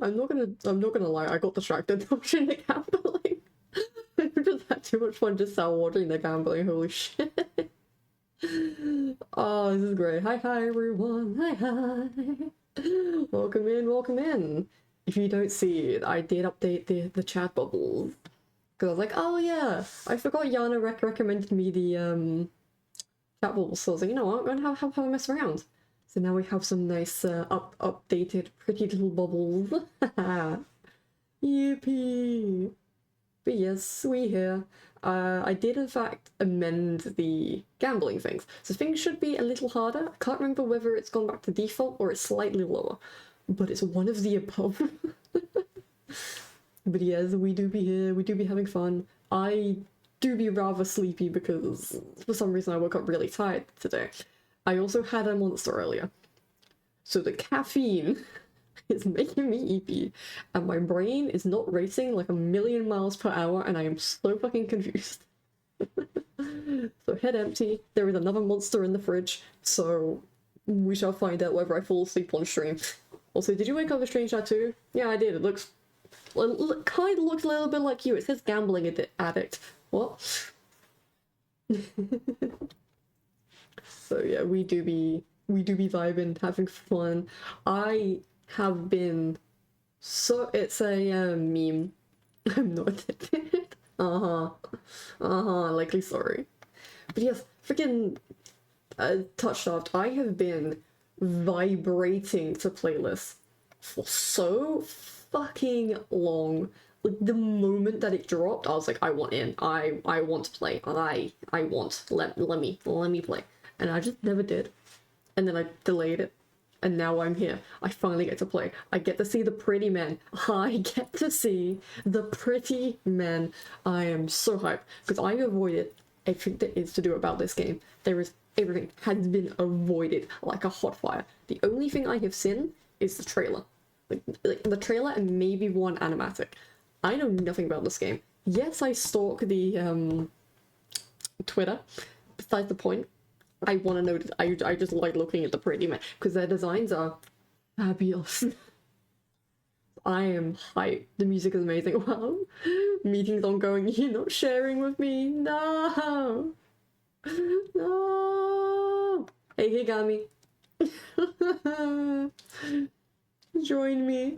I'm not gonna lie, I got distracted watching the gambling. I just had too much fun just watching the gambling, holy shit. Oh, this is great. Hi everyone, hi. Welcome in, welcome in. If you don't see it, I did update the chat bubbles. Because I was like, oh yeah, I forgot Yana recommended me the chat bubbles, so I was like, you know what, I'm gonna have a mess around. So now we have some nice updated pretty little bubbles. Yippee! But yes, we here. I did in fact amend the gambling things. So things should be a little harder. I can't remember whether it's gone back to default or it's slightly lower. But it's one of the above. But yes, we do be here, we do be having fun. I do be rather sleepy because for some reason I woke up really tired today. I also had a monster earlier. So the caffeine is making me eepy, and my brain is not racing like 1,000,000 miles per hour, and I am so fucking confused. So head empty, there is another monster in the fridge, so we shall find out whether I fall asleep on stream. Also, did you wake up with strange tattoo? Yeah, I did. It looks... It kind of looks a little bit like you. It says gambling addict. What? So yeah, we do be vibing, having fun. I have been so... It's a meme. I'm not addicted. Likely sorry. But yes, freaking Touchstarved, I have been vibrating to playlists for so fucking long. Like the moment that it dropped, I was like, I want in. I want to play. I want. Let me play. And I just never did. And then I delayed it. And now I'm here. I finally get to play. I get to see the pretty men. I get to see the pretty men. I am so hyped. Because I've avoided everything there is to do about this game. Everything has been avoided like a hot fire. The only thing I have seen is the trailer. Like the trailer and maybe one animatic. I know nothing about this game. Yes, I stalk the Twitter. Besides the point. I want to know. I just like looking at the pretty men because their designs are fabulous. I am hyped. The music is amazing. Wow. Meeting's ongoing. You're not sharing with me. No. No. Hey, Higami. Join me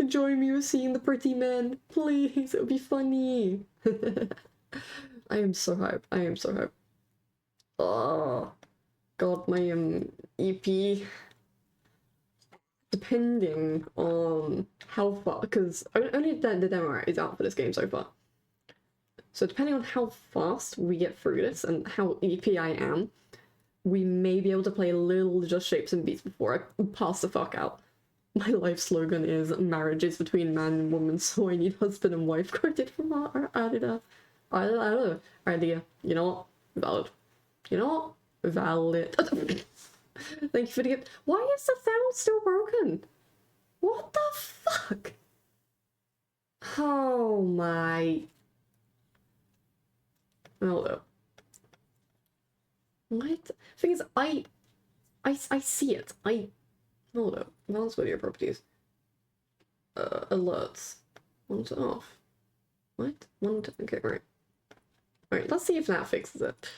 with seeing the pretty men. Please, it would be funny. I am so hyped. Oh. God, my EP, depending on how far, because only the demo is out for this game so far. So depending on how fast we get through this and how EP I am, we may be able to play a little Just Shapes and Beats before I pass the fuck out. My life slogan is marriage is between man and woman, so I need husband and wife quoted from our editor. I don't know. Idea. You know what? Valid. You know what? Valid. Thank you for the gift. Why is the sound still broken? What the fuck? Oh my. Hold up. What? Thing is, I see it. Hold up. Balance video properties. Alerts. One's off. What? Okay, right. Alright, let's see if that fixes it.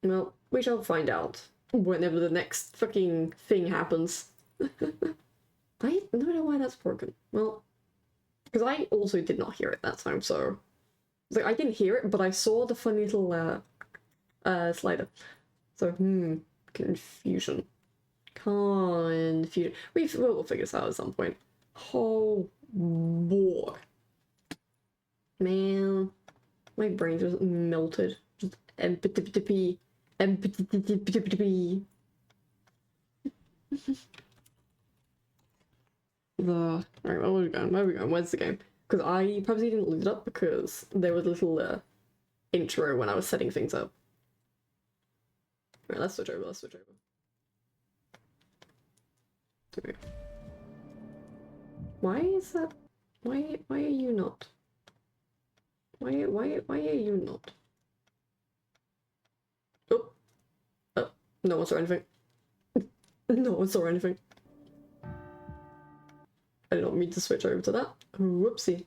Well, we shall find out whenever the next fucking thing happens. I don't know why that's broken. Well, because I also did not hear it that time, so... Like, I didn't hear it, but I saw the funny little, slider. So, confusion. We'll figure this out at some point. Oh, boy. Man, my brain just melted. Just empathy. Alright, where are we going? Where's the game? Because I probably didn't look it up because there was a little intro when I was setting things up. Alright, let's switch over. Okay. Why is that? Why are you not? Why are you not? Oh, no one saw anything. No one saw anything. did not mean to switch over to that. Whoopsie.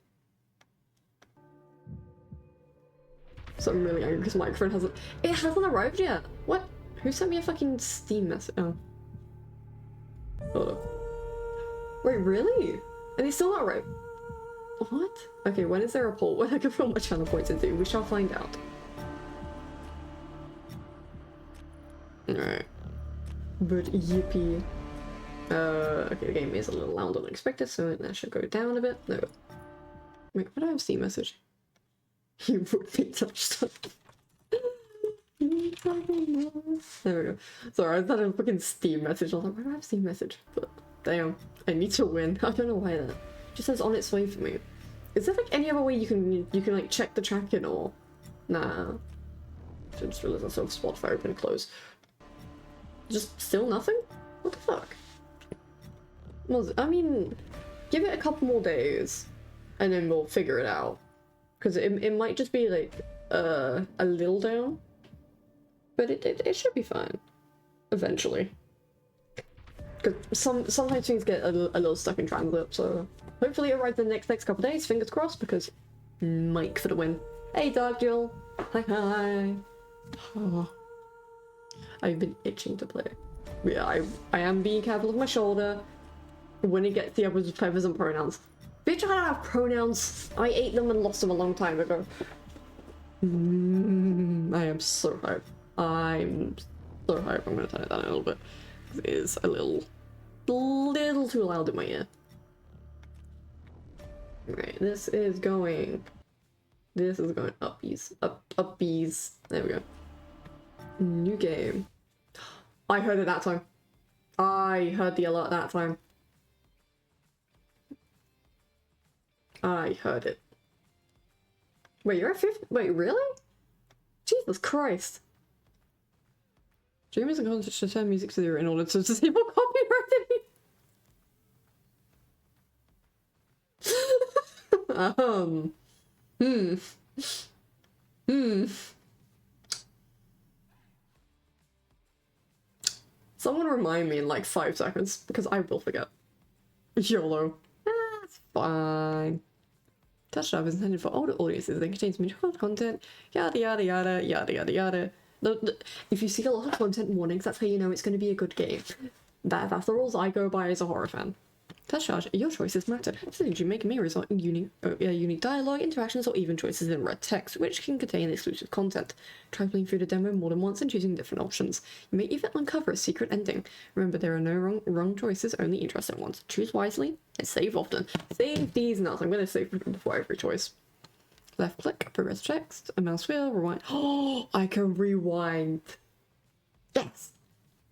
So I'm really angry because my microphone hasn't... It hasn't arrived yet! What? Who sent me a fucking Steam message? Oh. Hold up. Wait, really? And it's still not right? What? Okay, when is there a poll? When I can put my channel points into? We shall find out. Alright. But yippee. Okay, the game is a little louder than expected, so that should go down a bit. No. Wait, why do I have Steam message? You would be touched up. There we go. Sorry, I thought I was fucking Steam message. I was like, why do I have Steam message? But damn, I need to win. I don't know why that just says on its way for me. Is there like any other way you can like check the tracking or nah? I just realized I saw Spotify open and close. Just still nothing? What the fuck? Well, I mean, give it a couple more days and then we'll figure it out. Because it might just be like a little down. But it should be fine. Eventually. Because sometimes things get a little stuck in transit, so hopefully it arrives in the next couple days, fingers crossed, because Mike for the win. Hey Dog Jill! Hi! Oh. I've been itching to play. Yeah, I am being careful of my shoulder when it gets the others with feathers and pronouns. Bitch, I don't have pronouns! I ate them and lost them a long time ago. I am so hyped. I'm so hyped. I'm gonna turn it down a little bit. It is a little too loud in my ear. Right, this is going uppies. Uppies. There we go. New game. I heard it that time. I heard the alert that time. I heard it. Wait, you're at 50? Wait, really? Jesus Christ. Streamers and content should turn music to 0 in order to disable copyright. Someone remind me in like 5 seconds, because I will forget. YOLO. It's fine. Touchstarved is intended for older audiences and contains mature content, yada yada yada, yada yada yada. If you see a lot of content warnings, that's how you know it's going to be a good game. That's the rules I go by as a horror fan. Touchstarved, your choices matter. Decisions you make may result in unique dialogue, interactions, or even choices in red text, which can contain exclusive content. Try playing through the demo more than once and choosing different options. You may even uncover a secret ending. Remember, there are no wrong choices, only interesting ones. Choose wisely and save often. Save these nuts. I'm going to save before every choice. Left click, progress text, a mouse wheel, rewind. Oh, I can rewind. Yes.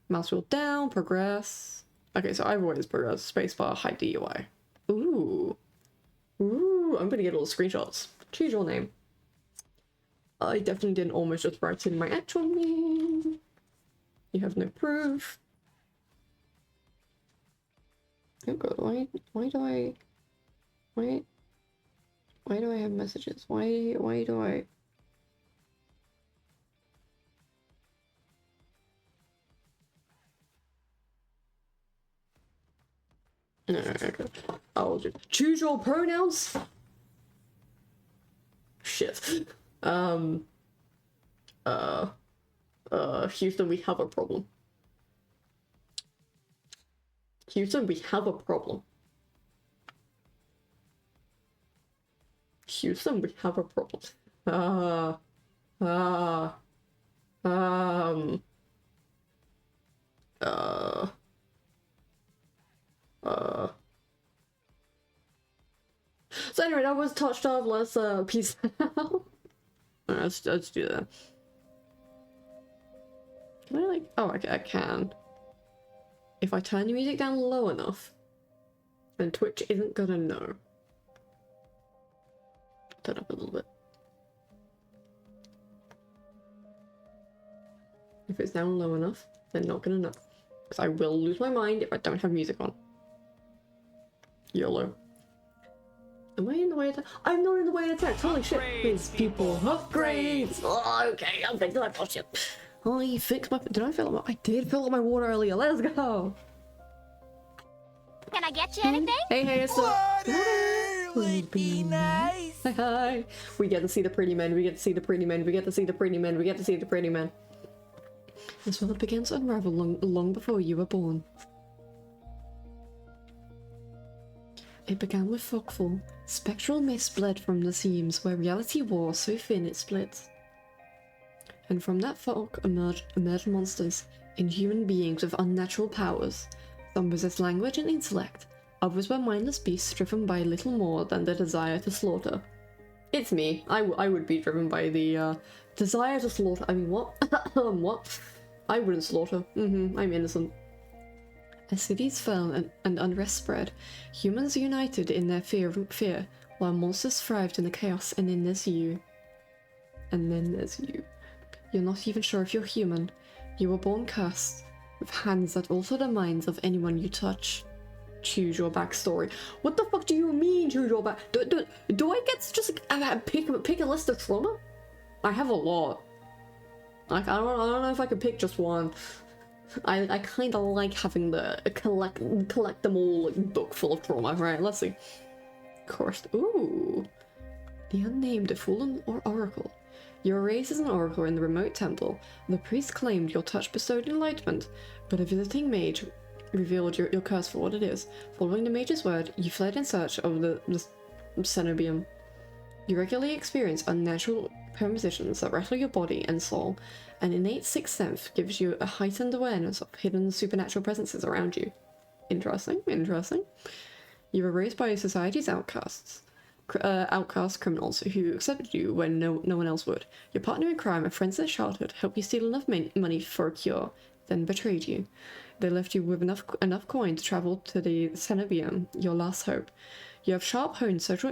Mouse wheel down, progress. Okay, so I've always progressed. Spacebar, hide DUI. Ooh. Ooh, I'm gonna get all the screenshots. Choose your name. I definitely didn't almost just write in my actual name. You have no proof. Oh god, why do I have messages? Why do I... No, okay. I'll just choose your pronouns. Shit. Houston, we have a problem. Houston, we have a problem. Houston, we have a problem. So anyway, that was Touchstarved. Let's peace out. Alright, let's do that. Can I like... Oh, okay, I can. If I turn the music down low enough, then Twitch isn't gonna know. Turn up a little bit. If it's down low enough, they're not gonna know. Because I will lose my mind if I don't have music on. YOLO. Am I in the way of... I'm not in the way of text. Holy shit. It's people upgrades. Oh, okay, I'm fixing my bullshit. Oh, you fixed my... Did I fill up my... I did fill up my water earlier. Let's go. Can I get anything? Hey, it's Would be nice. Hi. We get to see the pretty men, we get to see the pretty men, we get to see the pretty men, we get to see the pretty men. This world began to unravel long before you were born. It began with fogfall. Spectral mist bled from the seams where reality wore so thin it split. And from that fog emerged monsters, inhuman beings with unnatural powers. Some possessed language and intellect, others were mindless beasts driven by little more than the desire to slaughter. It's me. I would be driven by the desire to slaughter. I mean, what? What? I wouldn't slaughter. I'm innocent. As cities fell and unrest spread, humans united in their fear, while monsters thrived in the chaos, and then there's you. And then there's you. You're not even sure if you're human. You were born cursed, with hands that alter the minds of anyone you touch. Choose your backstory. What the fuck do you mean, choose your back? Do I get to just pick a list of trauma? I have a lot. Like, I don't know if I could pick just one. I kind of like having the collect them all like, book full of trauma. Right, let's see. Cursed. Ooh. The unnamed, a fallen or oracle. You were raised as an oracle in the remote temple. The priest claimed your touch bestowed enlightenment, but a visiting mage revealed your curse for what it is. Following the mage's word, you fled in search of the cenobium. You regularly experience unnatural premonitions that rattle your body and soul. An innate sixth sense gives you a heightened awareness of hidden supernatural presences around you. Interesting, interesting. You were raised by society's outcast criminals who accepted you when no one else would. Your partner in crime and friends of childhood helped you steal enough money for a cure, then betrayed you. They left you with enough coin to travel to the cenobium, your last hope. You have sharp-honed social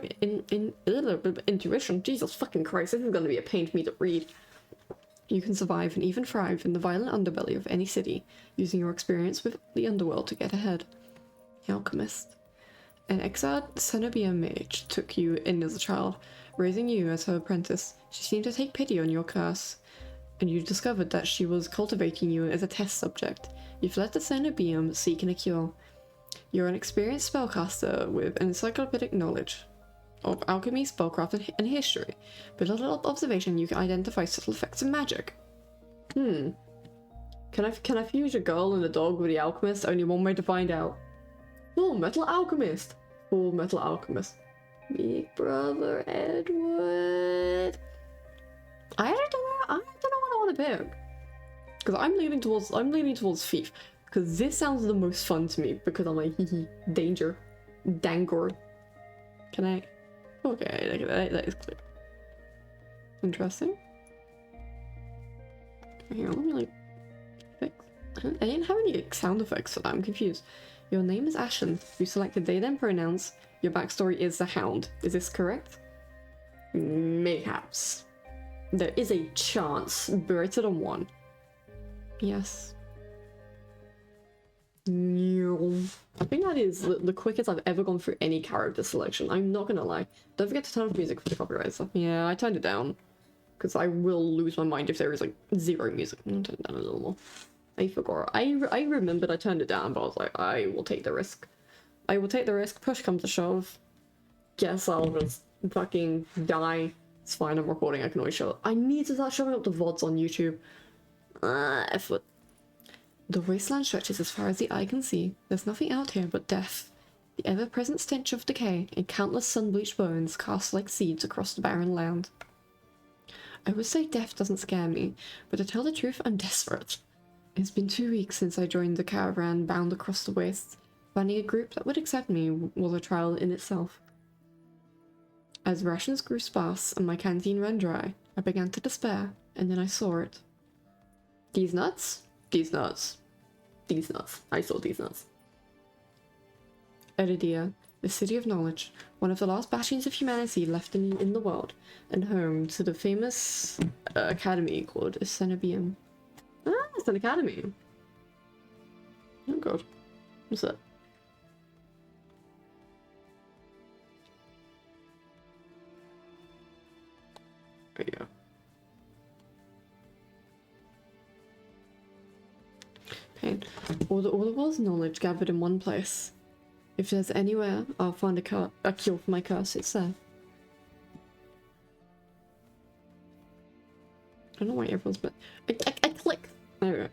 intuition. Jesus fucking Christ, this is going to be a pain for me to read. You can survive and even thrive in the violent underbelly of any city, using your experience with the underworld to get ahead. The Alchemist. An exiled cenobium mage took you in as a child, raising you as her apprentice. She seemed to take pity on your curse, and you discovered that she was cultivating you as a test subject. You fled the cenobium seeking a cure. You're an experienced spellcaster with encyclopedic knowledge of alchemy, spellcraft, and history. With a little observation, you can identify subtle effects of magic. Can I fuse a girl and a dog with the alchemist? Only one way to find out. Full Metal Alchemist. Full Metal Alchemist. Big Brother Edward. I don't know what I want to pick. Because I'm leaning towards Thief. Because this sounds the most fun to me. Because I'm like, danger. Dangor. Can I? Okay, that is clear. Interesting. Here, let me like fix. I didn't have any sound effects for that. I'm confused. Your name is Ashen. You selected they them pronouns. Your backstory is the Hound. Is this correct? Mayhaps. There is a chance. Greater than one. Yes. I think that is the quickest I've ever gone through any character selection. I'm not gonna lie. Don't forget to turn off music for the copyright stuff. Yeah, I turned it down. Because I will lose my mind if there is like zero music. I'll turn it down a little more. I forgot. I remembered I turned it down, but I was like, I will take the risk. I will take the risk. Push comes to shove. Guess I'll just fucking die. It's fine, I'm recording, I can always show it. I need to start showing up the VODs on YouTube. Effort. The wasteland stretches as far as the eye can see. There's nothing out here but death. The ever-present stench of decay and countless sun-bleached bones cast like seeds across the barren land. I would say death doesn't scare me, but to tell the truth, I'm desperate. It's been 2 weeks since I joined the caravan bound across the wastes. Finding a group that would accept me was a trial in itself. As rations grew sparse and my canteen ran dry, I began to despair, and then I saw it. These nuts? These nuts. These nuts. I saw these nuts. Eridia, the city of knowledge, one of the last bastions of humanity left in the world, and home to the famous academy called Cenobium. Ah, it's an academy. Oh god. What's that? There you go. Pain. All the world's knowledge gathered in one place. If there's anywhere I'll find a cure for my curse, it's there. I don't know why everyone's but I click. There we go.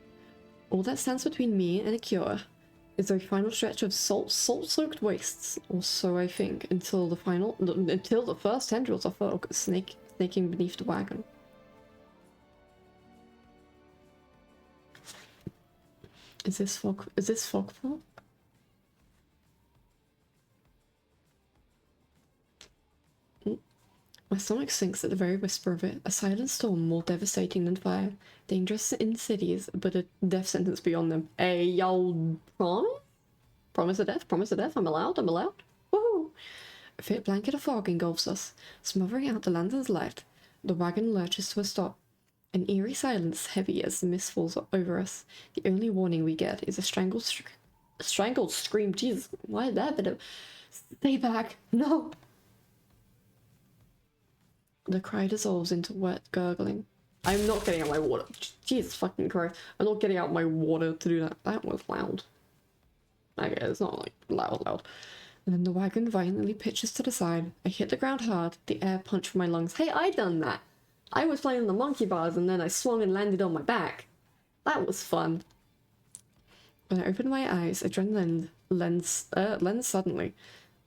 All that stands between me and a cure is a final stretch of salt-soaked wastes, or so I think, until the first tendrils of fog snaking beneath the wagon. Is this fog fog? My stomach sinks at the very whisper of it. A silent storm more devastating than fire. Dangerous in cities, but a death sentence beyond them. Hey, y'all promise? Promise of death, I'm allowed. Woohoo! A thick blanket of fog engulfs us, smothering out the lantern's light. The wagon lurches to a stop. An eerie silence, heavy as the mist falls over us. The only warning we get is a strangled scream. Jesus, why is that? But stay back, no! The cry dissolves into wet gurgling. I'm not getting out my water. Jesus fucking Christ. I'm not getting out my water to do that. That was loud. Okay, it's not like loud. And then the wagon violently pitches to the side. I hit the ground hard, the air punched from my lungs. Hey, I done that! I was playing the monkey bars and then I swung and landed on my back. That was fun. When I opened my eyes, adrenaline lends suddenly.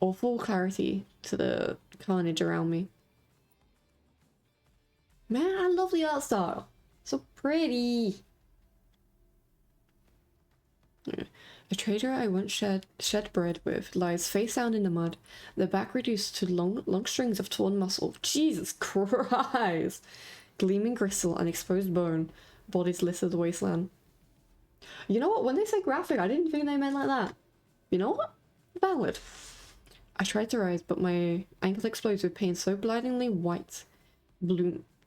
Awful clarity to the carnage around me. Man, I love the art style. So pretty. A trader I once shed bread with lies face down in the mud, their back reduced to long strings of torn muscle. Jesus Christ! Gleaming gristle and exposed bone, bodies littered the wasteland. You know what? When they say graphic, I didn't think they meant like that. You know what? Valid. I tried to rise, but my ankle explodes with pain so blindingly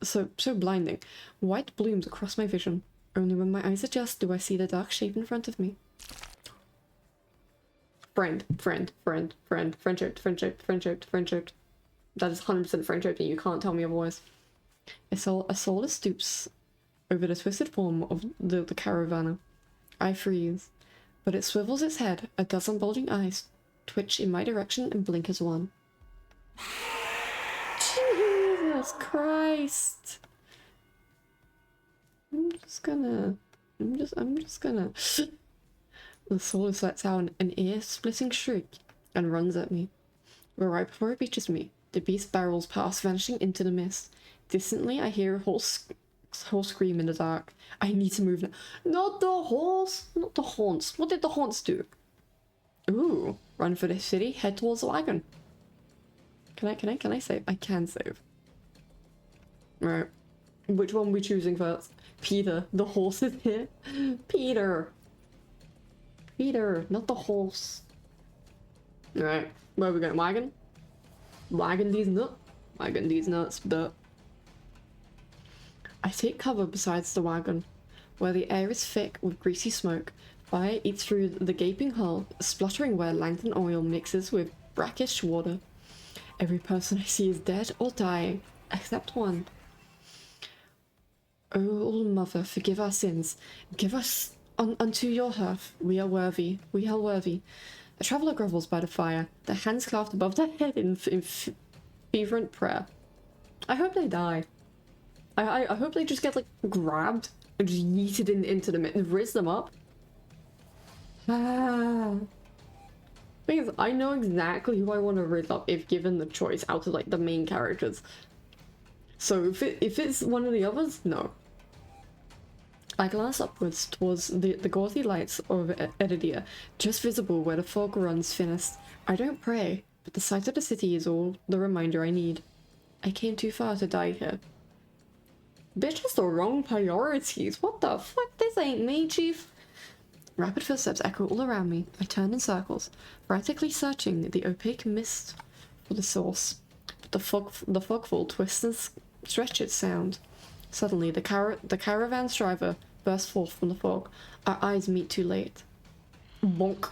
so blinding. White blooms across my vision. Only when my eyes adjust do I see the dark shape in front of me. Friend-shaped. That is 100% friend-shaped and you can't tell me otherwise. A soulless stoops over the twisted form of the caravanner. I freeze, but it swivels its head, a dozen bulging eyes twitch in my direction and blink as one. Jesus Christ! I'm just gonna... The soulless lets out an ear-splitting shriek and runs at me. But right before it reaches me, the beast barrels past, vanishing into the mist. Distantly, I hear a horse scream in the dark. I need to move now. Not the horse! Not the haunts. What did the haunts do? Ooh, run for the city, head towards the wagon. Can I save? I can save. Right. Which one are we choosing first? Peter. The horse is here. Peter, not the horse. Alright, where are we going? Wagon? Wagon these nuts, but... I take cover besides the wagon, where the air is thick with greasy smoke. Fire eats through the gaping hull, spluttering where lantern oil mixes with brackish water. Every person I see is dead or dying, except one. O All Mother, forgive our sins. Give us unto your hearth. We are worthy. The traveller grovels by the fire, their hands clasped above their head in fervent prayer. I hope they die. I hope they just get, like, grabbed and just yeeted into the mist and rizz them up. Thing is, I know exactly who I want to rizz up if given the choice out of, like, the main characters. So if it's one of the others, no. I glance upwards towards the gauzy lights of Edidia, just visible where the fog runs thinnest. I don't pray, but the sight of the city is all the reminder I need. I came too far to die here. Bitch has the wrong priorities. What the fuck? This ain't me, chief. Rapid footsteps echo all around me. I turn in circles, frantically searching the opaque mist for the source. But the fogfall twists and stretches sound. Suddenly, the caravan's driver bursts forth from the fog. Our eyes meet too late. Bonk.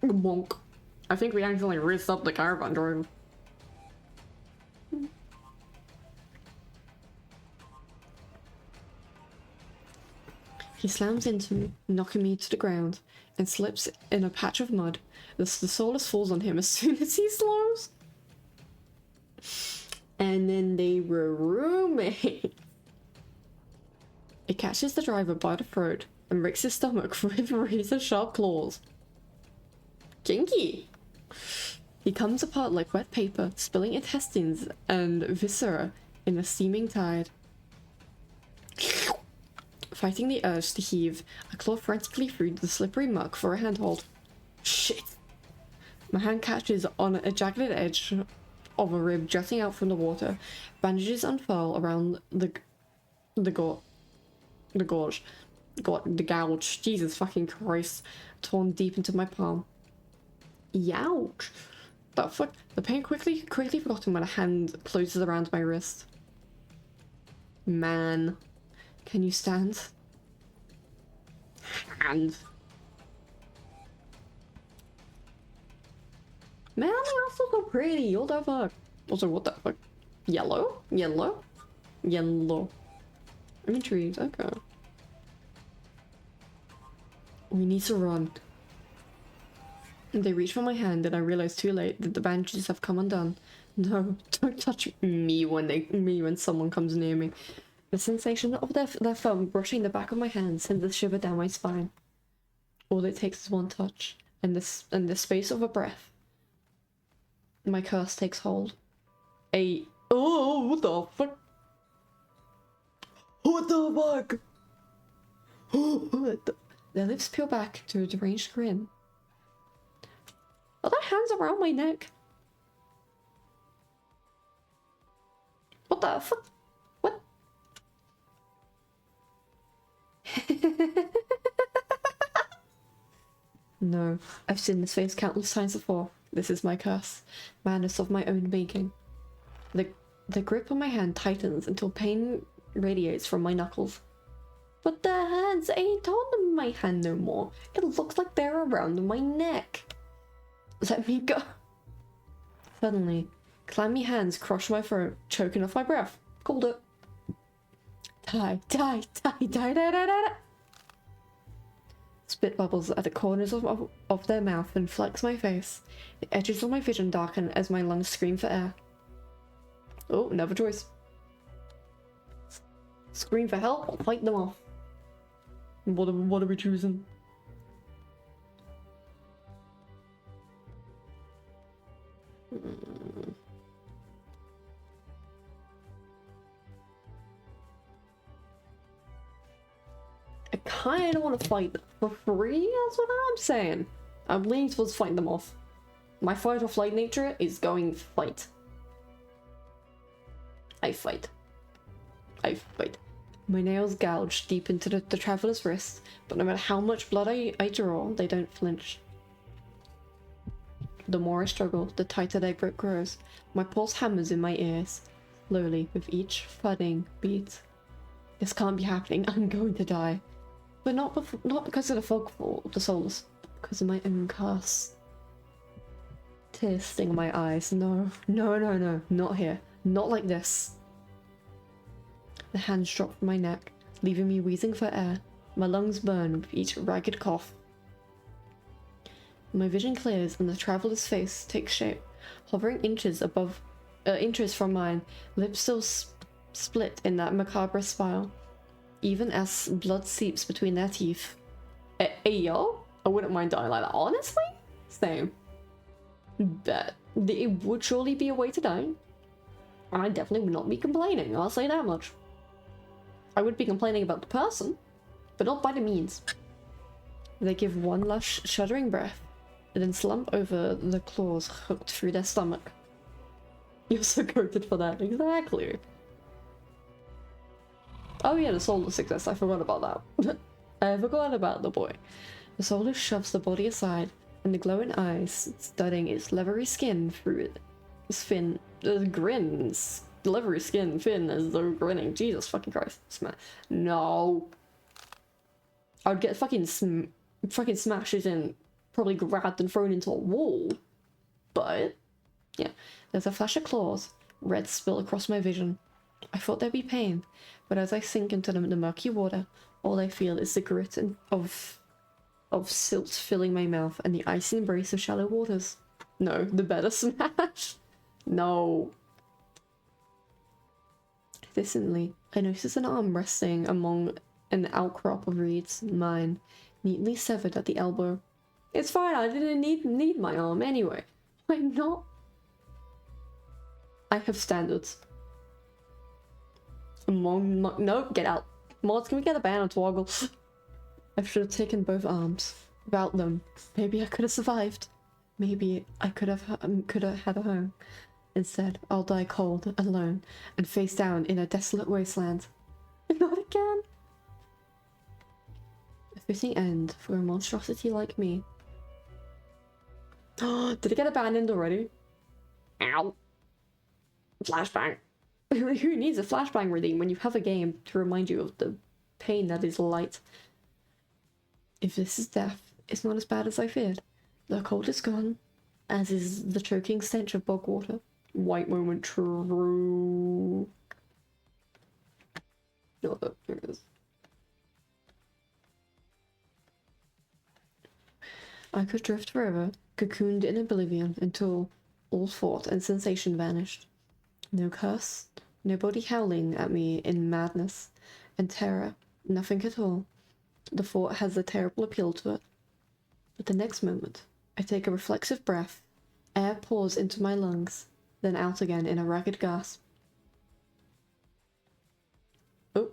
Bonk. I think we accidentally rizzed up the caravan driver. He slams into me, knocking me to the ground, and slips in a patch of mud. The Solus falls on him as soon as he slows. And then they were roommates. It catches the driver by the throat and breaks his stomach with razor-sharp claws. Kinky! He comes apart like wet paper, spilling intestines and viscera in a steaming tide. Fighting the urge to heave, I claw frantically through the slippery muck for a handhold. Shit! My hand catches on a jagged edge of a rib jutting out from the water. Bandages unfurl around the gouge. Jesus fucking Christ. Torn deep into my palm. Youch! The fuck? The pain quickly forgotten when a hand closes around my wrist. Man. Can you stand? Hand. Man, they are so pretty. What the fuck? Also, what the fuck? Yellow? Yellow? Yellow. I'm intrigued. Okay. We need to run. They reach for my hand and I realize too late that the bandages have come undone. No, don't touch me when someone comes near me. The sensation of their thumb brushing the back of my hand sends a shiver down my spine. All it takes is one touch, and the space of a breath. My curse takes hold. Oh, what the fuck? What the fuck? What the? Their lips peel back to a deranged grin. Are their hands around my neck? What the fuck? What? No, I've seen this face countless times before. This is my curse. Madness of my own making. The grip on my hand tightens until pain radiates from my knuckles. But the hands ain't on my hand no more. It looks like they're around my neck. Let me go. Suddenly, clammy hands crush my throat, choking off my breath. Called it. Die. Spit bubbles at the corners of their mouth and flecks my face. The edges of my vision darken as my lungs scream for air. Oh, another choice. Scream for help or fight them off. What are we choosing? I kind of want to fight them for free, that's what I'm saying. I'm leaning towards fighting them off. My fight or flight nature is going fight. I fight. My nails gouge deep into the traveler's wrist, but no matter how much blood I draw, they don't flinch. The more I struggle, the tighter their grip grows. My pulse hammers in my ears, slowly with each thudding beat. This can't be happening, I'm going to die. But not because of the fog fall of the souls, but because of my own curse. Tears sting in my eyes. No, not here. Not like this. The hands drop from my neck, leaving me wheezing for air. My lungs burn with each ragged cough. My vision clears and the traveler's face takes shape, hovering inches from mine, lips still split in that macabre smile, even as blood seeps between their teeth. Hey yo, I wouldn't mind dying like that, honestly? Same. But it would surely be a way to die. And I definitely would not be complaining, I'll say that much. I would be complaining about the person, but not by the means. They give one lush, shuddering breath, and then slump over the claws hooked through their stomach. You're so goated for that, exactly. Oh yeah, the soulless exists, I forgot about that. I forgot about the boy. The soulless shoves the body aside, and the glowing eyes, studying its leathery skin through its fin, grins. Leathery skin, fin, as though grinning. Jesus fucking Christ. No. I would get fucking smashed in, probably grabbed and thrown into a wall. But, yeah. There's a flash of claws. Red spill across my vision. I thought there'd be pain, but as I sink into the murky water, All I feel is the grit of silt filling my mouth and the icy embrace of shallow waters. No, the better smash. No. Distantly, I notice an arm resting among an outcrop of reeds, mine, neatly severed at the elbow. It's fine, I didn't need my arm anyway. I'm not. I have standards. No, get out. Mods, can we get a ban on Twoggle? I should have taken both arms. Without them, maybe I could have survived. Maybe I could have had a home. Instead, I'll die cold, alone, and face down in a desolate wasteland. Not again. A fitting end for a monstrosity like me. Did it get abandoned already? Ow. Flashbang. Who needs a flashbang redeem when you have a game to remind you of the pain that is light? If this is death, it's not as bad as I feared. The cold is gone, as is the choking stench of bog water. White moment, true. No, there it is. I could drift forever, cocooned in oblivion, until all thought and sensation vanished. No curse, nobody howling at me in madness and terror, nothing at all. The thought has a terrible appeal to it. But the next moment, I take a reflexive breath, air pours into my lungs, then out again in a ragged gasp. Oh.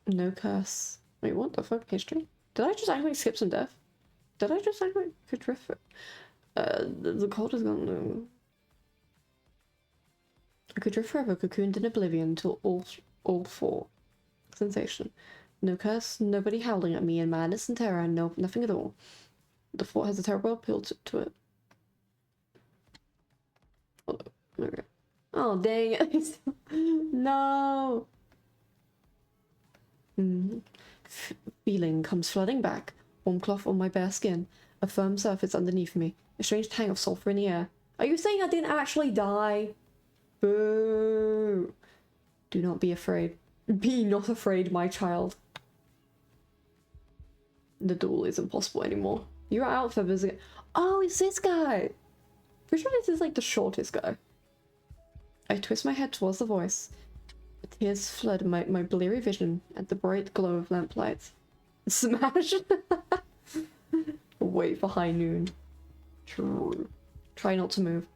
No curse. Wait, what the fuck? History? Did I just actually skip some death? Did I just actually could drift it? The cold is gone. No. I could drift forever, cocooned in oblivion till all four. Sensation. No curse, nobody howling at me in madness and terror, no, nothing at all. The thought has a terrible appeal to it. Oh, okay. Oh, dang it. No. Feeling comes flooding back. Warm cloth on my bare skin. A firm surface underneath me. A strange tang of sulfur in the air. Are you saying I didn't actually die? Boo. Do not be afraid. Be not afraid, my child. The duel isn't possible anymore. You're out for visit. Oh, it's this guy. Pretty sure this is like the shortest guy. I twist my head towards the voice. Tears flood my bleary vision at the bright glow of lamplight. Smash! Wait for high noon. True. Try not to move.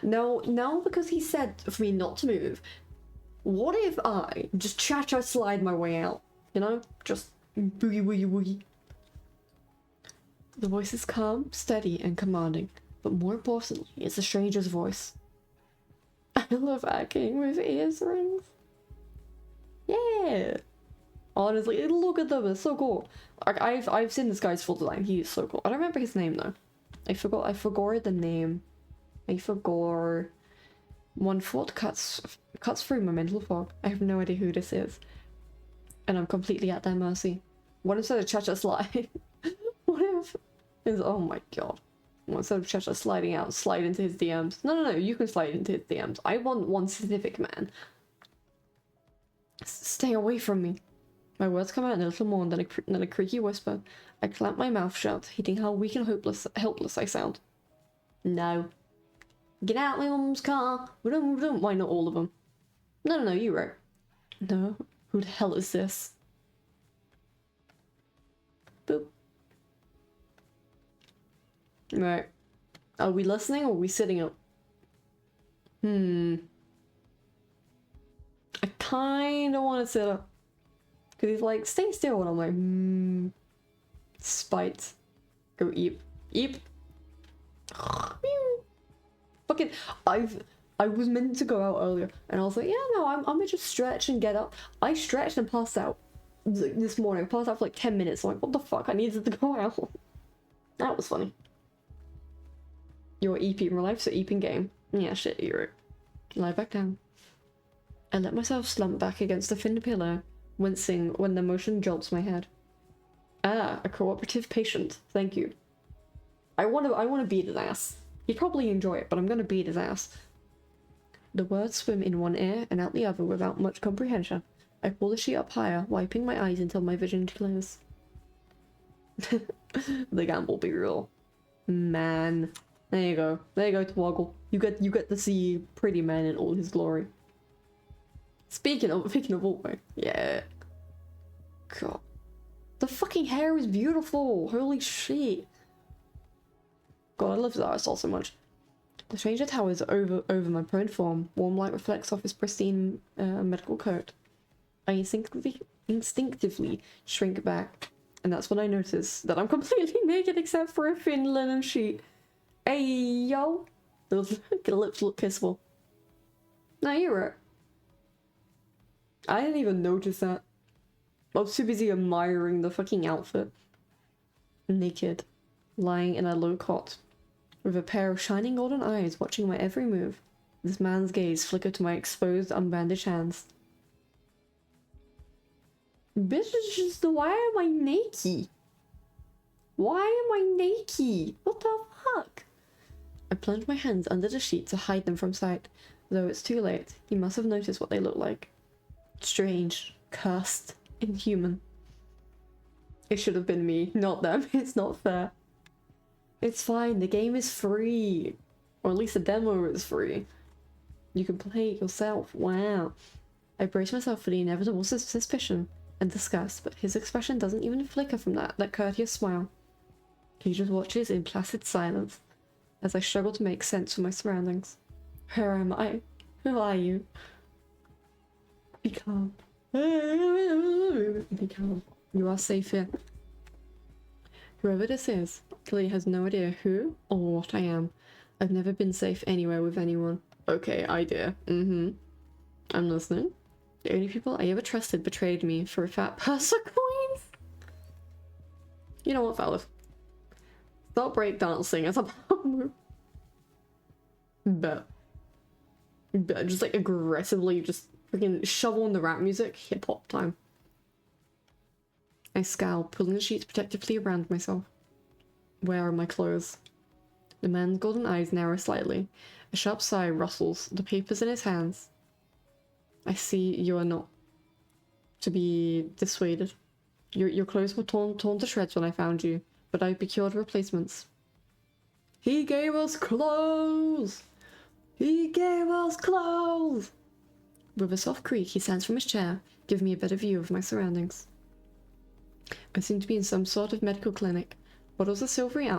No, because he said for me not to move. What if I just cha-cha slide my way out? You know? Just boogie woogie woogie. The voice is calm, steady, and commanding. But more importantly, it's a stranger's voice. I love acting with ears rings. Yeah! Honestly, look at them, it's so cool. Like, I've seen this guy's full design, he is so cool. I don't remember his name though. I forgot the name. I forgot. One thought cuts through my mental fog. I have no idea who this is. And I'm completely at their mercy. What instead of cha-cha slide? What if is oh my god. What instead of cha-cha sliding out, slide into his DMs? No, you can slide into his DMs. I want one specific man. Stay away from me. My words come out in a little more than a creaky whisper. I clamp my mouth shut, hating how weak and helpless I sound. No. Get out of my mum's car. Why not all of them? No, you right. No. Who the hell is this? Boop. Right. Are we listening or are we sitting up? I kinda wanna sit up. Cause he's like, stay still, and I'm like, spite. Go eep. Eep. Fucking, I was meant to go out earlier, and I was like, yeah, no, I'm gonna just stretch and get up. I stretched and passed out this morning. I passed out for like 10 minutes. I'm like, what the fuck? I needed to go out. That was funny. You're EP in real life, so EP in game. Yeah, shit, you're right. Lie back down. I let myself slump back against the thin pillow, wincing when the motion jolts my head. Ah, a cooperative patient. Thank you. I wanna beat his ass. He'd probably enjoy it, but I'm gonna beat his ass. The words swim in one ear and out the other without much comprehension. I pull the sheet up higher, wiping my eyes until my vision clears. The gamble be real. Man. There you go. There you go, Twoggle. You get to see Pretty Man in all his glory. Speaking of Ultimate, yeah. God. The fucking hair is beautiful! Holy shit! God, I love the art style so much. The stranger towers over my prone form. Warm light reflects off his pristine medical coat. I instinctively shrink back, and that's when I notice that I'm completely naked except for a thin linen sheet. Hey, yo! Those lips look kissable. Nah, you're right. I didn't even notice that. I was too busy admiring the fucking outfit. Naked, lying in a low cot, with a pair of shining golden eyes watching my every move. This man's gaze flickered to my exposed, unbandaged hands. Bitch, why am I naked? Why am I naked? What the fuck? I plunged my hands under the sheet to hide them from sight. Though it's too late, he must have noticed what they look like. Strange, cursed, inhuman. It should have been me, not them. It's not fair. It's fine, the game is free. Or at least the demo is free. You can play it yourself. Wow. I brace myself for the inevitable suspicion and disgust, but his expression doesn't even flicker from that courteous smile. He just watches in placid silence as I struggle to make sense of my surroundings. Where am I? Who are you? Be calm. Be calm. You are safe here. Whoever this is clearly has no idea who or what I am. I've never been safe anywhere with anyone. Okay, idea. I'm listening. The only people I ever trusted betrayed me for a fat purse of coins. You know what, fellas? Stop breakdancing as a power move. Bet. Just like aggressively just freaking shovel in the rap music. Hip hop time. I scowl, pulling the sheets protectively around myself. Where are my clothes? The man's golden eyes narrow slightly. A sharp sigh rustles the papers in his hands. I see you are not to be dissuaded. Your clothes were torn to shreds when I found you, but I procured replacements. He gave us clothes! He gave us clothes! With a soft creak, he stands from his chair, giving me a better view of my surroundings. I seem to be in some sort of medical clinic. Bottles of silvery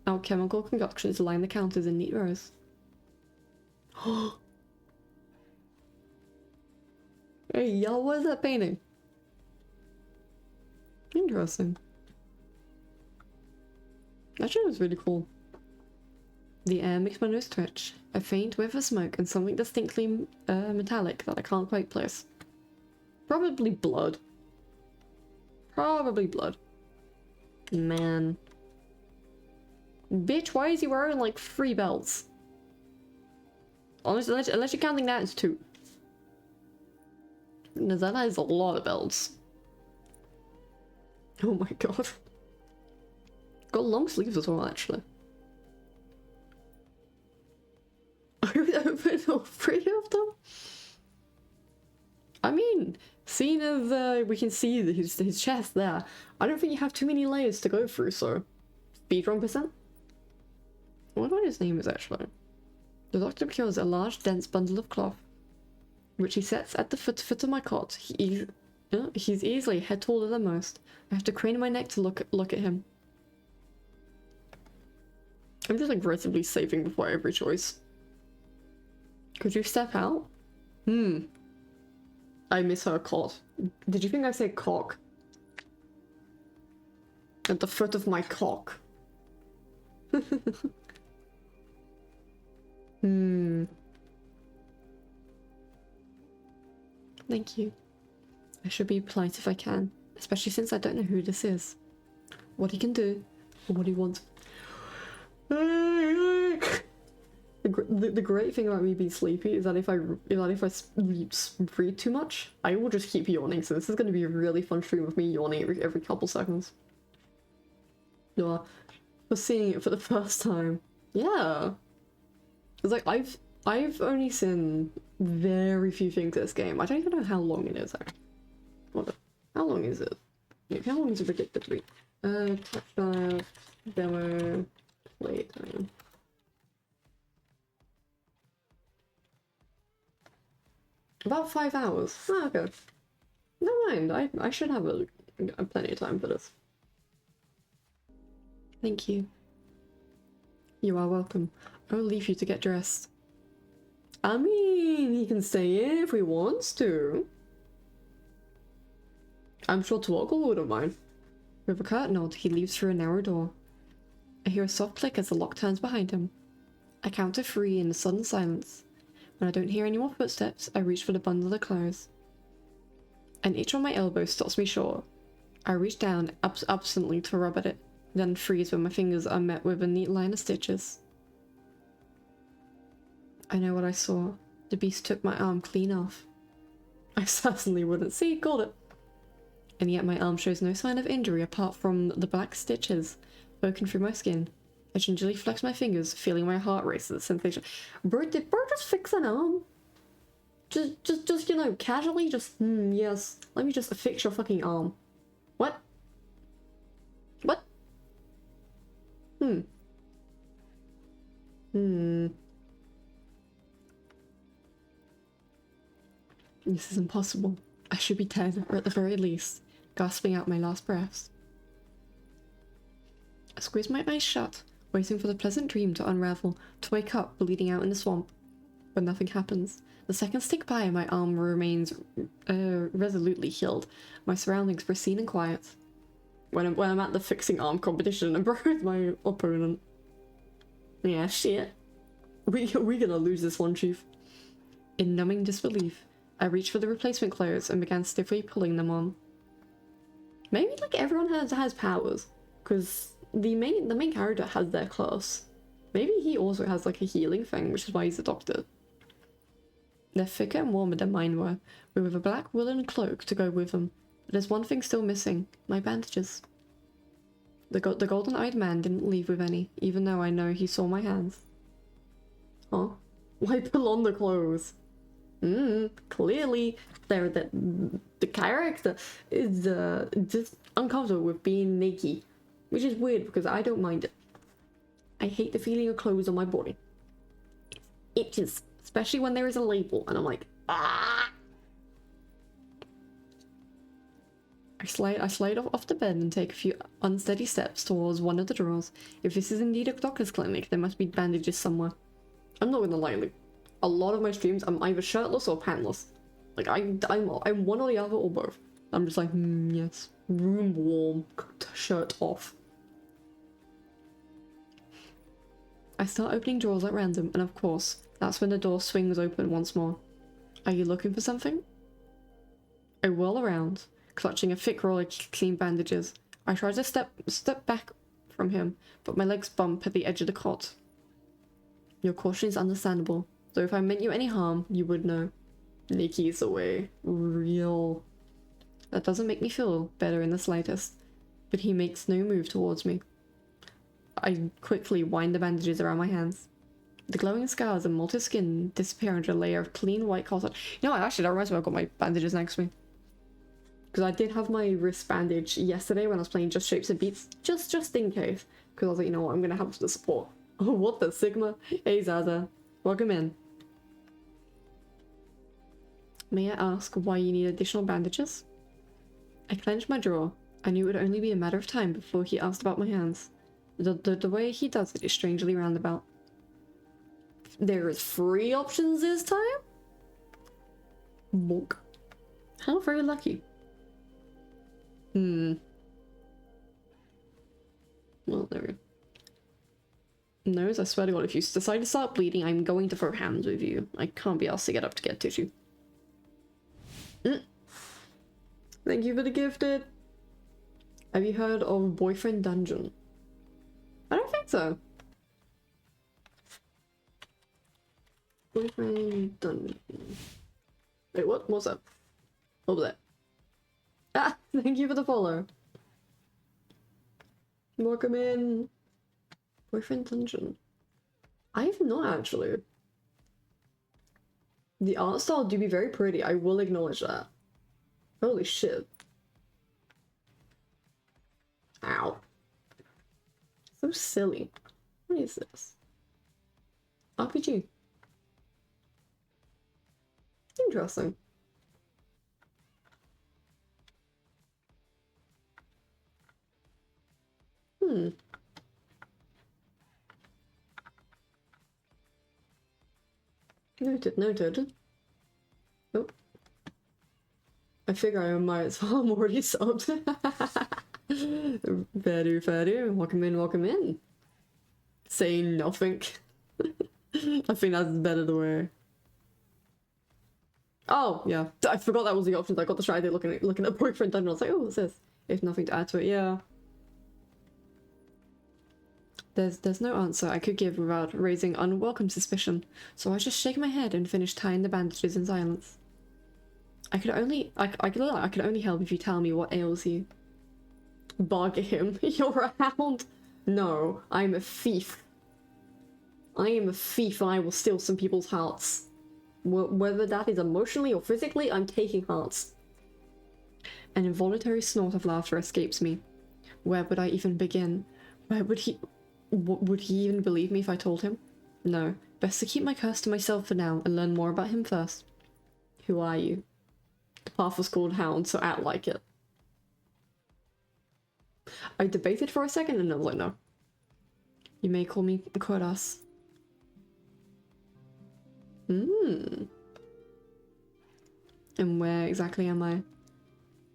alchemical concoctions line the counters in neat rows. Hey, y'all, what is that painting? Interesting. That shit was really cool. The air makes my nose twitch. A faint whiff of smoke and something distinctly metallic that I can't quite place. Probably blood. Probably blood. Man. Bitch, why is he wearing like 3 belts? Honestly, unless you're counting that as 2. No, that is a lot of belts. Oh my god. Got long sleeves as well, actually. I would open all 3 of them? I mean, seeing as we can see his chest there, I don't think you have too many layers to go through, so... Speedrun percent? I wonder what his name is, actually. The doctor procures a large, dense bundle of cloth, which he sets at the foot of my cot. He's easily a head taller than most. I have to crane my neck to look at him. I'm just aggressively saving before every choice. Could you step out? I miss her cot. Did you think I said cock? At the foot of my cock. Thank you. I should be polite if I can, especially since I don't know who this is, what he can do, or what he wants. The great thing about me being sleepy is that if I read too much, I will just keep yawning. So this is going to be a really fun stream of me yawning every couple seconds. Yeah, for seeing it for the first time. Yeah, it's like I've only seen very few things in this game. I don't even know how long it is. How long is it? Yeah, how long is it predicted to be? Touchstarved Demo playtime. About 5 hours. Oh, okay. Never mind. I should have plenty of time for this. Thank you. You are welcome. I'll leave you to get dressed. I mean, he can stay in if he wants to. I'm sure Toggle wouldn't mind. With a curt nod, he leaves through a narrow door. I hear a soft click as the lock turns behind him. I count to 3 in the sudden silence. When I don't hear any more footsteps, I reach for the bundle of clothes. An itch on my elbow stops me short. I reach down absently to rub at it, then freeze when my fingers are met with a neat line of stitches. I know what I saw. The beast took my arm clean off. I certainly wouldn't see, called it. And yet my arm shows no sign of injury apart from the black stitches poking through my skin. I gingerly flex my fingers, feeling my heart race at the sensation. Bro, did bro just fix an arm? Just you know, casually, yes. Let me just fix your fucking arm. What? What? This is impossible. I should be dead, or at the very least, gasping out my last breaths. I squeeze my eyes shut, waiting for the pleasant dream to unravel, to wake up bleeding out in the swamp. But nothing happens. The seconds tick by and my arm remains resolutely healed, my surroundings pristine and quiet. When I'm at the fixing arm competition and with my opponent. Yeah, shit. We're gonna lose this one, Chief. In numbing disbelief, I reached for the replacement clothes and began stiffly pulling them on. Maybe like everyone has powers, because the main character has their class. Maybe he also has like a healing thing, which is why he's a doctor. They're thicker and warmer than mine were, with a black woolen cloak to go with them. But there's one thing still missing: my bandages. The golden-eyed man didn't leave with any, even though I know he saw my hands. Huh? Why pull on the clothes? Clearly, the character is just uncomfortable with being naked, which is weird because I don't mind it. I hate the feeling of clothes on my body. It itches, especially when there is a label, and I'm like, ah. I slide off the bed and take a few unsteady steps towards one of the drawers. If this is indeed a doctor's clinic, there must be bandages somewhere. I'm not gonna lie, like, a lot of my streams, I'm either shirtless or pantless. Like, I'm one or the other or both. I'm just like, yes, room warm, shirt off. I start opening drawers at random, and of course, that's when the door swings open once more. Are you looking for something? I whirl around, clutching a thick roll of clean bandages. I try to step back from him, but my legs bump at the edge of the cot. Your caution is understandable, though if I meant you any harm, you would know. Nikki's away. Real. That doesn't make me feel better in the slightest, but he makes no move towards me. I quickly wind the bandages around my hands. The glowing scars and molted skin disappear under a layer of clean white cotton. You know what, actually that reminds me, I've got my bandages next to me. Because I did have my wrist bandage yesterday when I was playing Just Shapes and Beats, just in case. Because I was like, you know what, I'm gonna have the support. Oh, what the Sigma? Hey Zaza, welcome in. May I ask why you need additional bandages? I clenched my jaw. I knew it would only be a matter of time before he asked about my hands. The way he does it is strangely roundabout. There is 3 options this time? Bonk. How very lucky. Well, there we go. Nose, I swear to God, if you decide to start bleeding, I'm going to throw hands with you. I can't be asked to get up to get tissue. Thank you for the gifted. Have you heard of Boyfriend Dungeon? I don't think so. Boyfriend Dungeon. Wait, what? What's up? What was that? Ah! Thank you for the follow. Welcome in. Boyfriend Dungeon. I have not actually. The art style do be very pretty, I will acknowledge that. Holy shit. Ow. So silly. What is this? RPG. Interesting. Noted, noted. Oh. I figure I might as well. I'm already subbed. Very. Welcome in, welcome in. Saying nothing. I think that's better the way. Oh, yeah. I forgot that was the options. I got distracted looking at boyfriend and I was like, oh, what's this? If nothing to add to it, yeah. There's no answer I could give without raising unwelcome suspicion, so I just shake my head and finish tying the bandages in silence. I could only help if you tell me what ails you. Bug him. You're a hound. No, I'm a thief. I am a thief and I will steal some people's hearts. Whether that is emotionally or physically, I'm taking hearts. An involuntary snort of laughter escapes me. Where would I even begin? Would he even believe me if I told him? No, best to keep my curse to myself for now and learn more about him first. Who are you? The path was called Hound, so act like it. I debated for a second and I was like, no. You may call me Koras. And where exactly am I?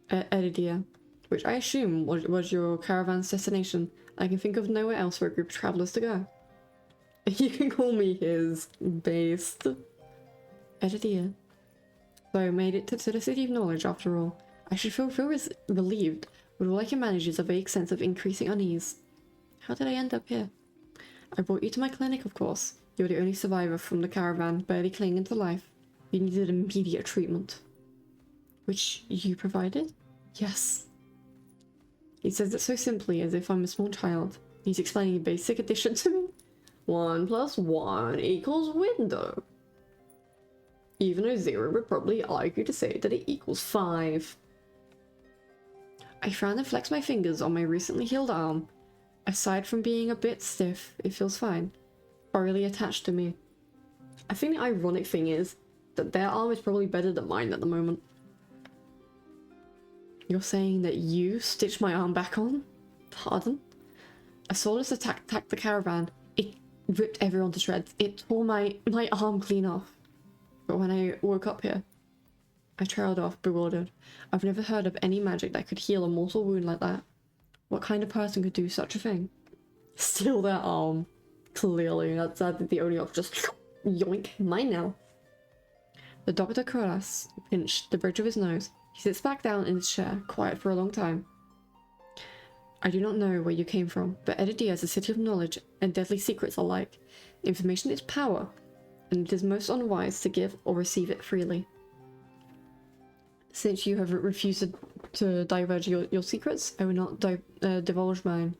Edidia, which I assume was your caravan's destination. I can think of nowhere else for a group of travelers to go. You can call me his based. Edidia. So I made it to the City of Knowledge after all. I should feel relieved, but all I can manage is a vague sense of increasing unease. How did I end up here? I brought you to my clinic, of course. You're the only survivor from the caravan, barely clinging to life. You needed immediate treatment. Which you provided? Yes. He says it so simply, as if I'm a small child. He's explaining a basic addition to me. 1 + 1 = window. Even though 0 would probably argue to say that it equals 5. I frown and flex my fingers on my recently healed arm. Aside from being a bit stiff, it feels fine. Orally attached to me. I think the ironic thing is that their arm is probably better than mine at the moment. You're saying that you stitched my arm back on? Pardon? A soulless attack attacked the caravan. It ripped everyone to shreds. It tore my arm clean off. But when I woke up here, I trailed off, bewildered. I've never heard of any magic that could heal a mortal wound like that. What kind of person could do such a thing? Steal their arm. Clearly, that's the only option. Just yoink, mine now. The Dr. Koras pinched the bridge of his nose. He sits back down in his chair, quiet for a long time. I do not know where you came from, but Edidia is a city of knowledge, and deadly secrets alike. Information is power, and it is most unwise to give or receive it freely. Since you have refused to divulge your secrets, I will not divulge mine.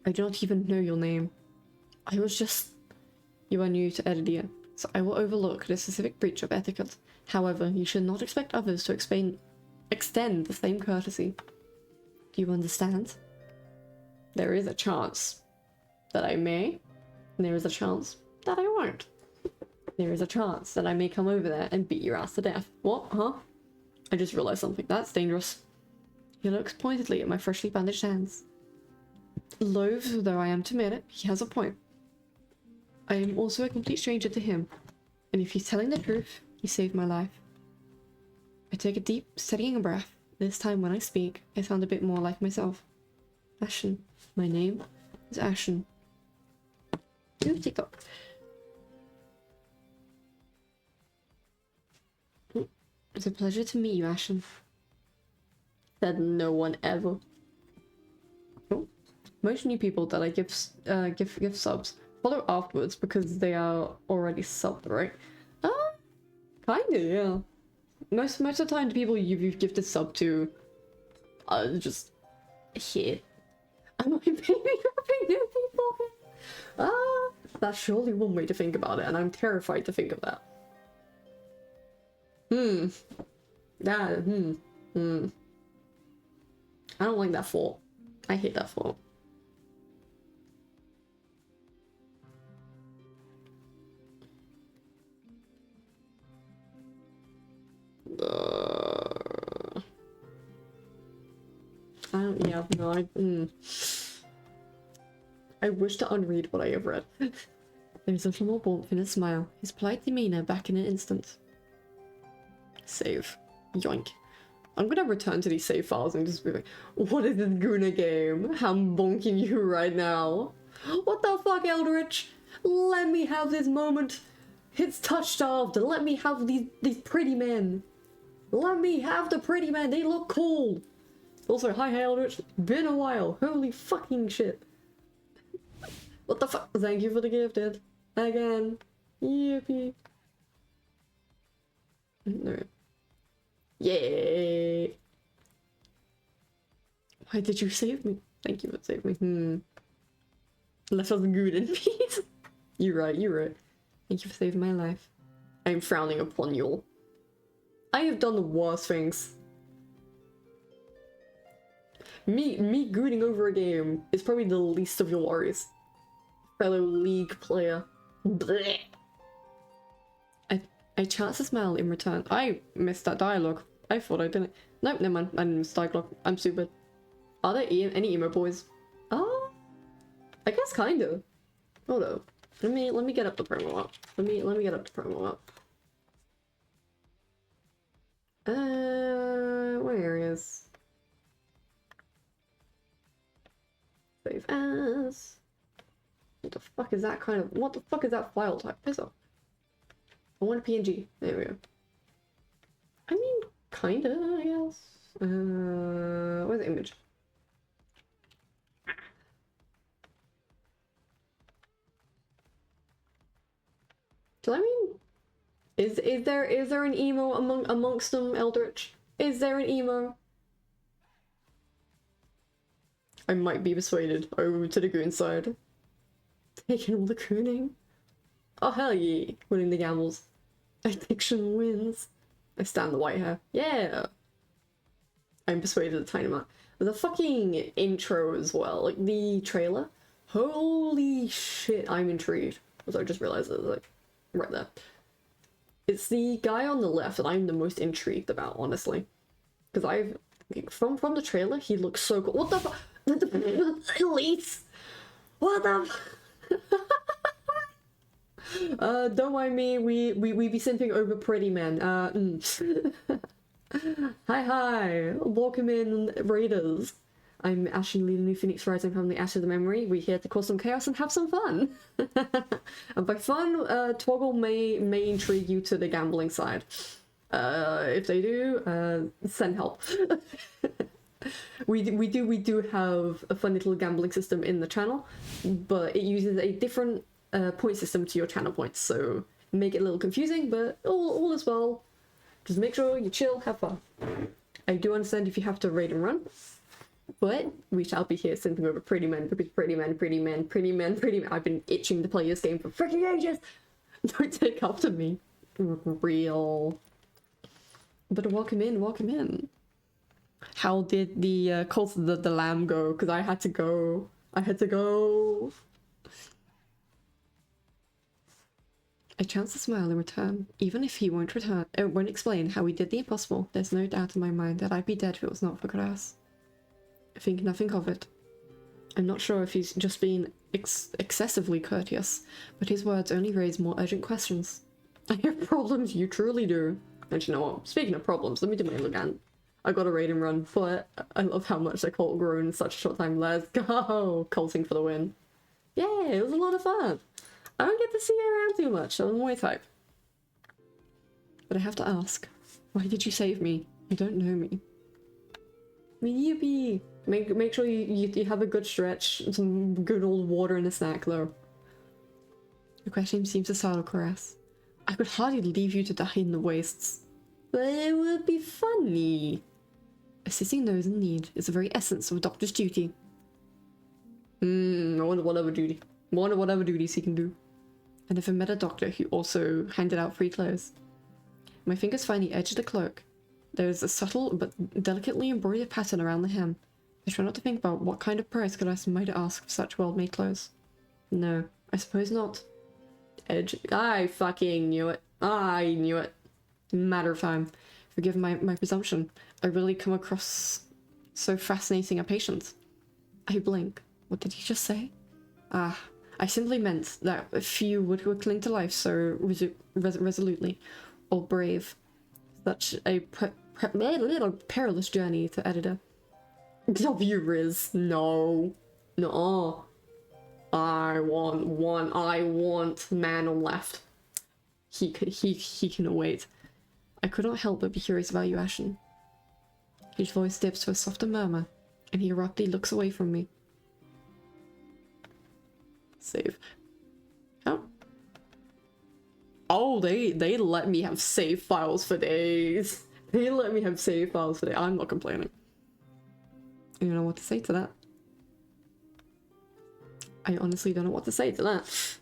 I do not even know your name. I was just... You are new to Edidia, so I will overlook the specific breach of etiquette. However, you should not expect others to extend the same courtesy. Do you understand? There is a chance that I may, and there is a chance that I won't. There is a chance that I may come over there and beat your ass to death. What? Huh? I just realized something. That's dangerous. He looks pointedly at my freshly bandaged hands. Loath though I am to admit it, he has a point. I am also a complete stranger to him, and if he's telling the truth, he saved my life. I take a deep, steadying breath. This time when I speak, I sound a bit more like myself. Ashen. My name is Ashen. Ooh, TikTok. It's a pleasure to meet you, Ashen. Said no one ever. Oh. Most new people that I give subs follow afterwards because they are already subbed, right? Kinda, yeah. Most of the time, the people you've gifted sub to are just here. Am I baby grabbing new people? That's surely one way to think about it, and I'm terrified to think of that. That, I don't like that fort. I hate that fort. I don't, yeah, no, I wish to unread what I have read. There's a little more warmth in his smile, his polite demeanor back in an instant. Save. Yoink. I'm gonna return to these save files and just be like, what is this Guna game? I'm bonking you right now. What the fuck, Eldritch? Let me have this moment. It's Touchstarved. Let me have these pretty men. Let me have the pretty men. They look cool. Also, hi Eldritch. Been a while. Holy fucking shit. What the fuck? Thank you for the gifted. Again. Yippee. No. Yay! Why did you save me? Thank you for saving me. Let us good in peace. You're right, you're right. Thank you for saving my life. I'm frowning upon you. I have done the worst things. Me gooning over a game is probably the least of your worries. Fellow League player. Blech. I chance to smile in return. I missed that dialogue. I thought I didn't. Nope, never mind. I missed dialogue. I'm stupid. Are there any emo boys? Oh, I guess kinda. Hold up. Let me get up the promo up. Let me get up the promo up. What areas? Save as. What the fuck is that kind of? What the fuck is that file type? Piss off. I want a PNG. There we go. I mean, kinda, I guess. Where's the image? So I mean, is there an emo amongst them, Eldritch? Is there an emo? I might be persuaded over to the goon side. Taking all the gooning. Oh hell yeah, winning the gambles. Addiction wins. I stand the white hair. Yeah. I'm persuaded a tiny amount. The fucking intro as well, like the trailer. Holy shit, I'm intrigued. As I just realized it was like right there. It's the guy on the left that I'm the most intrigued about, honestly. Because I've from the trailer, he looks so cool. What the fuck? Elise! What the don't mind me, we be simping over pretty men. Hi, welcome in, Raiders. I'm Ashley, the new Phoenix rising from the ash of the memory. We're here to cause some chaos and have some fun. And by fun, Toggle may intrigue you to the gambling side. If they do, send help. We do have a fun little gambling system in the channel, but it uses a different point system to your channel points, so make it a little confusing, but all is well. Just make sure you chill, have fun. I do understand if you have to raid and run, but we shall be here simping over pretty men, because pretty men. I've been itching to play this game for freaking ages. Don't take after me. Real. But welcome in. How did the cult of the lamb go? Because I had to go. I chance to smile in return. Even if he won't explain how he did the impossible, there's no doubt in my mind that I'd be dead if it was not for Grass. I think nothing of it. I'm not sure if he's just been excessively courteous, but his words only raise more urgent questions. I have problems, you truly do. And you know what? Speaking of problems, let me do my again. I got a raid and run, but I love how much the cult grew in such a short time. Let's go! Culting for the win. Yeah, it was a lot of fun. I don't get to see her around too much, I'm Muay type. But I have to ask, why did you save me? You don't know me. Yippee! Make sure you have a good stretch, some good old water and a snack though. Your question seems to startle Caress. I could hardly leave you to die in the wastes. But it would be funny. Assisting those in need is the very essence of a doctor's duty. I wonder whatever duties he can do. I never met a doctor who also handed out free clothes. My fingers find the edge of the cloak. There is a subtle but delicately embroidered pattern around the hem. I try not to think about what kind of price might ask for such well-made clothes. No, I suppose not. Edge. I fucking knew it. I knew it. Matter of time. Forgive my presumption. I really come across so fascinating a patient. I blink. What did he just say? Ah, I simply meant that few would cling to life so resolutely, or brave. Such a perilous journey to editor. W Riz, no. No. I want man on left. He can wait. I could not help but be curious about you, Ashen. His voice dips to a softer murmur, and he abruptly looks away from me. Save. Oh. Oh, they let me have save files for days. They let me have save files for days. I'm not complaining. I don't know what to say to that. I honestly don't know what to say to that.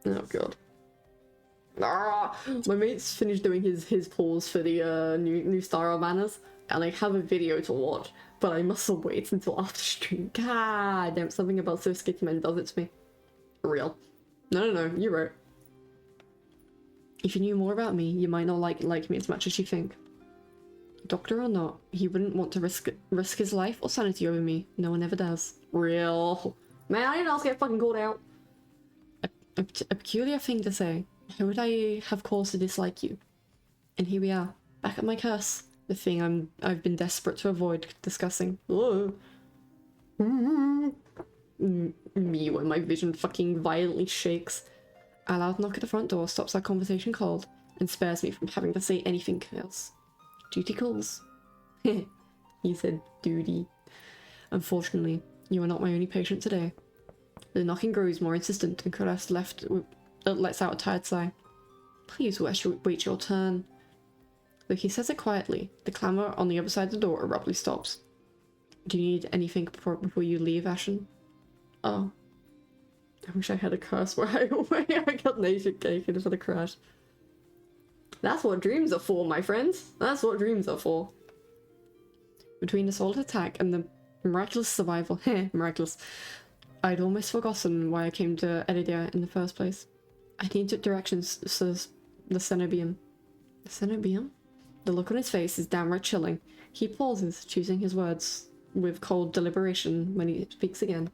Oh god. Ah, my mate's finished doing his pause for the new style banners, and I have a video to watch, but I must wait until after stream. God damn, something about So Skitty Man does it to me. Real. No, you're right. If you knew more about me, you might not like me as much as you think. Doctor or not, he wouldn't want to risk his life or sanity over me. No one ever does. Real. Man, I didn't ask to get fucking called out. A peculiar thing to say. How would I have cause to dislike you? And here we are, back at my curse. The thing I've been desperate to avoid discussing. Oh. Me when my vision fucking violently shakes. A loud knock at the front door stops our conversation cold and spares me from having to say anything else. Duty calls. He said duty. Unfortunately, you are not my only patient today. The knocking grows more insistent and Caress lets out a tired sigh. Please wait your turn. Though he says it quietly, the clamour on the other side of the door abruptly stops. Do you need anything before you leave, Ashen? Oh. I wish I had a curse where I got nation cake into the crash. That's what dreams are for, my friends. That's what dreams are for. Between the solid attack and the miraculous survival, miraculous, I'd almost forgotten why I came to Edidia in the first place. I needed directions to the Cenobium. The Cenobium? The look on his face is downright chilling. He pauses, choosing his words with cold deliberation when he speaks again.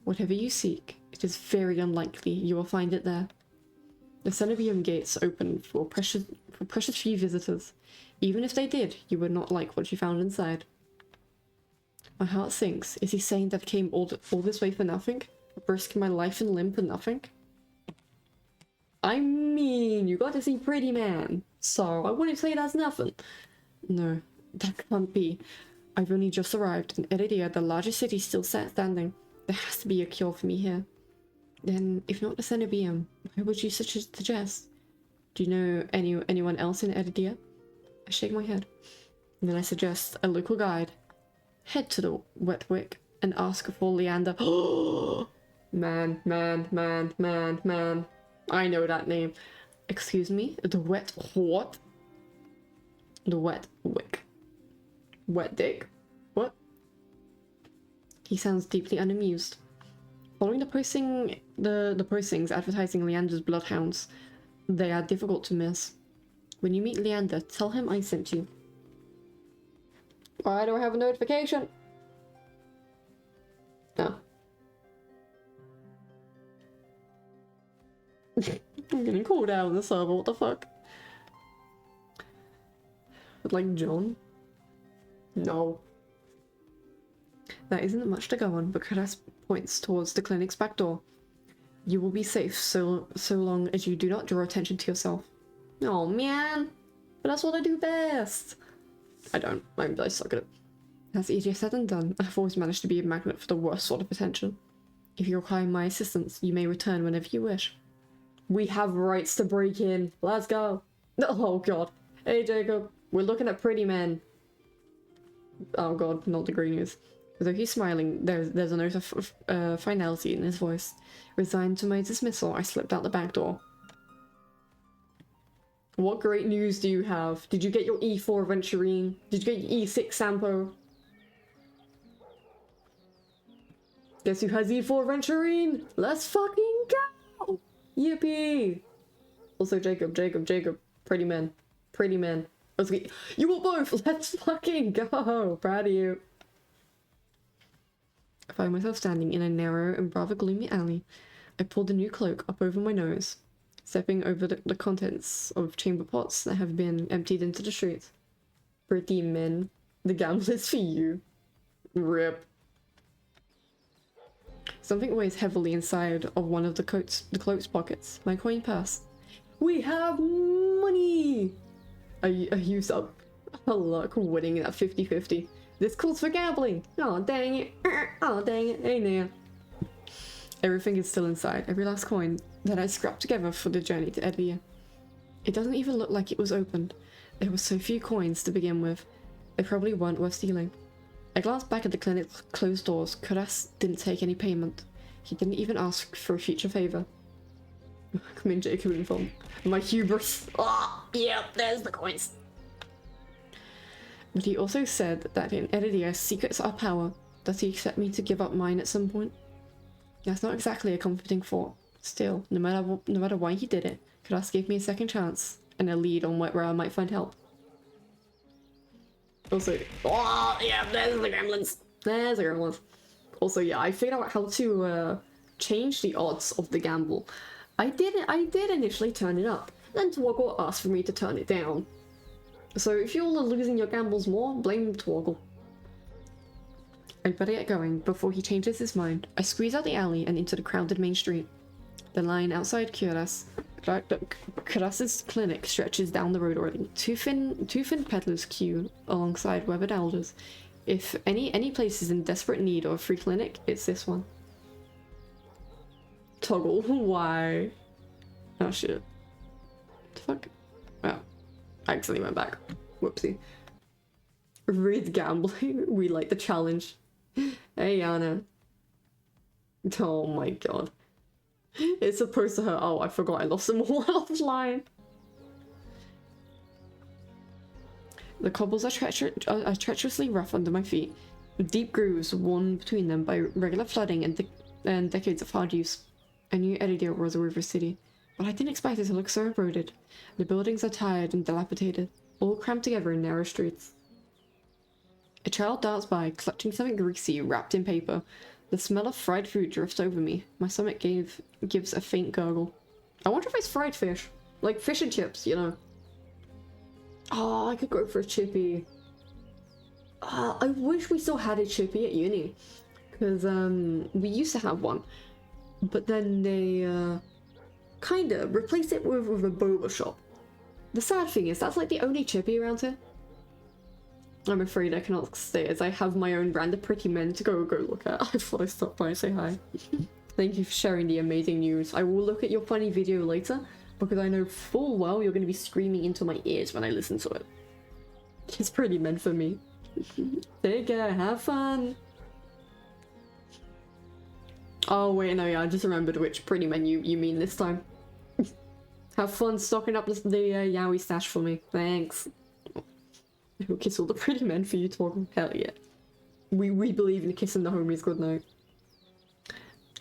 Whatever you seek, it is very unlikely you will find it there. The Cenobium gates open for precious few visitors. Even if they did, you would not like what you found inside. My heart sinks. Is he saying that I came all this way for nothing? Risking my life and limb for nothing? I mean, you got to see Pretty Man, so I wouldn't say that's nothing. No, that can't be. I've only just arrived, and Edidia, the largest city, still standing. There has to be a cure for me here. Then, if not the Cenobium, why would you suggest? Do you know anyone else in Edidia? I shake my head. And then I suggest a local guide. Head to the Wet Wick and ask for Leander. Man. I know that name. Excuse me? The Wet what? The Wet Wick. Wet Dick? What? He sounds deeply unamused. Following the postings advertising Leander's bloodhounds, they are difficult to miss. When you meet Leander, tell him I sent you. Why do I have a notification? Oh. I'm getting called out on the server, what the fuck? But like John? No. There isn't much to go on, but Karas points towards the clinic's back door. You will be safe so long as you do not draw attention to yourself. Oh man, but that's what I do best. I don't. I suck at it. That's easier said than done. I've always managed to be a magnet for the worst sort of attention. If you require my assistance, you may return whenever you wish. We have rights to break in. Let's go. Oh god. Hey Jacob, we're looking at Pretty Men. Oh god, not the green news. Though he's smiling, there's a note of finality in his voice. Resigned to my dismissal, I slipped out the back door. What great news do you have? Did you get your E4 Venturine? Did you get your E6 Sampo? Guess who has E4 Venturine? Let's fucking go! Yippee! Also Jacob. Pretty man. You want both? Let's fucking go! Proud of you. I find myself standing in a narrow and rather gloomy alley. I pulled the new cloak up over my nose, stepping over the contents of chamber pots that have been emptied into the street. Pretty men, the gamble is for you. Rip. Something weighs heavily inside of one of the cloak's pockets. My coin purse. We have money! I use up a luck winning that 50-50. This calls for gambling! Oh dang it! Hey now. Everything is still inside, every last coin that I scrapped together for the journey to Edia. It doesn't even look like it was opened. There were so few coins to begin with. They probably weren't worth stealing. I glanced back at the clinic's closed doors. Kuras didn't take any payment. He didn't even ask for a future favor. Come in, Jacob, informed. My hubris. Oh, yeah, there's the coins. But he also said that in Edidia, secrets are power. Does he expect me to give up mine at some point? That's not exactly a comforting thought. Still, no matter why he did it, Kuras gave me a second chance and a lead on where I might find help. Also, oh yeah, there's the gremlins. Also, yeah, I figured out how to change the odds of the gamble. I did initially turn it up, then Twoggle asked for me to turn it down. So if you're losing your gambles more, blame Twoggle. I'd better get going before he changes his mind. I squeeze out the alley and into the crowded main street. The line outside Kuras's clinic stretches down the road already. Two thin peddlers queue alongside weathered elders. If any place is in desperate need of a free clinic, it's this one. Toggle, why? Oh shit. What the fuck? Oh, I accidentally went back. Whoopsie. Read gambling. We like the challenge. Hey Anna. Oh my god. It's supposed to hurt. Oh, I forgot I lost them all offline. The cobbles are treacherously rough under my feet, with deep grooves worn between them by regular flooding and decades of hard use. I knew Edidia was a river city, but I didn't expect it to look so eroded. The buildings are tired and dilapidated, all crammed together in narrow streets. A child darts by, clutching something greasy wrapped in paper. The smell of fried food drifts over me. My stomach gives a faint gurgle. I wonder if it's fried fish. Like fish and chips, you know. Oh, I could go for a chippy. I wish we still had a chippy at uni. Because, we used to have one. But then they, kind of replaced it with a boba shop. The sad thing is, that's like the only chippy around here. I'm afraid I cannot stay as I have my own brand of pretty men to go look at. I thought I'd stop by and say hi. Thank you for sharing the amazing news. I will look at your funny video later, because I know full well you're going to be screaming into my ears when I listen to it. It's pretty meant for me. Take care, have fun! Oh wait, no, yeah, I just remembered which pretty men you mean this time. Have fun stocking up the yaoi stash for me. Thanks. Who kiss all the pretty men for you, talking? Hell yeah. We believe in kissing the homies good night.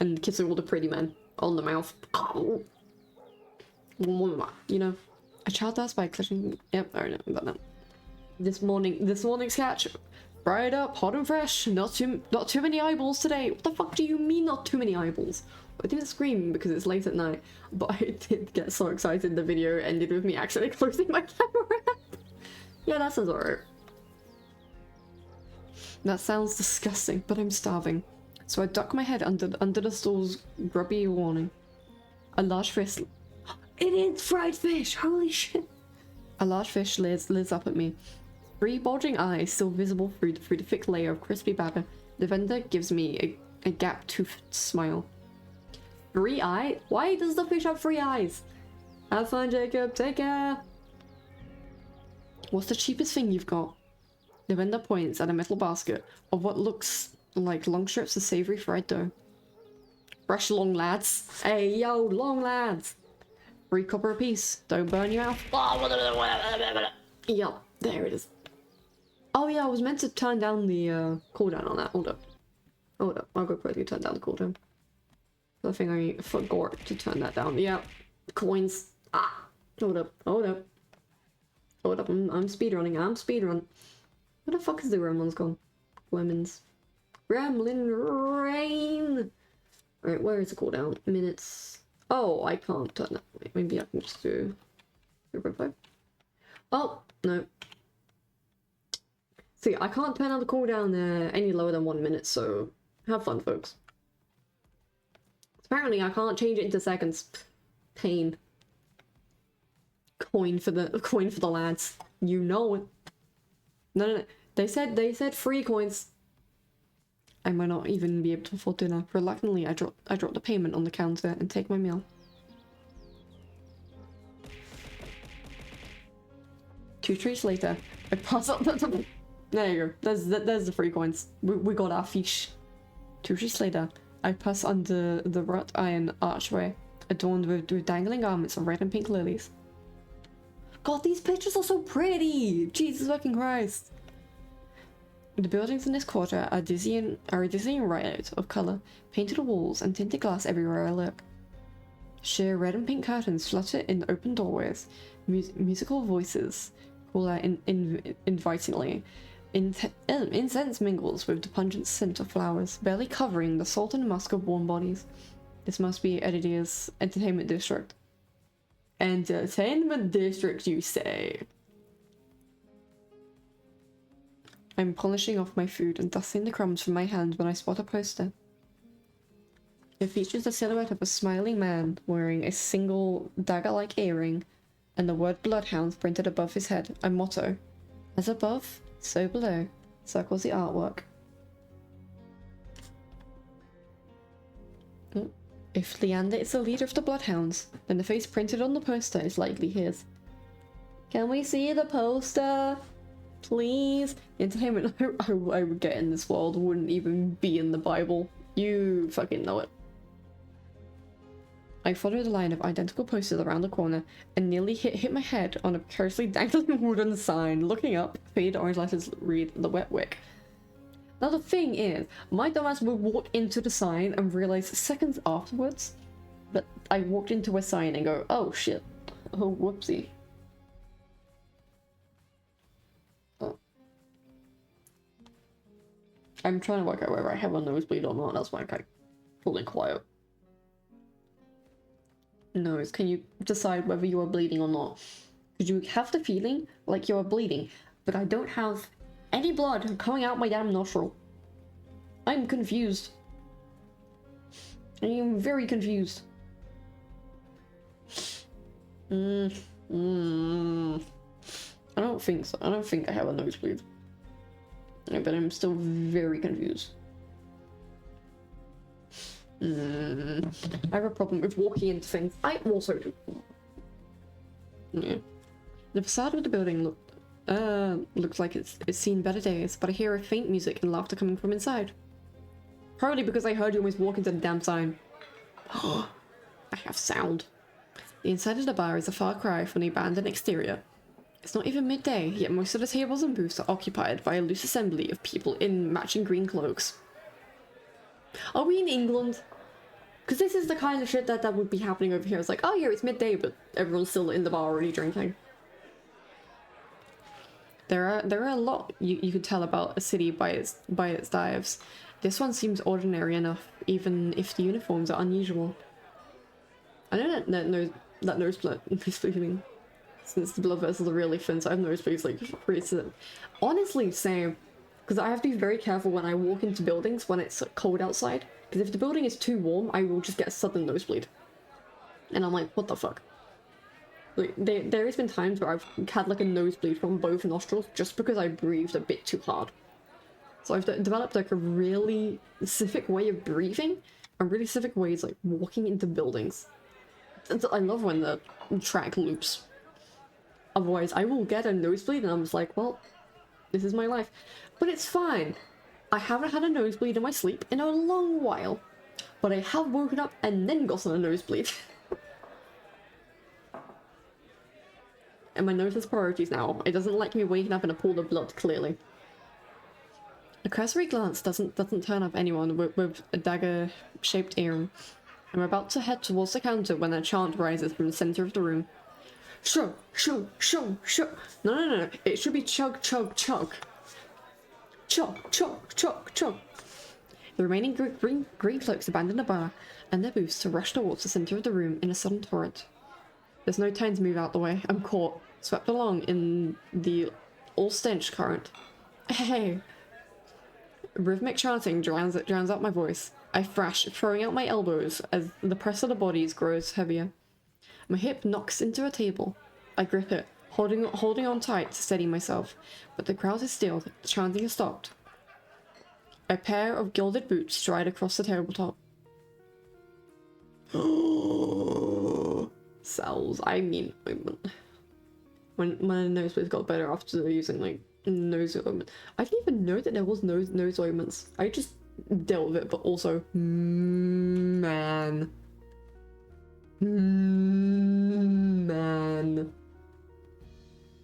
And kissing all the pretty men on the mouth. You know. A child does by clutching. Yep, I don't know about that. This morning's catch. Fried up, hot and fresh. Not too many eyeballs today. What the fuck do you mean not too many eyeballs? I didn't scream because it's late at night, but I did get so excited the video ended with me actually closing my camera. Yeah, that sounds alright. That sounds disgusting, but I'm starving. So I duck my head under the stall's grubby awning. A large fish... It is fried fish! Holy shit! A large fish leers up at me. 3 bulging eyes still visible through the thick layer of crispy batter. The vendor gives me a gap-toothed smile. 3 eyes? Why does the fish have 3 eyes? Have fun, Jacob. Take care! What's the cheapest thing you've got? The vendor points at a metal basket of what looks like long strips of savory fried dough. Fresh long lads. Hey, yo, long lads. 3 copper apiece. Don't burn you out. Yep, there it is. Oh yeah, I was meant to turn down the cooldown on that. Hold up. Hold up. I'll go quickly turn down the cooldown. I think I forgot to turn that down. Yeah. Coins. Ah. Hold up. Hold up. Hold up. I'm speedrunning. I'm speedrun. Where the fuck is the gremlins gone? Lemons. Gremlin rain! Alright, where is the cooldown? Minutes. Oh, I can't turn that. Wait, maybe I can just do 0.5. Oh, no. See, I can't turn on the cooldown any lower than 1 minute, so have fun, folks. Apparently, I can't change it into seconds. Pain. Coin for the lads. You know it. No. They said free coins. I might not even be able to afford dinner. Reluctantly, I drop the payment on the counter and take my meal. 2 trees later, I pass up the... There you go. There's the free coins. We got our fish. 2 trees later, I pass under the wrought iron archway, adorned with dangling garments of red and pink lilies. God, these pictures are so pretty! Jesus fucking Christ! The buildings in this quarter are a dizzying riot of colour, painted walls and tinted glass everywhere I look. Sheer red and pink curtains flutter in open doorways. Musical voices call out invitingly. Incense mingles with the pungent scent of flowers, barely covering the salt and musk of warm bodies. This must be Edithia's entertainment district. Entertainment district, you say? I'm polishing off my food and dusting the crumbs from my hands when I spot a poster. It features the silhouette of a smiling man wearing a single dagger-like earring and the word Bloodhound printed above his head, a motto. As above, so below, circles the artwork. If Leander is the leader of the Bloodhounds, then the face printed on the poster is likely his. Can we see the poster? Please? The entertainment I would get in this world wouldn't even be in the Bible. You fucking know it. I followed a line of identical posters around the corner and nearly hit my head on a precariously dangling wooden sign. Looking up, faded orange letters read The Wet Wick. Now the thing is, my dumbass would walk into the sign and realize seconds afterwards that I walked into a sign and go, oh shit, oh whoopsie. Oh. I'm trying to work out whether I have a nosebleed or not, that's why I'm kind of fully quiet. Nose, can you decide whether you are bleeding or not? Because you have the feeling like you are bleeding, but I don't have any blood coming out my damn nostril. I'm confused. I am very confused. I don't think so. I don't think I have a nosebleed. Yeah, but I'm still very confused. I have a problem with walking into things. I also do. Yeah. The facade of the building looks like it's seen better days, but I hear a faint music and laughter coming from inside. Probably because I heard you almost walk into the damn sign. I have sound. The inside of the bar is a far cry from the abandoned exterior. It's not even midday, yet most of the tables and booths are occupied by a loose assembly of people in matching green cloaks. Are we in England? Because this is the kind of shit that would be happening over here. It's like, oh yeah, it's midday, but everyone's still in the bar already drinking. There are a lot you could tell about a city by its dives. This one seems ordinary enough, even if the uniforms are unusual. I know that nosebleeding, since the blood vessels are really thin, so I have nosebleeds like pretty soon. Honestly, same. Because I have to be very careful when I walk into buildings when it's cold outside. Because if the building is too warm, I will just get a sudden nosebleed. And I'm like, what the fuck? Like, there has been times where I've had like a nosebleed from both nostrils just because I breathed a bit too hard. So I've developed like a really specific way of breathing and really specific ways like walking into buildings. And I love when the track loops. Otherwise, I will get a nosebleed and I'm just like, well, this is my life. But it's fine. I haven't had a nosebleed in my sleep in a long while. But I have woken up and then gotten a nosebleed. And my nose has priorities now. It doesn't like me waking up in a pool of blood, clearly. A cursory glance doesn't turn up anyone with a dagger-shaped earring. I'm about to head towards the counter when a chant rises from the center of the room. Shoo, shoo, shoo, shoo. No. It should be chug, chug, chug. Chug, chug, chug, chug. The remaining green cloaks abandon the bar and their booths to rush towards the center of the room in a sudden torrent. There's no time to move out the way. I'm caught, swept along in the all-stench current. Hey! Rhythmic chanting drowns out my voice. I thrash, throwing out my elbows as the press of the bodies grows heavier. My hip knocks into a table. I grip it, holding on tight to steady myself, but the crowd is stilled, the chanting has stopped. A pair of gilded boots stride across the tabletop. Cells, I mean ointment. When my nosebleeds got better after using like nose ointment. I didn't even know that there was nose ointments. I just dealt with it, but also man.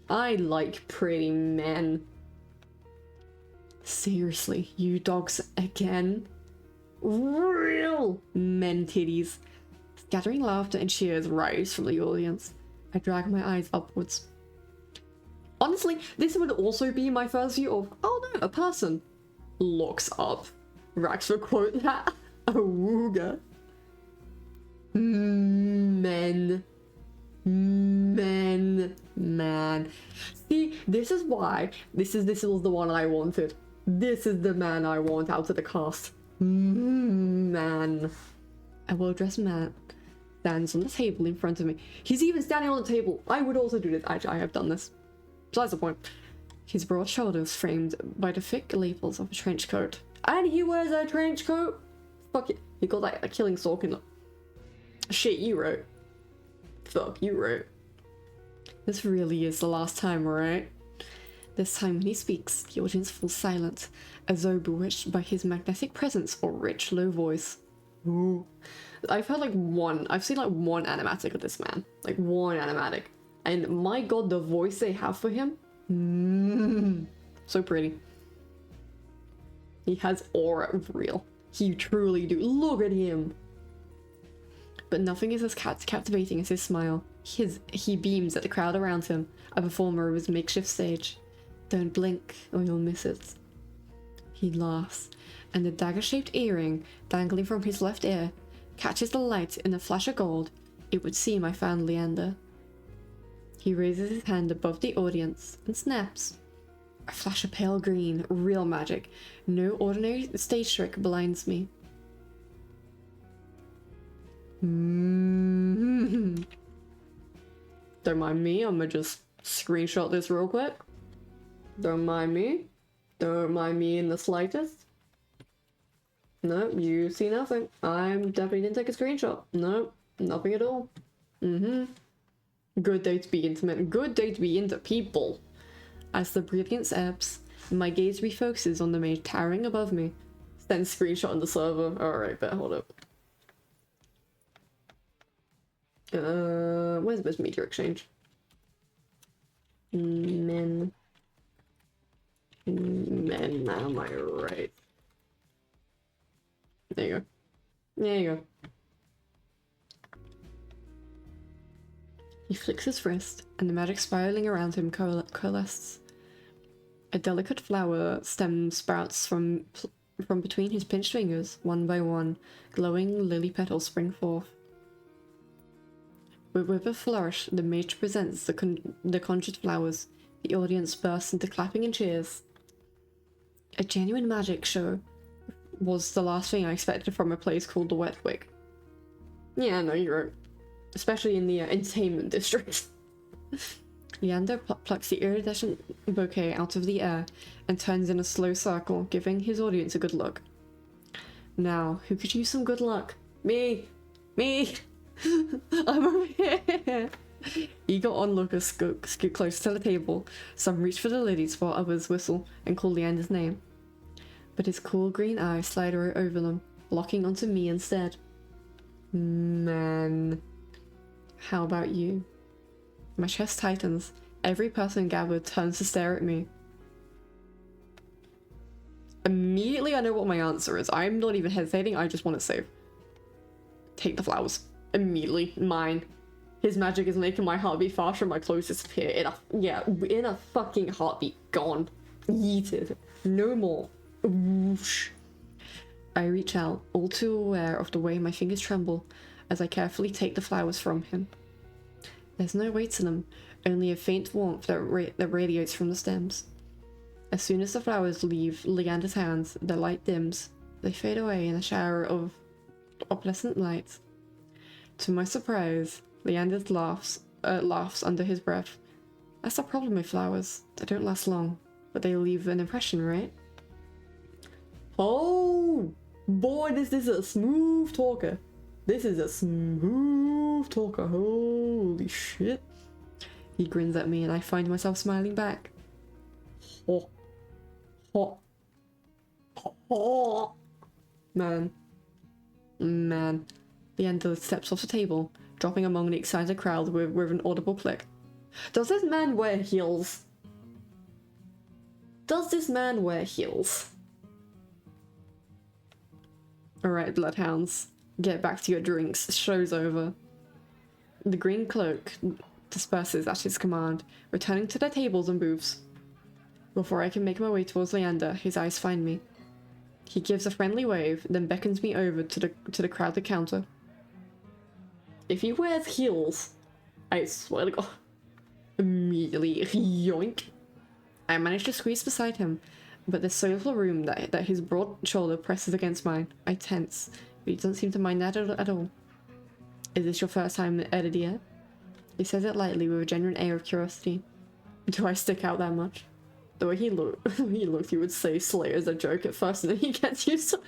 I like pretty men. Seriously, you dogs again? Real men titties. Scattering laughter and cheers rise from the audience. I drag my eyes upwards. Honestly, this would also be my first view of, oh no, a person looks up. Rax would quote that. Awooga. Men. Man. See, this is why. This was the one I wanted. This is the man I want out of the cast. Man. A well-dressed man stands on the table in front of me. He's even standing on the table. I would also do this. Actually, I have done this. Besides the point. His broad shoulders framed by the thick lapels of a trench coat. And he wears a trench coat? Fuck it. He got like a killing stalk in it. Shit, you wrote. Fuck, you wrote. This really is the last time, right? This time when he speaks, the audience falls silent, as though bewitched by his magnetic presence or rich, low voice. Ooh. I've seen like one animatic of this man. Like one animatic. And my god, the voice they have for him. So pretty. He has aura of real. He truly do. Look at him. But nothing is as captivating as his smile. He beams at the crowd around him, a performer of his makeshift stage. Don't blink or you'll miss it. He laughs, and the dagger-shaped earring dangling from his left ear catches the light in a flash of gold. It would seem I found Leander. He raises his hand above the audience and snaps. A flash of pale green, real magic. No ordinary stage trick blinds me. Don't mind me, I'm gonna just screenshot this real quick. Don't mind me. Don't mind me in the slightest. No, you see nothing. I definitely didn't take a screenshot. No, nothing at all. Good day to be intimate. Good day to be into people. As the brilliance ebbs, my gaze refocuses on the mage towering above me. Then screenshot on the server. Alright, bet, hold up. Where's this meteor exchange? Men, am I right? There you go. There you go. He flicks his wrist, and the magic spiraling around him coalesces. A delicate flower stem sprouts from between his pinched fingers, one by one. Glowing lily petals spring forth. With a flourish, the mage presents the conjured flowers. The audience bursts into clapping and cheers. A genuine magic show was the last thing I expected from a place called the Wet Wig. Yeah, no, you're right. Especially in the entertainment district. Leander plucks the iridescent bouquet out of the air and turns in a slow circle, giving his audience a good look. Now, who could use some good luck? Me! Me! I'm over here! Eager onlookers scoot close to the table. Some reach for the lilies while others whistle and call Leander's name. But his cool green eyes slide right over them, locking onto me instead. Man. How about you? My chest tightens. Every person gathered turns to stare at me. Immediately I know what my answer is. I'm not even hesitating, I just want to save. Take the flowers. Immediately. Mine. His magic is making my heart beat faster and my clothes disappear. In a fucking heartbeat. Gone. Yeeted. No more. Whoosh. I reach out, all too aware of the way my fingers tremble as I carefully take the flowers from him. There's no weight to them, only a faint warmth that radiates from the stems. As soon as the flowers leave Leander's hands, the light dims. They fade away in a shower of opalescent light. To my surprise, Leander laughs under his breath. That's the problem with flowers. They don't last long, but they leave an impression, right? Oh! Boy, this is a smooth talker. This is a smooth talker. Holy shit. He grins at me and I find myself smiling back. Oh. Oh. Oh. Man. Leander steps off the table, dropping among the excited crowd with an audible click. Does this man wear heels? Does this man wear heels? Alright, bloodhounds. Get back to your drinks. Show's over. The green cloak disperses at his command, returning to their tables and booths. Before I can make my way towards Leander, his eyes find me. He gives a friendly wave, then beckons me over to the crowded counter. If he wears heels, I swear to God. Immediately, yoink. I manage to squeeze beside him, but there's so little room that his broad shoulder presses against mine. I tense, but he doesn't seem to mind that at all. Is this your first time at Edidia? He says it lightly with a genuine air of curiosity. Do I stick out that much? The way he looked, he would say slay as a joke at first, and then he gets used to...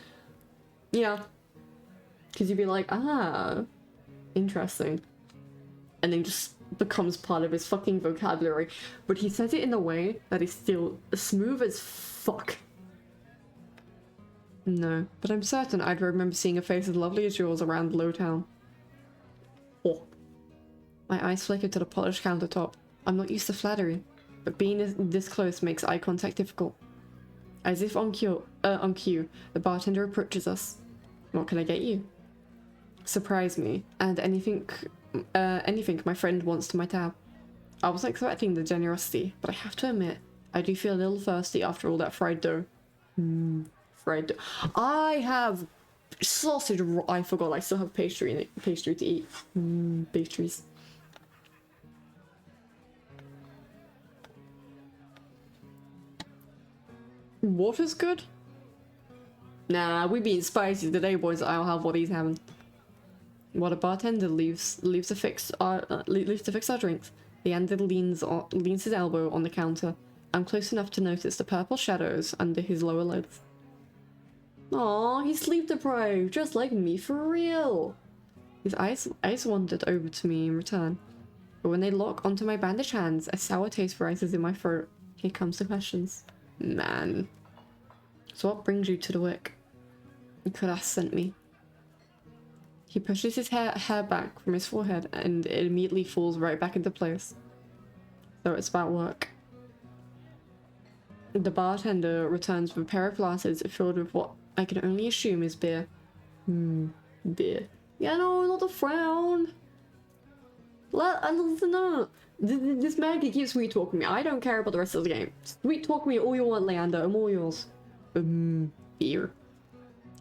Yeah. Because you'd be like, ah, interesting. And then just becomes part of his fucking vocabulary. But he says it in a way that is still smooth as fuck. No, but I'm certain I'd remember seeing a face as lovely as yours around Lowtown. Oh. My eyes flicker to the polished countertop. I'm not used to flattery, but being this close makes eye contact difficult. As if on cue, the bartender approaches us. What can I get you? Surprise me, and anything my friend wants to my tab. I wasn't expecting the generosity, but I have to admit, I do feel a little thirsty after all that fried dough. Fried dough. I have sausage. I forgot I still have pastry to eat. Pastries. Water's good? Nah, we being spicy today, boys. I'll have what he's having. While the bartender leaves to fix our drinks, Leander leans his elbow on the counter. I'm close enough to notice the purple shadows under his lower lids. Aw, he's sleep deprived, just like me for real. His eyes wandered over to me in return, but when they lock onto my bandaged hands, a sour taste rises in my throat. Here comes the questions. Man. So what brings you to the wick? You could have sent me. He pushes his hair back from his forehead and it immediately falls right back into place. So it's about work. The bartender returns with a pair of glasses filled with what I can only assume is beer. Beer. Yeah, no, not a frown. No. This man can keep sweet talking me. I don't care about the rest of the game. Sweet talk me all you want, Leander. I'm all yours. Beer.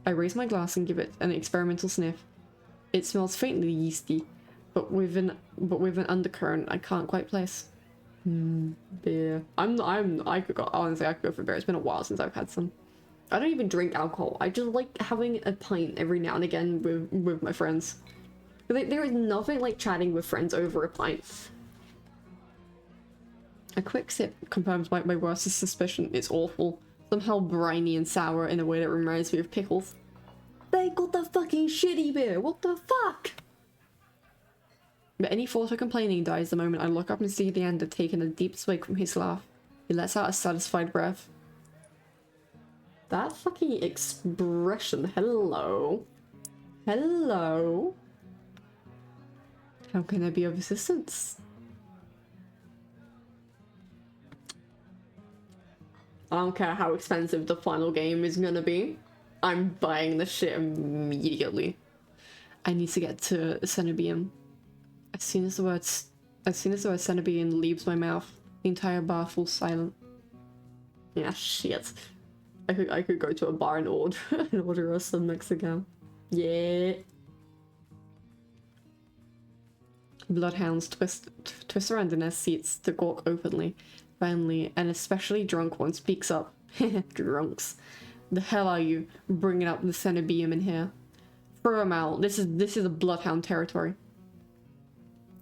I raise my glass and give it an experimental sniff. It smells faintly yeasty, but with an undercurrent I can't quite place. Beer. I could go for beer. It's been a while since I've had some. I don't even drink alcohol. I just like having a pint every now and again with my friends. There is nothing like chatting with friends over a pint. A quick sip confirms my worst suspicion. It's awful. Somehow briny and sour in a way that reminds me of pickles. They got the fucking shitty beer. What the fuck? But any thought of complaining dies the moment I look up and see Leander taking a deep swig from his laugh. He lets out a satisfied breath. That fucking expression. Hello. Hello. How can I be of assistance? don't care how expensive the final game is gonna be. I'm buying the shit immediately. I need to get to Cenobium. As soon as the word Cenobium leaves my mouth, the entire bar falls silent. Yeah, shit. I could go to a bar and order us some Mexican. Yeah. Bloodhounds twist around in their seats to gawk openly. Finally, an especially drunk one speaks up. Drunks. The hell are you bringing up the Cenobium in here? Throw him out. This is a bloodhound territory.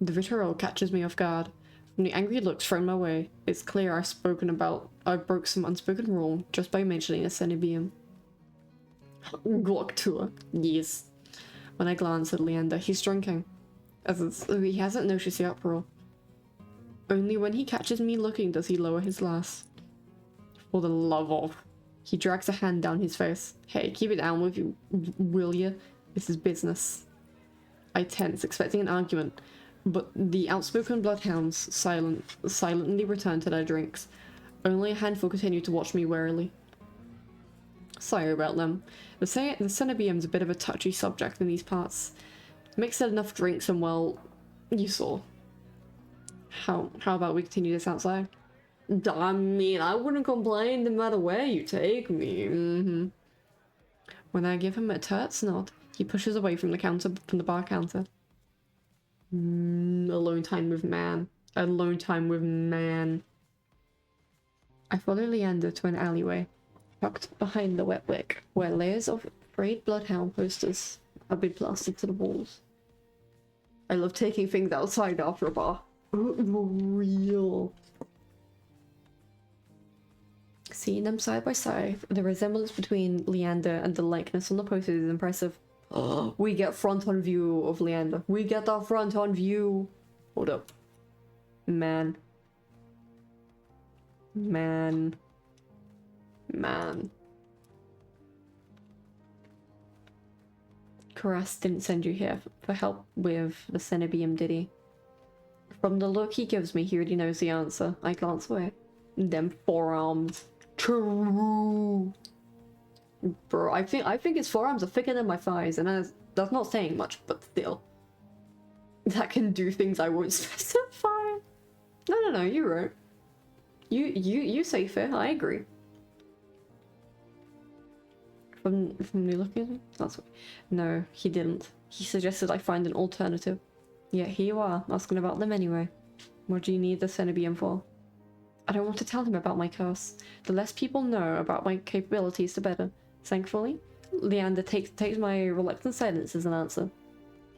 The vitriol catches me off guard. From the angry looks thrown my way, it's clear I broke some unspoken rule just by mentioning a Cenobium. Glocktour. Yes. When I glance at Leander, he's drinking. He hasn't noticed the uproar. Only when he catches me looking does he lower his glass. For the love of... He drags a hand down his face. Hey, keep it down with you, will you? This is business. I tense, expecting an argument, but the outspoken bloodhounds silently return to their drinks. Only a handful continue to watch me warily. Sorry about them. The Cenobium's a bit of a touchy subject in these parts. Mix enough drinks and, well, you saw. How about we continue this outside? I mean, I wouldn't complain no matter where you take me. When I give him a terse nod, he pushes away from the bar counter. Alone time with man. Alone time with man. I follow Leander to an alleyway, tucked behind the wet wick, where layers of frayed bloodhound posters have been plastered to the walls. I love taking things outside after a bar. Real. Seeing them side by side, the resemblance between Leander and the likeness on the posters is impressive. We get front on view of Leander. We get the front on view. Hold up. Man. Karas didn't send you here for help with the Cenobium, did he? From the look he gives me, he already knows the answer. I glance away. Them forearms. True. Bro, I think his forearms are thicker than my thighs, and that's not saying much, but still. That can do things I won't specify. No, you're right. You say fair, I agree. From me looking at him? That's what... No, he didn't. He suggested I find an alternative. Yet here you are, asking about them anyway. What do you need the Cenobium for? I don't want to tell him about my curse. The less people know about my capabilities, the better. Thankfully, Leander takes my reluctant silence as an answer.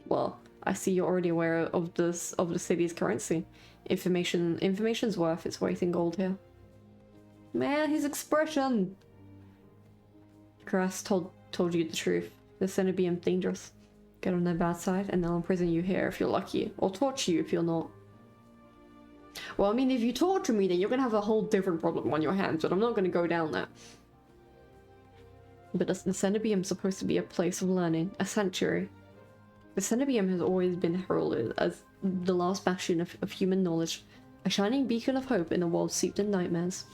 Well, I see you're already aware of the city's currency. Information's worth its weight in gold here. Man, his expression! Karas told you the truth. The Cenobium dangerous. Get on their bad side, and they'll imprison you here if you're lucky, or torture you if you're not. Well, I mean, if you torture me, then you're gonna have a whole different problem on your hands, but I'm not gonna go down there. But the Cenobium's supposed to be a place of learning, a sanctuary. The Cenobium has always been heralded as the last bastion of human knowledge, a shining beacon of hope in a world steeped in nightmares.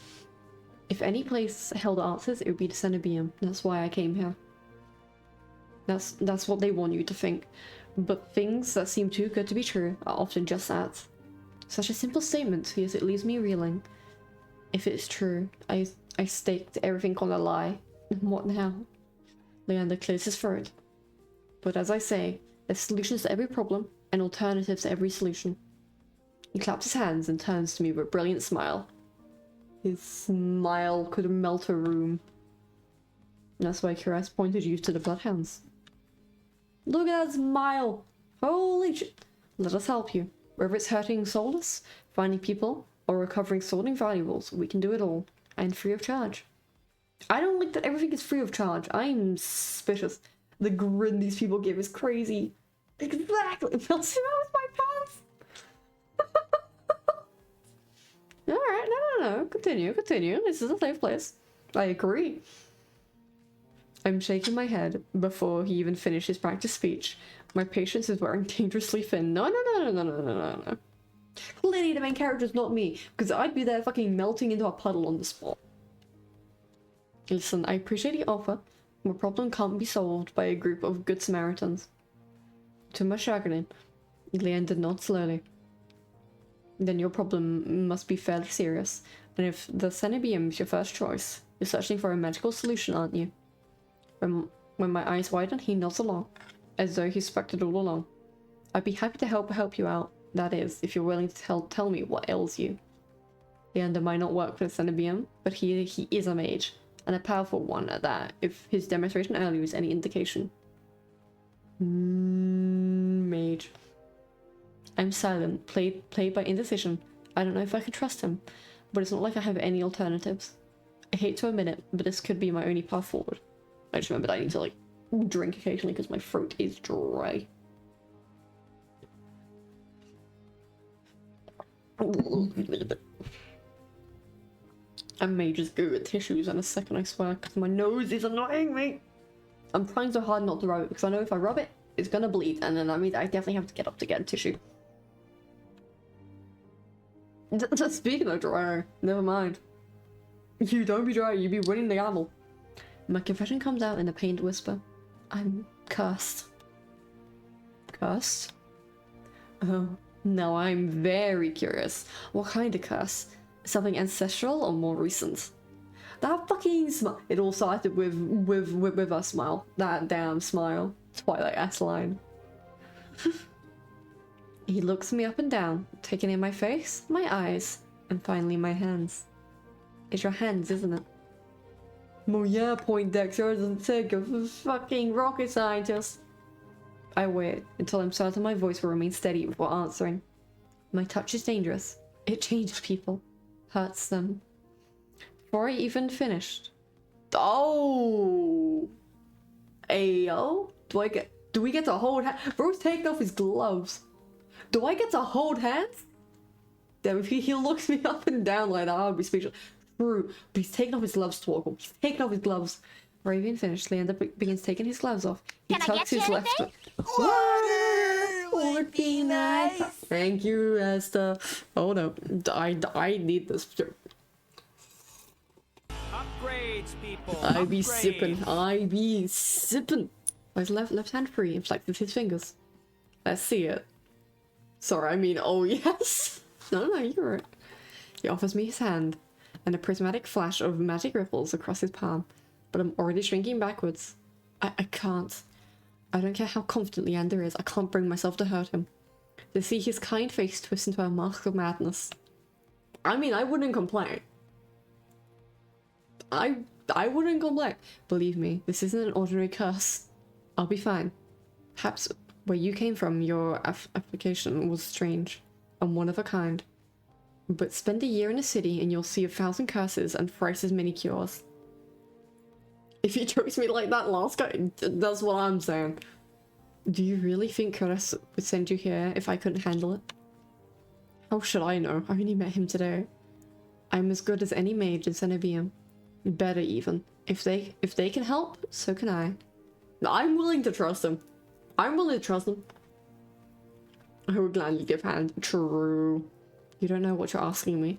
If any place held answers, it would be the Cenobium. That's why I came here. That's what they want you to think. But things that seem too good to be true are often just that. Such a simple statement, yet it leaves me reeling. If it's true, I staked everything on a lie. What now? Leander clears his throat. But as I say, there's solutions to every problem, and alternatives to every solution. He claps his hands and turns to me with a brilliant smile. His smile could melt a room. And that's why Karas pointed you to the bloodhounds. Look at that smile! Holy shit! Let us help you. Whether it's hurting soulless, finding people, or recovering stolen valuables, we can do it all. And free of charge. I don't like that everything is free of charge. I'm suspicious. The grin these people give is crazy. Exactly! It melts with my pants! Alright, no. Continue. This is a safe place. I agree. I'm shaking my head before he even finished his practice speech. My patience is wearing dangerously thin. No. Clearly the main character is not me, because I'd be there fucking melting into a puddle on the spot. Listen, I appreciate the offer. My problem can't be solved by a group of good Samaritans. To my chagrin, Leander nods slowly. Then your problem must be fairly serious. And if the Cenobium is your first choice, you're searching for a magical solution, aren't you? When my eyes widen, he nods along, as though he suspected all along. I'd be happy to help you out, that is, if you're willing to tell me what ails you. Leander might not work for the Cenobium, but he is a mage, and a powerful one at that, if his demonstration earlier is any indication. Mage. I'm silent, played by indecision. I don't know if I can trust him, but it's not like I have any alternatives. I hate to admit it, but this could be my only path forward. I just remembered I need to, like, drink occasionally because my throat is dry. I may just go get tissues in a second, I swear, because my nose is annoying me. I'm trying so hard not to rub it, because I know if I rub it, it's gonna bleed, and then that means I definitely have to get up to get a tissue. Speaking of dry, never mind. You don't be dry, you be winning the gamble. My confession comes out in a pained whisper. I'm cursed. Cursed? Oh, now I'm very curious. What kind of curse? Something ancestral or more recent? That fucking smile. It all started with a smile. That damn smile. Twilight S line. He looks me up and down, taking in my face, my eyes, and finally my hands. It's your hands, isn't it? Well, yeah, Poindexter doesn't take a fucking rocket scientist. I wait until I'm certain my voice will remain steady before answering. My touch is dangerous. It changes people. Hurts them. Before I even finished. Oh! Ayo? Do we get to hold hands? Bro's taking off his gloves. Do I get to hold hands? Damn, if he looks me up and down like that, I'll be speechless. Bro, but he's taking off his gloves to walk. He's taking off his gloves. Raven finished. Leander begins taking his gloves off. He tucks his left. Water would be nice. Thank you, Esther. Oh no, I need this. Upgrades, people. I be sipping. His left hand free and flexes his fingers. Let's see it. Sorry, I mean, oh yes. No, you're right. He offers me his hand, and a prismatic flash of magic ripples across his palm, but I'm already shrinking backwards. I can't. I don't care how confident Leander is, I can't bring myself to hurt him. To see his kind face twist into a mask of madness. I mean, I wouldn't complain. I wouldn't complain. Believe me, this isn't an ordinary curse. I'll be fine. Perhaps where you came from, your application was strange and one of a kind. But spend a year in a city and you'll see 1,000 curses and thrice as many cures. If you chose me like that last guy, that's what I'm saying. Do you really think Curtis would send you here if I couldn't handle it? How should I know? I only met him today. I'm as good as any mage in Cenobium. Better even. If they can help, so can I. I'm willing to trust him. I'm willing to trust him. I would gladly give hand. True. You don't know what you're asking me.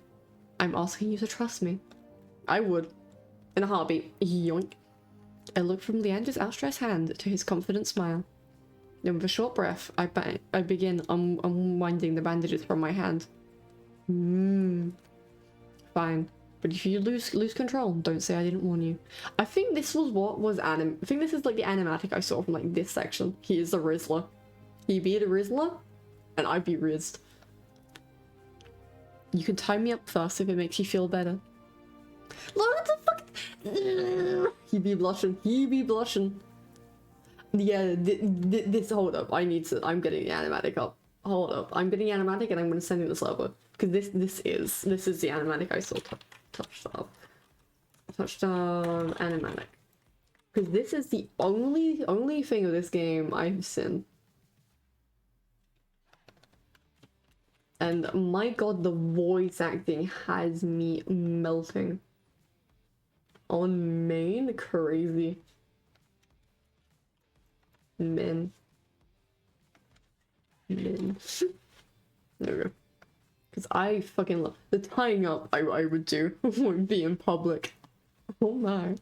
I'm asking you to trust me. I would. In a heartbeat. Yoink. I look from Leander's outstretched hand to his confident smile. Then with a short breath, I begin unwinding the bandages from my hand. Fine. But if you lose control, don't say I didn't warn you. I think this was what was I think this is like the animatic I saw from like this section. He is a Rizzler. He be the Rizzler, and I be Rizzed. You can tie me up first if it makes you feel better. What the fuck? He be blushing. He be blushing. Yeah, this, hold up. I'm getting the animatic up. Hold up. I'm getting the animatic and I'm going to send you the server. Because this is the animatic I saw. Touchstarved animatic. Because this is the only thing of this game I've seen. And my god, the voice acting has me melting. On main, crazy. Men. There we go. Because I fucking love the tying up I would do would be in public. Oh my.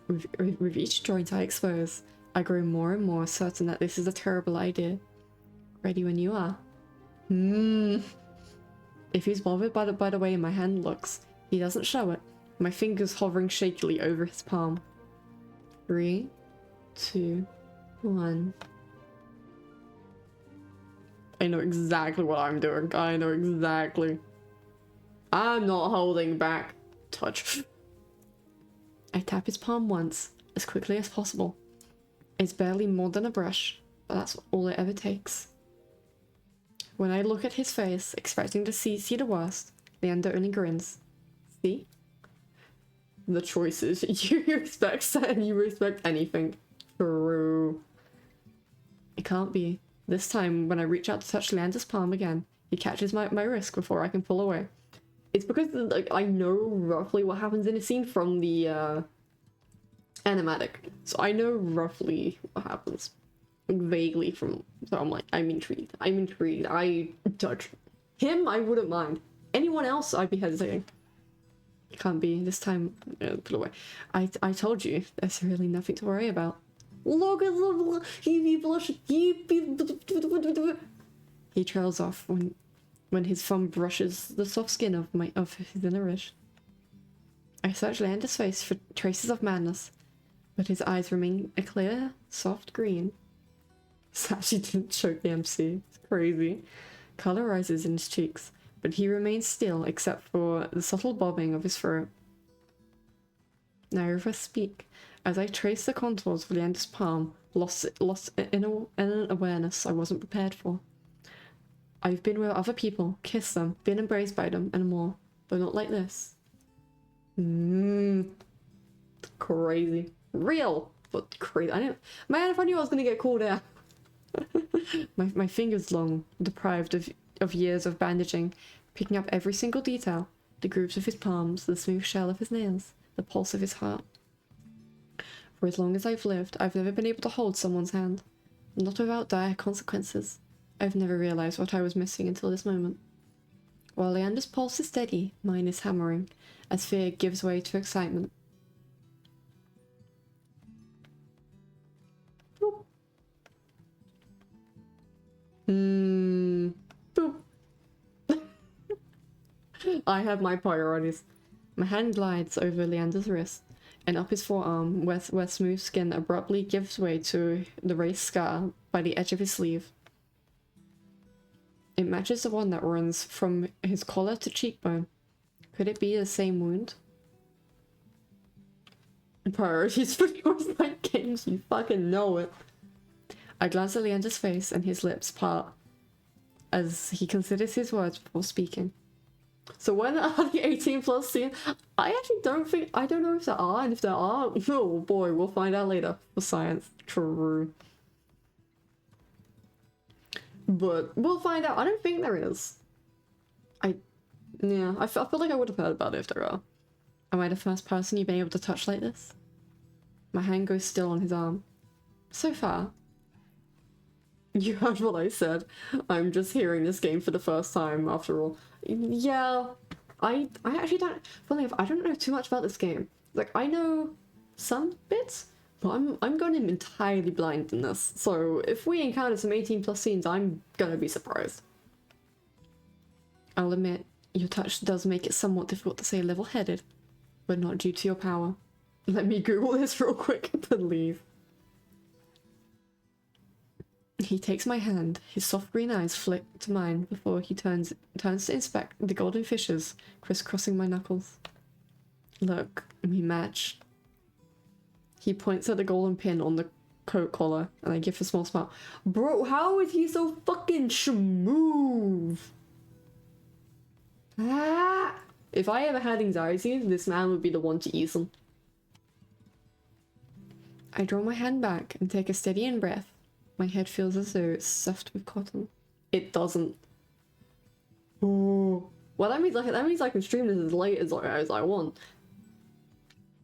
with each joint I expose, I grow more and more certain that this is a terrible idea. Ready when you are. If he's bothered by the way my hand looks, he doesn't show it. My fingers hovering shakily over his palm. 3, 2, 1. I know exactly what I'm doing. I know exactly. I'm not holding back. Touch. I tap his palm once, as quickly as possible. It's barely more than a brush, but that's all it ever takes. When I look at his face, expecting to see the worst, Leander only grins. See? The choices. You respect that and you respect anything. True. It can't be. This time, when I reach out to touch Leander's palm again, he catches my wrist before I can pull away. It's because, like, I know roughly what happens in a scene from the, animatic. So I know roughly what happens. Vaguely from... So I'm like, I'm intrigued. I'm intrigued. I touch him, I wouldn't mind. Anyone else, I'd be hesitating. It can't be. This time, put away. I told you, there's really nothing to worry about. Look at the... He blush... He trails off when his thumb brushes the soft skin of his inner wrist. I search Leander's face for traces of madness, but his eyes remain a clear, soft green. Sashi didn't choke the MC. It's crazy. Color rises in his cheeks, but he remains still except for the subtle bobbing of his throat. Neither of us speak, as I trace the contours of Leander's palm, lost in an awareness I wasn't prepared for. I've been with other people, kissed them, been embraced by them, and more, but not like this. Crazy. Real, but crazy. Man, if I knew I was gonna get called out. my fingers long, deprived of years of bandaging, picking up every single detail, the grooves of his palms, the smooth shell of his nails, the pulse of his heart. For as long as I've lived, I've never been able to hold someone's hand, not without dire consequences. I've never realized what I was missing until this moment. While Leander's pulse is steady, mine is hammering, as fear gives way to excitement. Boop. I have my priorities. My hand glides over Leander's wrist and up his forearm where smooth skin abruptly gives way to the raised scar by the edge of his sleeve. It matches the one that runs from his collar to cheekbone. Could it be the same wound? Priorities for yours like games, you fucking know it. I glance at Leander's face and his lips part as he considers his words before speaking. So when are the 18 plus scenes? I don't know if there are, and if there are, oh boy, we'll find out later for science. True. But we'll find out. I don't think there is. I feel like I would have heard about it if there are. Am I the first person you've been able to touch like this? My hand goes still on his arm. So far. You heard what I said. I'm just hearing this game for the first time, after all. Yeah, I actually don't... Funny enough, I don't know too much about this game. Like, I know some bits, but I'm going in entirely blind in this. So, if we encounter some 18 plus scenes, I'm gonna be surprised. I'll admit, your touch does make it somewhat difficult to say level-headed, but not due to your power. Let me Google this real quick, please. He takes my hand, his soft green eyes flick to mine before he turns to inspect the golden fissures crisscrossing my knuckles. Look, we match. He points at the golden pin on the coat collar, and I give a small smile. Bro, how is he so fucking smooth? Ah! If I ever had anxiety, this man would be the one to ease them. I draw my hand back and take a steady in breath. My head feels as though it's stuffed with cotton. It doesn't. Oh. Well, that means I can stream this as late as I want.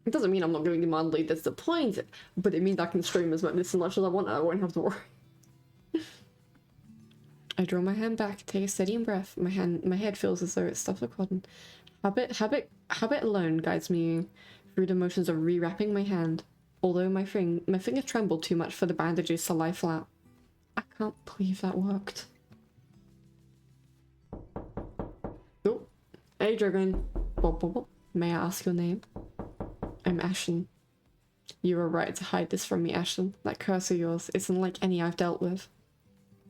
It doesn't mean I'm not going to be mildly disappointed, but it means I can stream as much as I want and I won't have to worry. I draw my hand back, take a steady in breath. My head feels as though it's stuffed with cotton. Habit alone guides me through the motions of rewrapping my hand. although my finger trembled too much for the bandages to lie flat. I can't believe that worked. Oh, hey Dragon. May I ask your name? I'm Ashen. You were right to hide this from me, Ashen. That curse of yours isn't like any I've dealt with.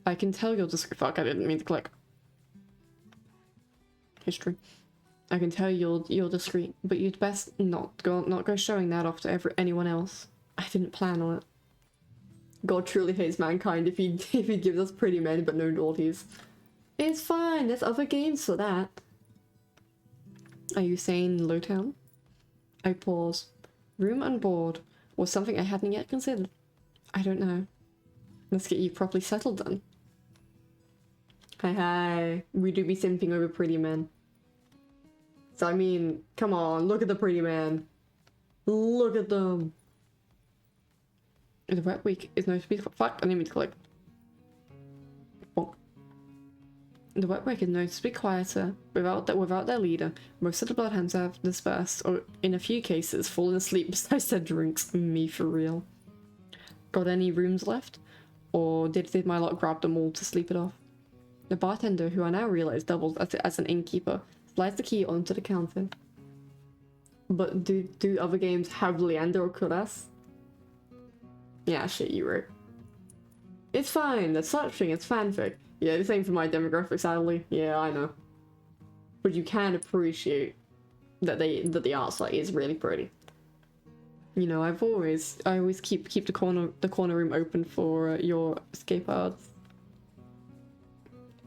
I can tell you're discreet. Fuck, I didn't mean to click. History. I can tell you're discreet, but you'd best not go showing that off to anyone else. I didn't plan on it. God truly hates mankind if he gives us pretty men but no naughties. It's fine, there's other games for that. Are you saying Lowtown? I pause. Room and board was something I hadn't yet considered. I don't know. Let's get you properly settled then. Hi. We do be simping over pretty men. So I mean, come on, look at the pretty man. Look at them. The wet week is no speed. Fuck, I didn't mean to click. Oh. The wet week is known to be quieter without their leader. Most of the bloodhounds have dispersed, or in a few cases, fallen asleep besides their drinks. Me for real. Got any rooms left? Or did my lot grab them all to sleep it off? The bartender, who I now realize doubles as an innkeeper, slides the key onto the counter. But do other games have Leander or Kuras? Yeah, shit, you right. It's fine, that's such thing, it's fanfic. Yeah, the same for my demographic, sadly. Yeah, I know. But you can appreciate that the art style is really pretty. You know, I always keep the corner room open for your escape arts.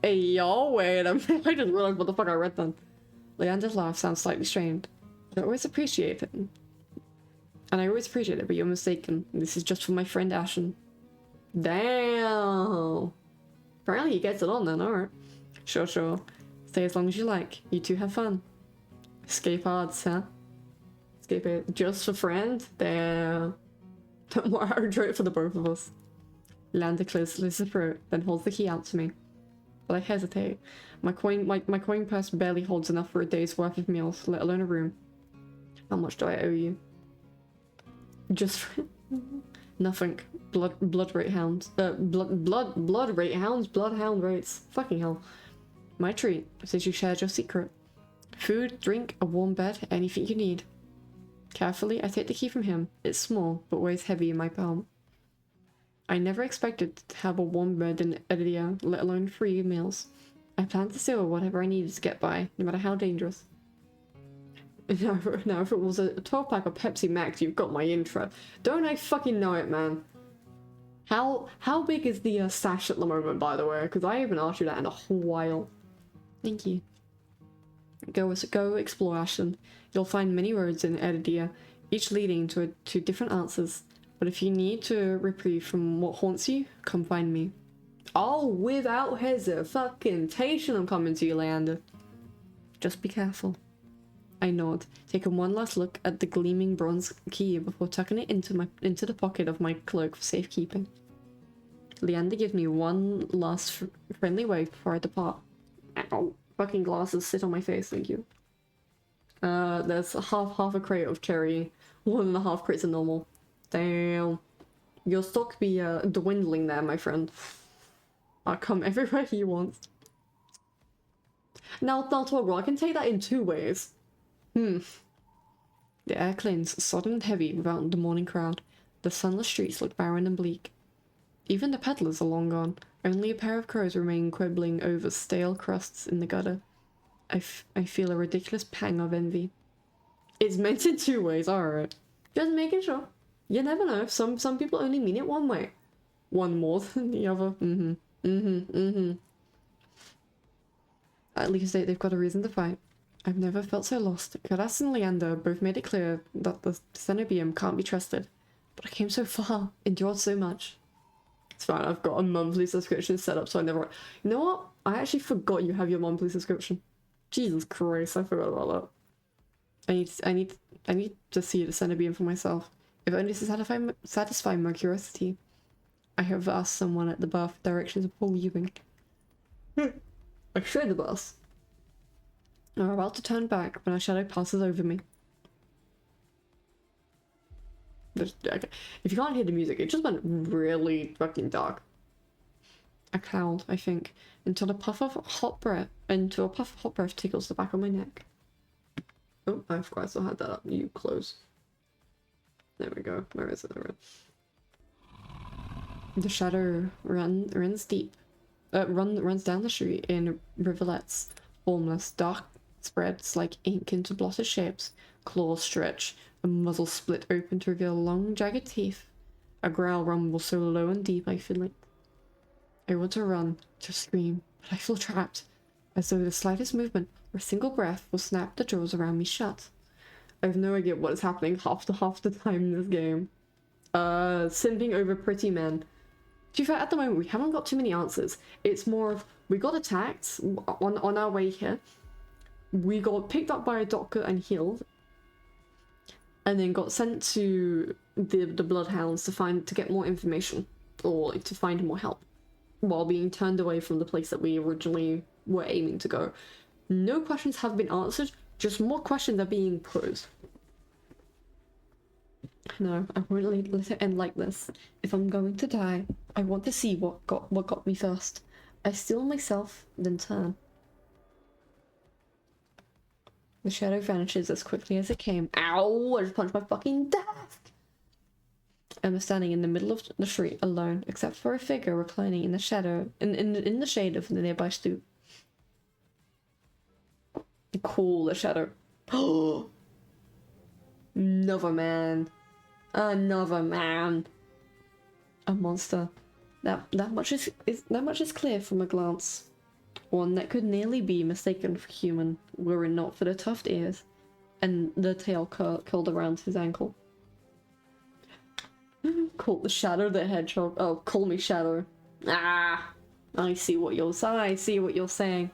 Hey y'all, wait a minute, I just realized what the fuck I read then. Leander's laugh sounds slightly strained. I always appreciate it. And I always appreciate it, but you're mistaken. This is just for my friend Ashen. Damn! Apparently he gets it on then, alright. Sure. Stay as long as you like. You two have fun. Escape odds, huh? Escape it. Just for friend? Damn. Don't worry, I'll draw it for the both of us. Leander closes his throat, then holds the key out to me. But I hesitate. My coin purse barely holds enough for a day's worth of meals, let alone a room. How much do I owe you? Just for nothing. Blood rate hounds. Blood rate hounds? Bloodhound rates. Fucking hell. My treat, since you shared your secret. Food, drink, a warm bed, anything you need. Carefully, I take the key from him. It's small, but weighs heavy in my palm. I never expected to have a warm bed in Edia, let alone 3 meals. I planned to steal whatever I needed to get by, no matter how dangerous. Now, if it was a 12-pack of Pepsi Max, you've got my intro. Don't I fucking know it, man. How big is the stash at the moment, by the way? Because I haven't asked you that in a while. Thank you. Go explore, Ashton. You'll find many roads in Edia, each leading to different answers. But if you need to reprieve from what haunts you, come find me. Oh, without hesitation, I'm coming to you, Leander. Just be careful. I nod, taking one last look at the gleaming bronze key before tucking it into the pocket of my cloak for safekeeping. Leander gives me one last friendly wave before I depart. Ow, fucking glasses sit on my face, thank you. There's half a crate of cherry, 1.5 crates of normal. Damn. Your stock be dwindling there, my friend. I'll come everywhere you want. Now Toggle, I can take that in 2 ways. The air cleans, sodden and heavy without the morning crowd. The sunless streets look barren and bleak. Even the peddlers are long gone. Only a pair of crows remain quibbling over stale crusts in the gutter. I feel a ridiculous pang of envy. It's meant in 2 ways, alright. Just making sure. You never know. Some people only mean it one way. One more than the other. At least they've got a reason to fight. I've never felt so lost. Karas and Leander both made it clear that the Cenobium can't be trusted. But I came so far, endured so much. It's fine, I've got a monthly subscription set up, so I never... You know what? I actually forgot you have your monthly subscription. Jesus Christ, I forgot about that. I need to see the Cenobium for myself. If only to satisfy my curiosity. I have asked someone at the bar for directions before leaving. I should have asked. I'm about to turn back when a shadow passes over me. Okay. If you can't hear the music, it just went really fucking dark. A cloud, I think, until a puff of hot breath tickles the back of my neck. Oh, I forgot I still had that up. You close. There we go. Where is it? There it is. The shadow runs deep. Runs down the street in rivulets, formless, dark spreads like ink into blotted shapes. Claws stretch, a muzzle split open to reveal long, jagged teeth. A growl rumbles so low and deep I feel it. I want to run, to scream, but I feel trapped, as though the slightest movement or single breath will snap the jaws around me shut. I have no idea what is happening half the time in this game. Simping over pretty men. To be fair, at the moment we haven't got too many answers. It's more of, we got attacked on our way here. We got picked up by a doctor and healed. And then got sent to the bloodhounds to get more information. Or to find more help. While being turned away from the place that we originally were aiming to go. No questions have been answered, just more questions are being posed. No, I won't let it end like this. If I'm going to die, I want to see what got me first. I steel myself, then turn. The shadow vanishes as quickly as it came. Ow! I just punched my fucking desk! Emma standing in the middle of the street alone, except for a figure reclining in the shadow, in the shade of the nearby stoop. Cool, the shadow. Oh, another man. Another man. A monster. That much is clear from a glance. One that could nearly be mistaken for human, were it not for the tufted ears and the tail curled around his ankle. Call the Shadow the Hedgehog. Oh, call me Shadow. Ah, I see what you're saying.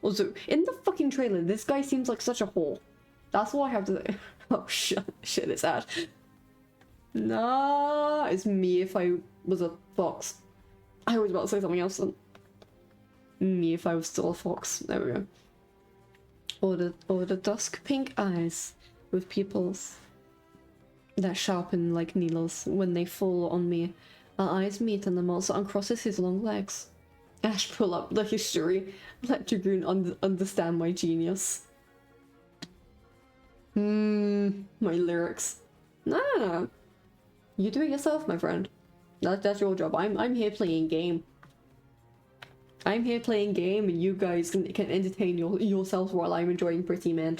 Also, in the fucking trailer, this guy seems like such a whore. That's what I have to say. Oh shit, it's sad. Nah, it's me if I was a fox. I was about to say something else then. Me if I was still a fox. There we go. Or the dusk pink eyes with pupils that sharpen like needles when they fall on me. Our eyes meet and the monster uncrosses his long legs. Ash, pull up the history. Let Dragoon understand my genius. My lyrics. Nah. You do it yourself, my friend. That's your job. I'm here playing game. I'm here playing game and you guys can entertain yourselves while I'm enjoying pretty men.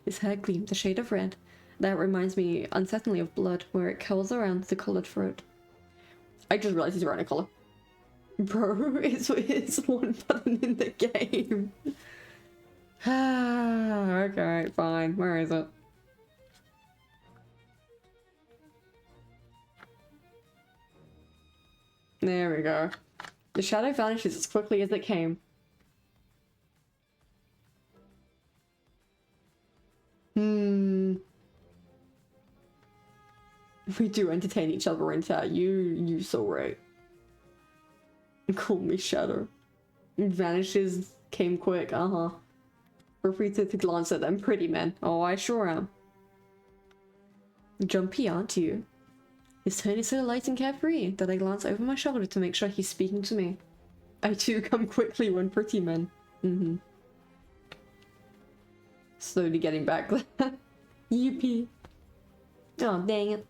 His hair gleamed a shade of red. That reminds me unsettlingly of blood, where it curls around the coloured throat. I just realised he's wearing a collar. Bro, it's one button in the game. Okay, fine. Where is it? There we go. The shadow vanishes as quickly as it came. We do entertain each other in chat. You so right. Call me Shadow. Vanishes, came quick, Feel free to glance at them pretty men. Oh, I sure am. Jumpy, aren't you? His tone is so light and carefree that I glance over my shoulder to make sure he's speaking to me. I too come quickly when pretty men. Slowly getting back there. Yippee. Oh, dang it.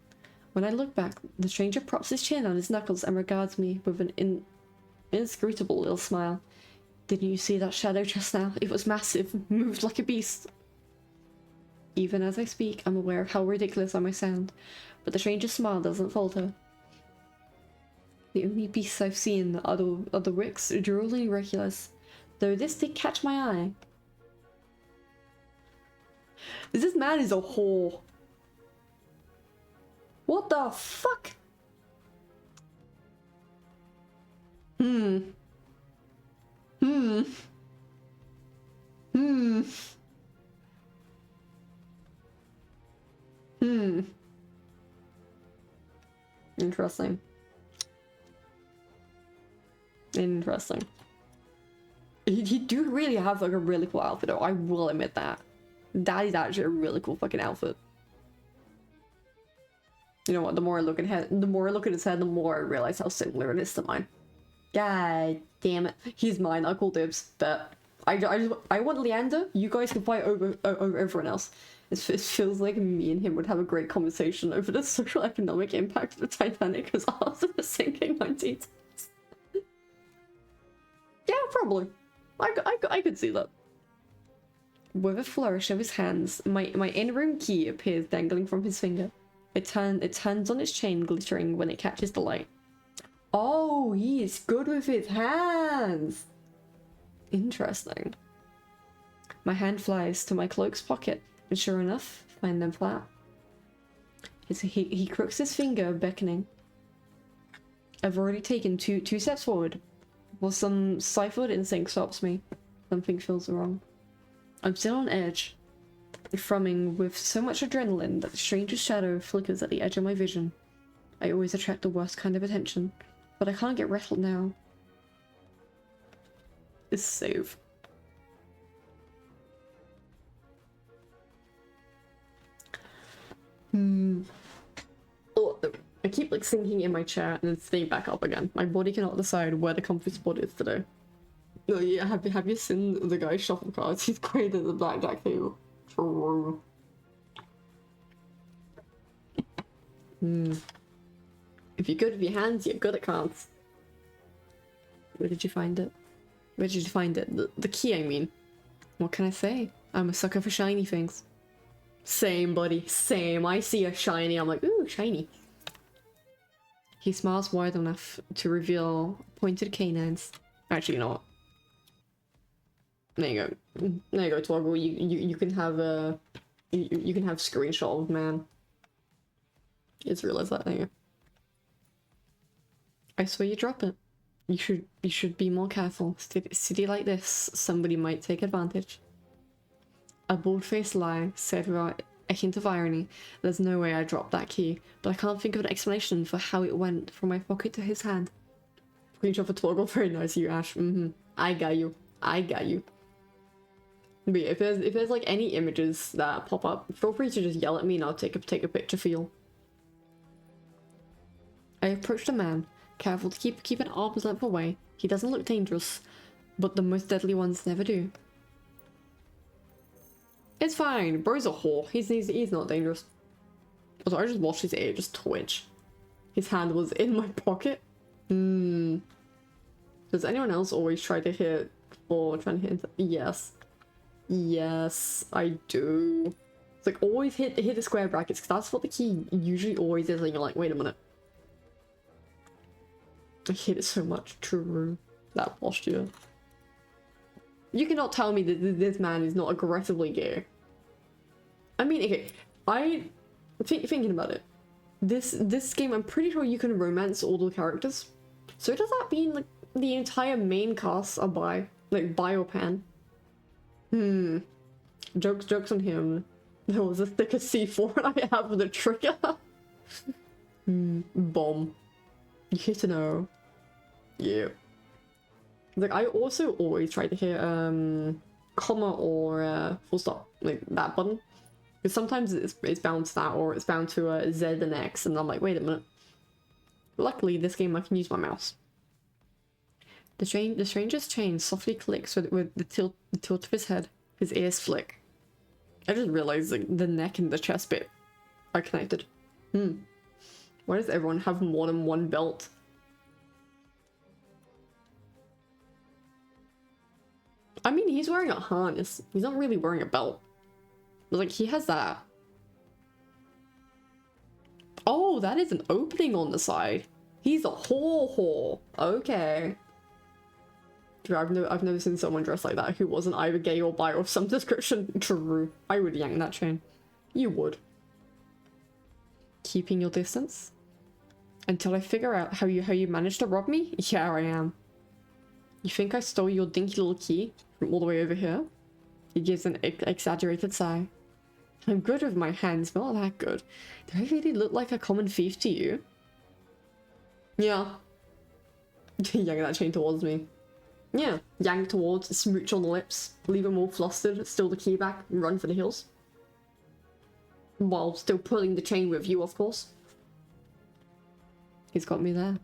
When I look back, the stranger props his chin on his knuckles and regards me with an inscrutable little smile. Didn't you see that shadow just now? It was massive, moved like a beast. Even as I speak, I'm aware of how ridiculous I may sound, but the stranger's smile doesn't falter. The only beasts I've seen are the ricks, drooling regulars, though this did catch my eye. This man is a whore. What the fuck? Interesting. Interesting. He do really have like a really cool outfit though, I will admit that. That is actually a really cool fucking outfit. You know what? The more I look at his head, the more I realize how similar it is to mine. God damn it. He's mine. I call dibs. But I want Leander. You guys can fight over everyone else. It feels like me and him would have a great conversation over the social economic impact of the Titanic as after the sinking 19. Yeah, probably. I could see that. With a flourish of his hands, my in-room key appears dangling from his finger. It turns on its chain, glittering when it catches the light. Oh, he is good with his hands! Interesting. My hand flies to my cloak's pocket, and sure enough, find them flat. He crooks his finger, beckoning. I've already taken two steps forward. While some stifled instinct stops me, something feels wrong. I'm still on edge, thrumming with so much adrenaline that the strangest shadow flickers at the edge of my vision. I always attract the worst kind of attention, but I can't get rattled now. It's save. Oh, I keep like sinking in my chair and then staying back up again. My body cannot decide where the comfy spot is today. Oh yeah, have you seen the guy shuffle cards? He's great at the blackjack table. True. If you're good with your hands, you're good at cards. Where did you find it? Where did you find it? The key, I mean. What can I say? I'm a sucker for shiny things. Same, buddy. Same. I see a shiny, I'm like, ooh, shiny. He smiles wide enough to reveal pointed canines. Actually, you know what? There you go. There you go, Toggle. You can have a... You can have screenshot of man. Just realized that. There you go. I swear you drop it. You should be more careful. City like this, somebody might take advantage. A bald-faced lie said without a hint of irony. There's no way I dropped that key, but I can't think of an explanation for how it went from my pocket to his hand. Screenshot for Toggle. Very nice, you Ash. I got you. I got you. But yeah, if there's like any images that pop up, feel free to just yell at me and I'll take a picture for you. I approached the man, careful to keep an arm's length away. He doesn't look dangerous, but the most deadly ones never do. It's fine, bro's a whore. He's not dangerous. Also, I just watched his ear just twitch. His hand was in my pocket. Does anyone else always try to hit or try to hit? Yes. Yes, I do. It's like always hit the square brackets because that's what the key usually always is. And you're like, wait a minute. I hate it so much. True. That posture. You cannot tell me that this man is not aggressively gay. I mean, okay, thinking about it. This game, I'm pretty sure you can romance all the characters. So does that mean like the entire main cast are bi? Like bi or pan? Jokes on him. There was a thicker C4 and I have the trigger. Bomb. You hit an O. Yeah. Like, I also always try to hit, comma or, full stop. Like, that button. Because sometimes it's bound to that, or it's bound to, Z and X, and I'm like, wait a minute. Luckily, this game I can use my mouse. The stranger's chain softly clicks with the tilt of his head. His ears flick. I just realized, like, the neck and the chest bit are connected. Why does everyone have more than one belt? I mean, he's wearing a harness. He's not really wearing a belt. But, like, he has that. Oh, that is an opening on the side. He's a whore. Okay. I've never seen someone dressed like that who wasn't either gay or bi or of some description. True. I would yank that chain. You would. Keeping your distance? Until I figure out how you managed to rob me? Yeah, I am. You think I stole your dinky little key from all the way over here? He gives an exaggerated sigh. I'm good with my hands, but not that good. Do I really look like a common thief to you? Yeah. Yank that chain towards me. Yeah, yank towards, smooch on the lips, leave him all flustered, steal the key back, and run for the hills. While still pulling the chain with you, of course. He's got me there.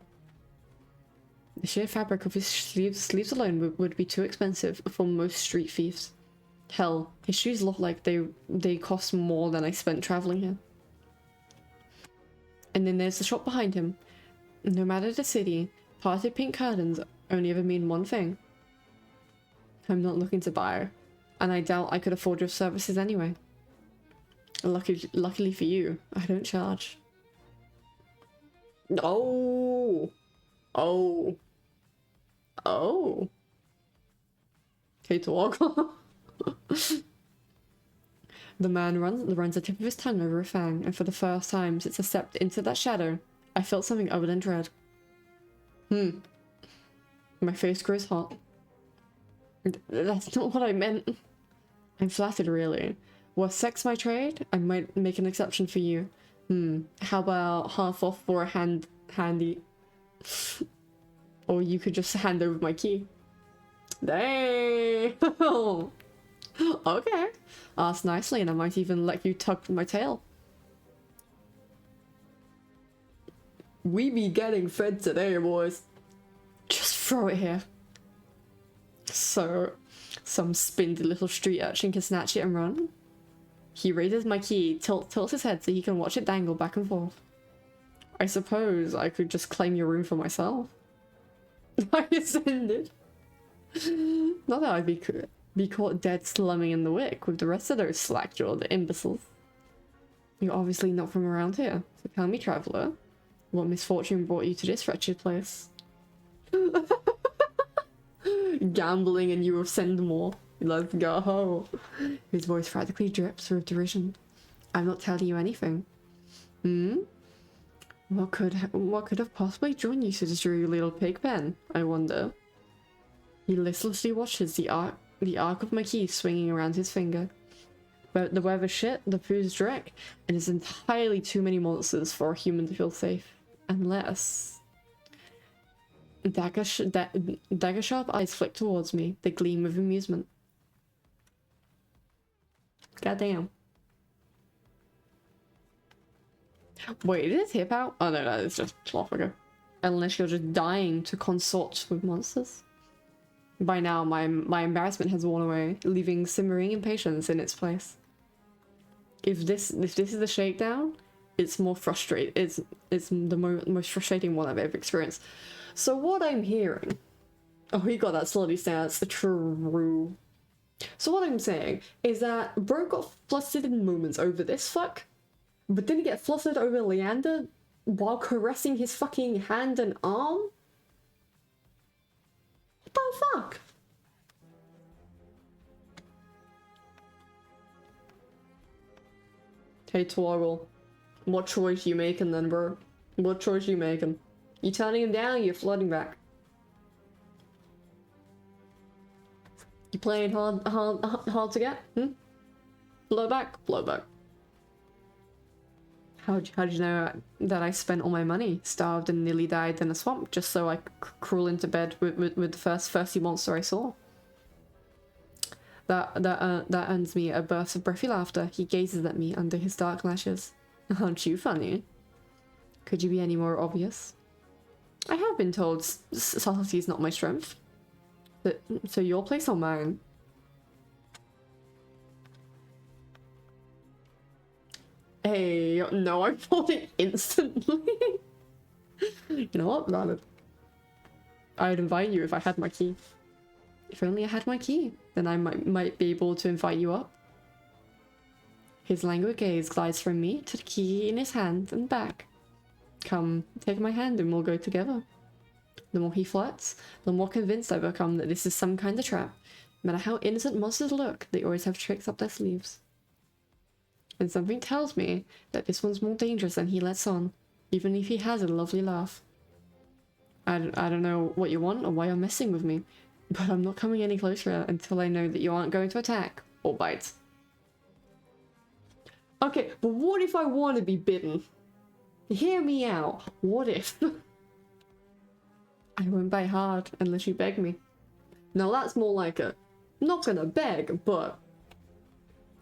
The sheer fabric of his sleeves alone would be too expensive for most street thieves. Hell, his shoes look like they cost more than I spent traveling here. And then there's the shop behind him. No matter the city, parted pink curtains only ever mean one thing. I'm not looking to buy, and I doubt I could afford your services anyway. Luckily for you, I don't charge. Oh! Oh! Oh! Okay, talk. The man runs the tip of his tongue over a fang, and for the first time since I stepped into that shadow, I felt something other than dread. My face grows hot. That's not what I meant. I'm flattered, really. Was sex my trade? I might make an exception for you. How about half off for a handy? Or you could just hand over my key. Dang! Okay. Ask nicely and I might even let you tug my tail. We be getting fed today, boys. Just throw it here. So, some spindly little street urchin can snatch it and run. He raises my key, tilts his head so he can watch it dangle back and forth. I suppose I could just claim your room for myself. I ascended. Not that I'd be caught dead slumming in the wick with the rest of those slack-jawed imbeciles. You're obviously not from around here, so tell me, traveller, what misfortune brought you to this wretched place? Gambling and you will send more. Let's go. His voice practically drips with derision. I'm not telling you anything. What could have possibly drawn you to this dreary little pig pen, I wonder? He listlessly watches the arc of my key swinging around his finger. But the weather's shit, the food's dreck, and there's entirely too many monsters for a human to feel safe. Unless... Dagger sharp eyes flick towards me, they gleam with amusement. Goddamn. Wait, did his hip out? Oh no, that is just off ago. Unless you're just dying to consort with monsters. By now, my embarrassment has worn away, leaving simmering impatience in its place. If this is the shakedown, it's more frustrating. It's the most frustrating one I've ever experienced. So what I'm hearing... Oh, he got that slutty stance. True. So what I'm saying is that bro got flustered in moments over this fuck, but didn't get flustered over Leander while caressing his fucking hand and arm? What the fuck? Hey Toggle, what choice you making then, bro? What choice you making? You turning him down or you flooding back? You playing hard to get? Blow back? Blow back. How'd you know that I spent all my money, starved and nearly died in a swamp, just so I could crawl into bed with the first thirsty monster I saw? That earns me a burst of breathy laughter. He gazes at me under his dark lashes. Aren't you funny? Could you be any more obvious? I have been told subtlety is not my strength. So your place or mine? Hey, no, I bought it instantly. You know what, Valid? I'd invite you if I had my key. If only I had my key, then I might be able to invite you up. His languid gaze glides from me to the key in his hand and back. Come, take my hand and we'll go together. The more he flirts, the more convinced I become that this is some kind of trap. No matter how innocent monsters look, they always have tricks up their sleeves. And something tells me that this one's more dangerous than he lets on, even if he has a lovely laugh. I don't know what you want or why you're messing with me, but I'm not coming any closer until I know that you aren't going to attack or bite. Okay, but what if I want to be bitten? Hear me out. What if? I won't bite hard unless you beg me. Now that's more like a, not gonna beg, but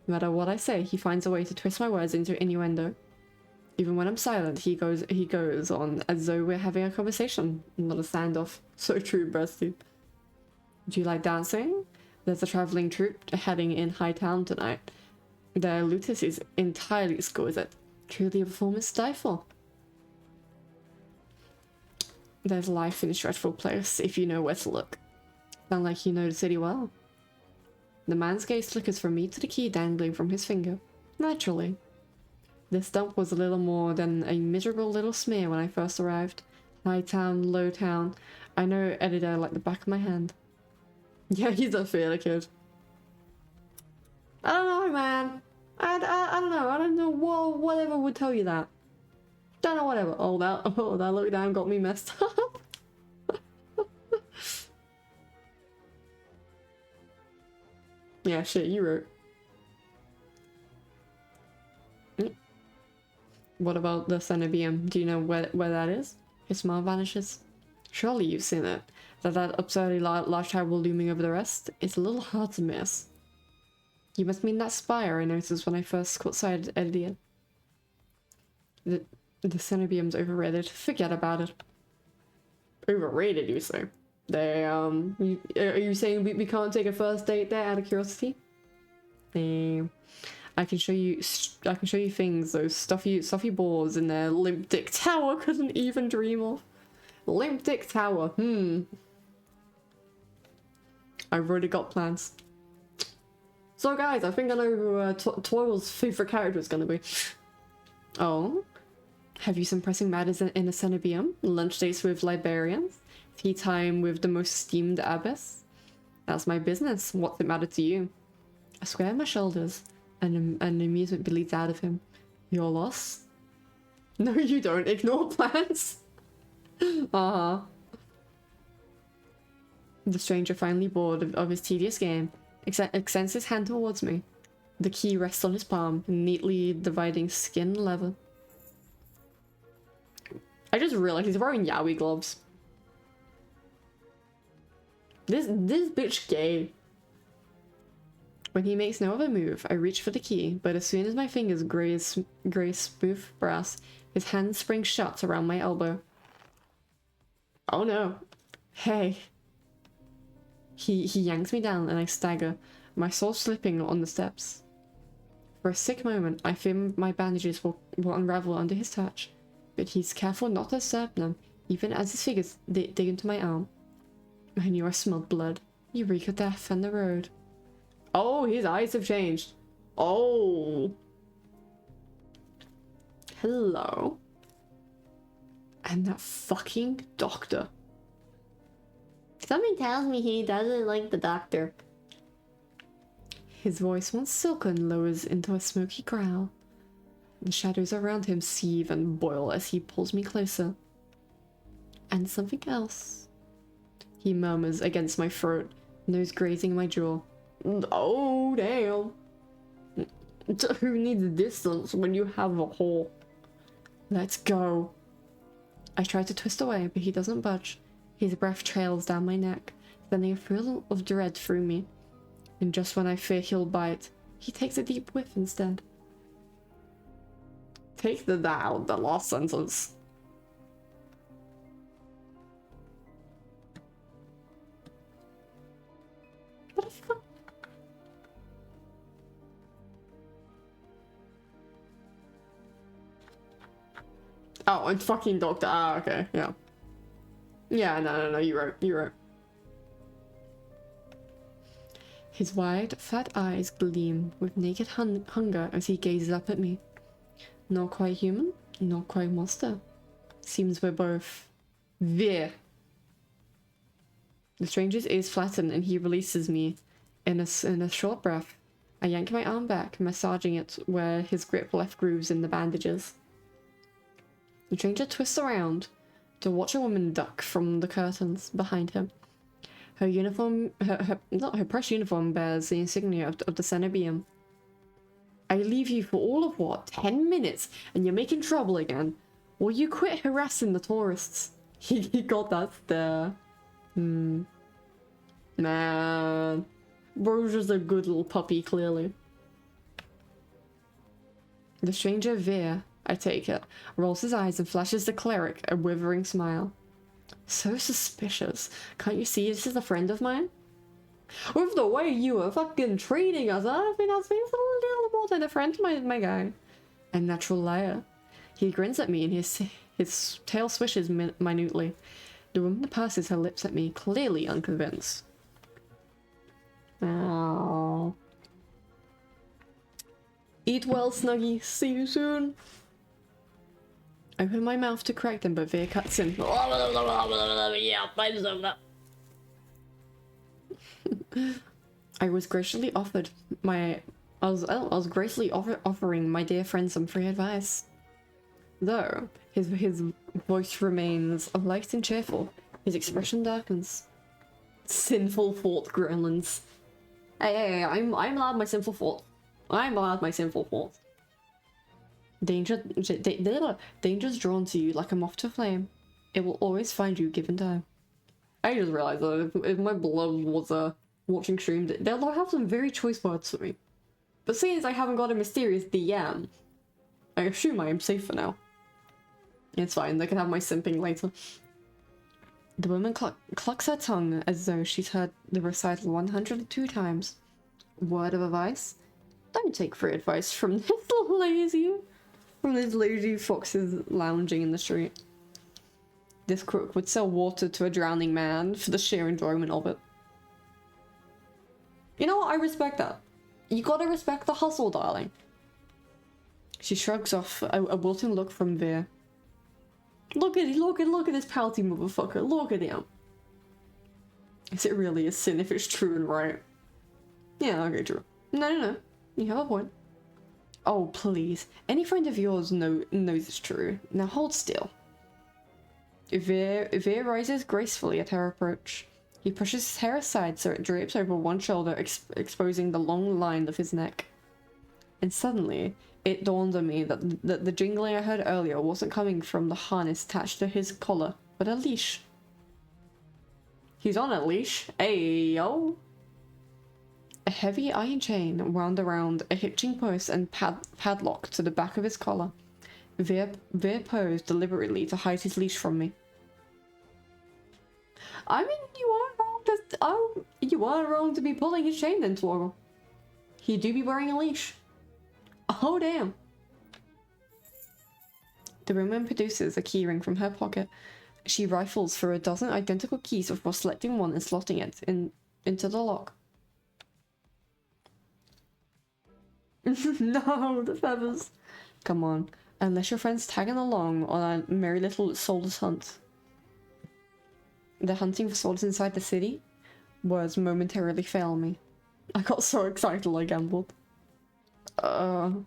no matter what I say, he finds a way to twist my words into innuendo. Even when I'm silent, he goes on as though we're having a conversation, not a standoff. So true, bestie. Do you like dancing? There's a traveling troupe heading in Hightown tonight. Their luteus is entirely exquisite. Truly a performance to die for. There's life in this dreadful place if you know where to look. Sound like you know the city well. The man's gaze flickers from me to the key dangling from his finger. Naturally. This dump was a little more than a miserable little smear when I first arrived. High town, low town. I know Editor like the back of my hand. Yeah, he's a fair kid. I don't know, man. I don't know. I don't know whatever would tell you that. Don't know whatever. Oh, that lockdown got me messed up. Yeah, shit, you wrote. What about the Cenobium? Do you know where that is? His smile vanishes. Surely you've seen it. That absurdly large tower looming over the rest? It's a little hard to miss. You must mean that spire I noticed when I first caught sight of Edian. The Cenobium's overrated. Forget about it. Overrated, you say? They, are you saying we can't take a first date there out of curiosity? I can show you things those stuffy boars in their limp dick tower couldn't even dream of. Limp dick tower, I've already got plans. So guys, I think I know who Toil's favourite character is gonna be. Oh? Have you some pressing matters in a Cenobium? Lunch dates with librarians? Tea time with the most esteemed abbess? That's my business. What's it matter to you? I square my shoulders, and amusement bleeds out of him. Your loss? No, you don't. Ignore plans. Uh-huh. The stranger, finally bored of his tedious game, extends his hand towards me. The key rests on his palm, neatly dividing skin and leather. I just realized he's wearing yaoi gloves. This bitch gay. When he makes no other move, I reach for the key, but as soon as my fingers graze smooth brass, his hand springs shut around my elbow. Oh no. Hey. He yanks me down and I stagger, my soul slipping on the steps. For a sick moment, I fear my bandages will unravel under his touch, but he's careful not to disturb them, even as his fingers dig into my arm. I knew I smelled blood. You reek of death and the road. Oh, his eyes have changed. Oh. Hello. And that fucking doctor. Something tells me he doesn't like the doctor. His voice, once silken, lowers into a smoky growl. The shadows around him seethe and boil as he pulls me closer. And something else. He murmurs against my throat, nose grazing my jaw. Oh, damn. Who needs distance when you have a hole? Let's go. I try to twist away, but he doesn't budge. His breath trails down my neck, sending a thrill of dread through me. And just when I fear he'll bite, he takes a deep whiff instead. Take the last sentence. What the fuck? Oh, and fucking doctor. Ah, okay, yeah. Yeah, no, you're right. His wide, fat eyes gleam with naked hunger as he gazes up at me. Not quite human, not quite monster. Seems we're both there. The stranger's ears flatten and he releases me in a short breath. I yank my arm back, massaging it where his grip left grooves in the bandages. The stranger twists around to watch a woman duck from the curtains behind him. Her uniform, her press uniform bears the insignia of the Cenobium. I leave you for all of what, 10 minutes, and you're making trouble again? Will you quit harassing the tourists? He got that stare. Man. Bro's just a good little puppy, clearly. The stranger veer I take it, rolls his eyes and flashes the cleric a withering smile. So suspicious. Can't you see this is a friend of mine? With the way you are fucking treating us, I think that's a little more than a friend, my guy. A natural liar. He grins at me and his tail swishes minutely. The woman purses her lips at me, clearly unconvinced. Oh. Eat well, Snuggy. See you soon. I open my mouth to correct him, but Veer cuts in. Yeah, I was graciously offered my... I was graciously offering my dear friend some free advice. Though his voice remains light and cheerful, his expression darkens. Sinful thought gremlins. Hey, I'm allowed my sinful thought. I'm allowed my sinful thought. Danger's drawn to you like a moth to a flame. It will always find you given time. I just realized that if my beloved was watching stream, they'll have some very choice words for me. But since I haven't got a mysterious DM, I assume I am safe for now. It's fine, they can have my simping later. The woman clucks her tongue as though she's heard the recital 102 times. Word of advice? Don't take free advice from this lazy foxes lounging in the street. This crook would sell water to a drowning man for the sheer enjoyment of it. You know what? I respect that. You gotta respect the hustle, darling. She shrugs off a wilting look from Veer. Look at this pouty motherfucker. Look at him. Is it really a sin if it's true and right? Yeah, okay, true. No. You have a point. Oh, please. Any friend of yours knows it's true. Now hold still. Veer rises gracefully at her approach. He pushes his hair aside so it drapes over one shoulder, exposing the long line of his neck. And suddenly, it dawned on me that the jingling I heard earlier wasn't coming from the harness attached to his collar, but a leash. He's on a leash. Hey, yo. A heavy iron chain wound around a hitching post and padlock to the back of his collar. Veer posed deliberately to hide his leash from me. I mean, you are wrong to be pulling his chain then, Twargle. He do be wearing a leash. Oh, damn. The woman produces a keyring from her pocket. She rifles for a dozen identical keys before selecting one and slotting it into the lock. No, the feathers. Come on, unless your friend's tagging along on a merry little soulless hunt. The hunting for souls inside the city was momentarily failing me. I got so excited I gambled. The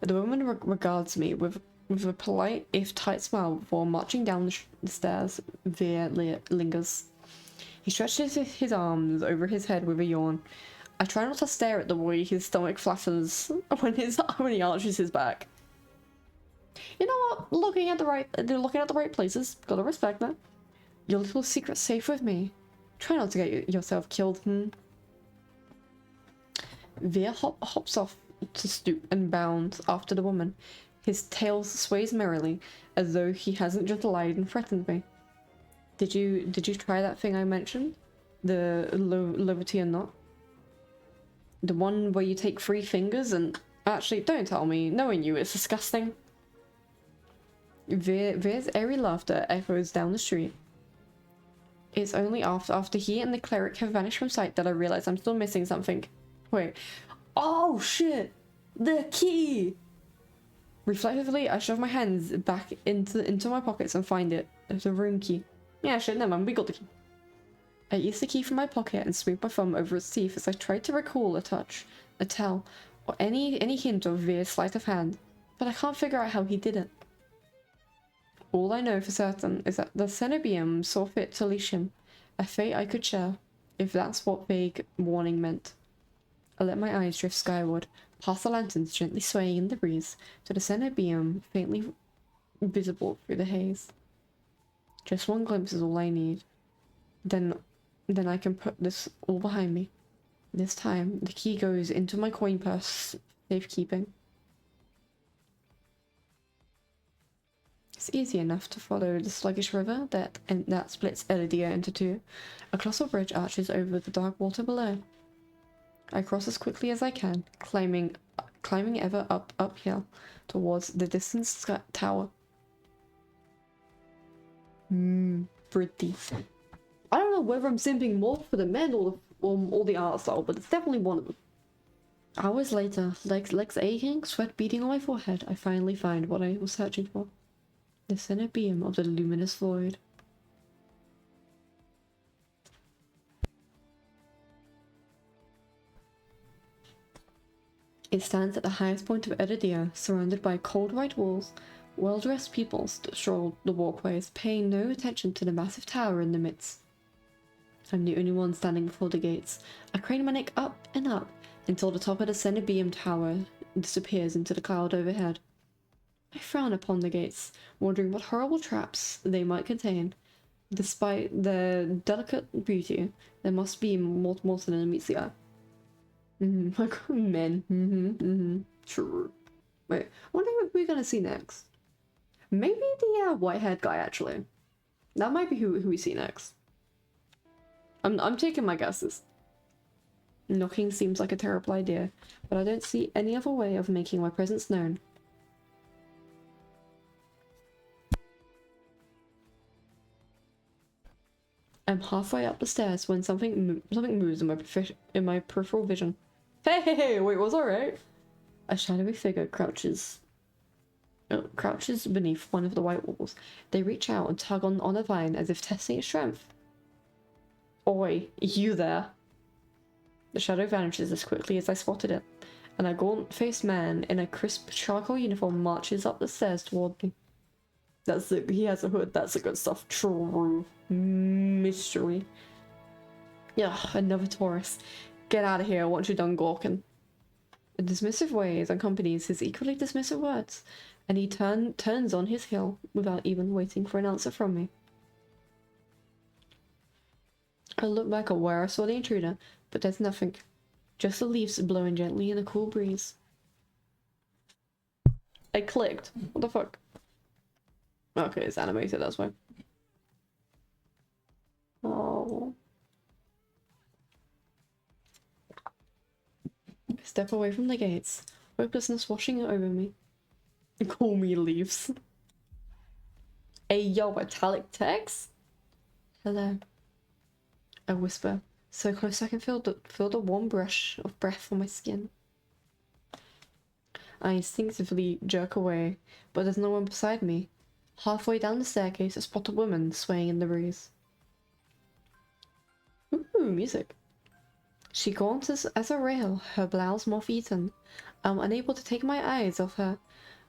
woman regards me with a polite, if tight smile before marching down the stairs. Veer lingers. He stretches his arms over his head with a yawn. I try not to stare at the way his stomach flattens when he arches his back. You know what? They're looking at the right places. Gotta respect that. Your little secret's safe with me. Try not to get yourself killed, Veer hops off to stoop and bounds after the woman. His tail sways merrily, as though he hasn't just lied and threatened me. Did you try that thing I mentioned? The Levitian knot? The one where you take 3 fingers and... Actually, don't tell me. Knowing you, it's disgusting. Veer's airy laughter echoes down the street. It's only after he and the cleric have vanished from sight that I realize I'm still missing something. Wait. Oh, shit! The key! Reflectively, I shove my hands back into my pockets and find it. It's a room key. Yeah, shit, never mind. We got the key. I ease the key from my pocket and sweep my thumb over its teeth as I try to recall a touch, a tell, or any hint of Veer's sleight of hand, but I can't figure out how he did it. All I know for certain is that the Cenobium saw fit to leash him, a fate I could share, if that's what vague warning meant. I let my eyes drift skyward, past the lanterns gently swaying in the breeze, to the Cenobium faintly visible through the haze. Just one glimpse is all I need. Then I can put this all behind me. This time, the key goes into my coin purse, safekeeping. It's easy enough to follow the sluggish river that splits Elidia into two. A colossal bridge arches over the dark water below. I cross as quickly as I can, climbing ever uphill towards the distant tower. Pretty. I don't know whether I'm simping more for the men or the art style, but it's definitely one of them. Hours later, legs aching, sweat beating on my forehead, I finally find what I was searching for. The center beam of the luminous void. It stands at the highest point of Edidia, surrounded by cold white walls. Well-dressed people stroll the walkways, paying no attention to the massive tower in the midst. I'm the only one standing before the gates. I crane my neck up and up until the top of the center beam tower disappears into the cloud overhead. I frown upon the gates, wondering what horrible traps they might contain. Despite their delicate beauty, there must be more than meets the eye. Like men. Sure. Wait, I wonder what we're gonna see next. Maybe the white-haired guy, actually. That might be who we see next. I'm taking my guesses. Knocking seems like a terrible idea, but I don't see any other way of making my presence known. I'm halfway up the stairs when something moves in my peripheral vision. Hey, wait, was that right? A shadowy figure crouches beneath one of the white walls. They reach out and tug on a vine as if testing its strength. Oi, you there? The shadow vanishes as quickly as I spotted it, and a gaunt-faced man in a crisp charcoal uniform marches up the stairs toward me. He has a hood, that's the good stuff. True. Mystery. Yeah, another tourist. Get out of here once you're done gawking. A dismissive ways accompanies his equally dismissive words, and he turns on his heel without even waiting for an answer from me. I look back at where I saw the intruder, but there's nothing. Just the leaves blowing gently in a cool breeze. I clicked. What the fuck? Okay, it's animated, that's why. Oh. I step away from the gates, hopelessness washing over me. Call me leaves. Hey yo, italic text? Hello. I whisper, so close I can feel the warm brush of breath on my skin. I instinctively jerk away, but there's no one beside me. Halfway down the staircase, I spot a woman swaying in the breeze. Ooh, music. She gaunts as a rail, her blouse moth-eaten. I'm unable to take my eyes off her,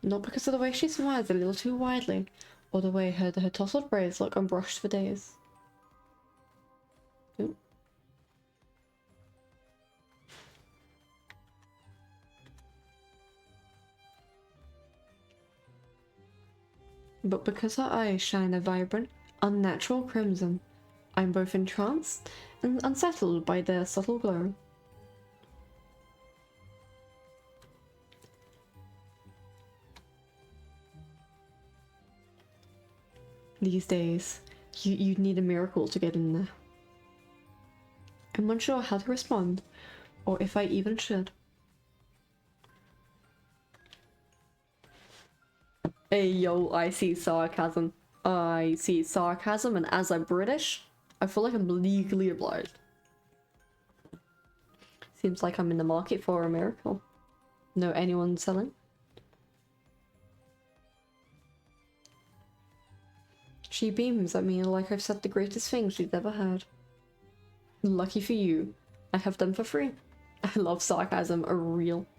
not because of the way she smiles a little too widely, or the way her tousled braids look unbrushed for days. Ooh. But because her eyes shine a vibrant, unnatural crimson, I'm both entranced and unsettled by their subtle glow. These days, you'd need a miracle to get in there. I'm unsure how to respond, or if I even should. Hey yo, I see sarcasm. And as I'm British, I feel like I'm legally obliged. Seems like I'm in the market for a miracle. Know anyone selling? She beams at me like I've said the greatest thing she'd ever heard. Lucky for you, I have them for free. I love sarcasm,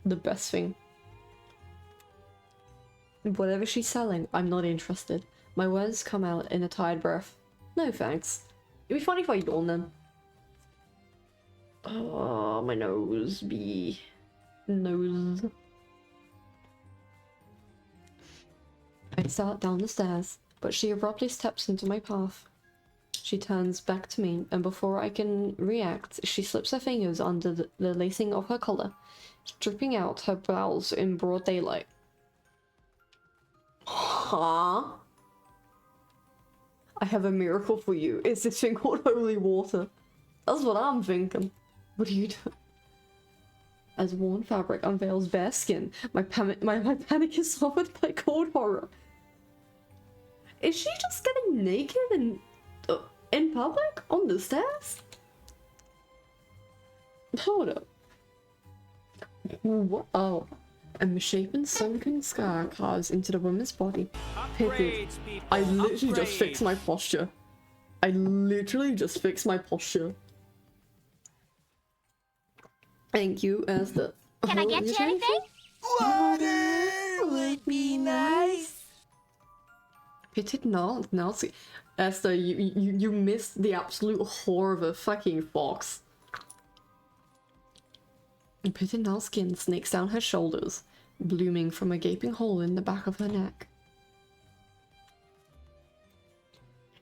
the best thing. Whatever she's selling, I'm not interested. My words come out in a tired breath. No thanks. It'd be funny if I yawn them. Oh, my nose. Nose. I start down the stairs, but she abruptly steps into my path. She turns back to me, and before I can react, she slips her fingers under the lacing of her collar, stripping out her blouse in broad daylight. Huh? I have a miracle for you. It's this thing called holy water. That's what I'm thinking. What are you doing? As worn fabric unveils bare skin, my panic is softened by cold horror. Is she just getting naked in public? On the stairs? Hold up. Whoa. A misshapen sunken scar carves into the woman's body. Pitted. Upgrades, people. I literally just Upgrades. fixed my posture. I literally just fixed my posture. Thank you, Esther. Can I get you anything? Water would be nice. Pitted Nazi. Esther, you missed the absolute horror of a fucking fox. Pitted Nal skin snakes down her shoulders, blooming from a gaping hole in the back of her neck.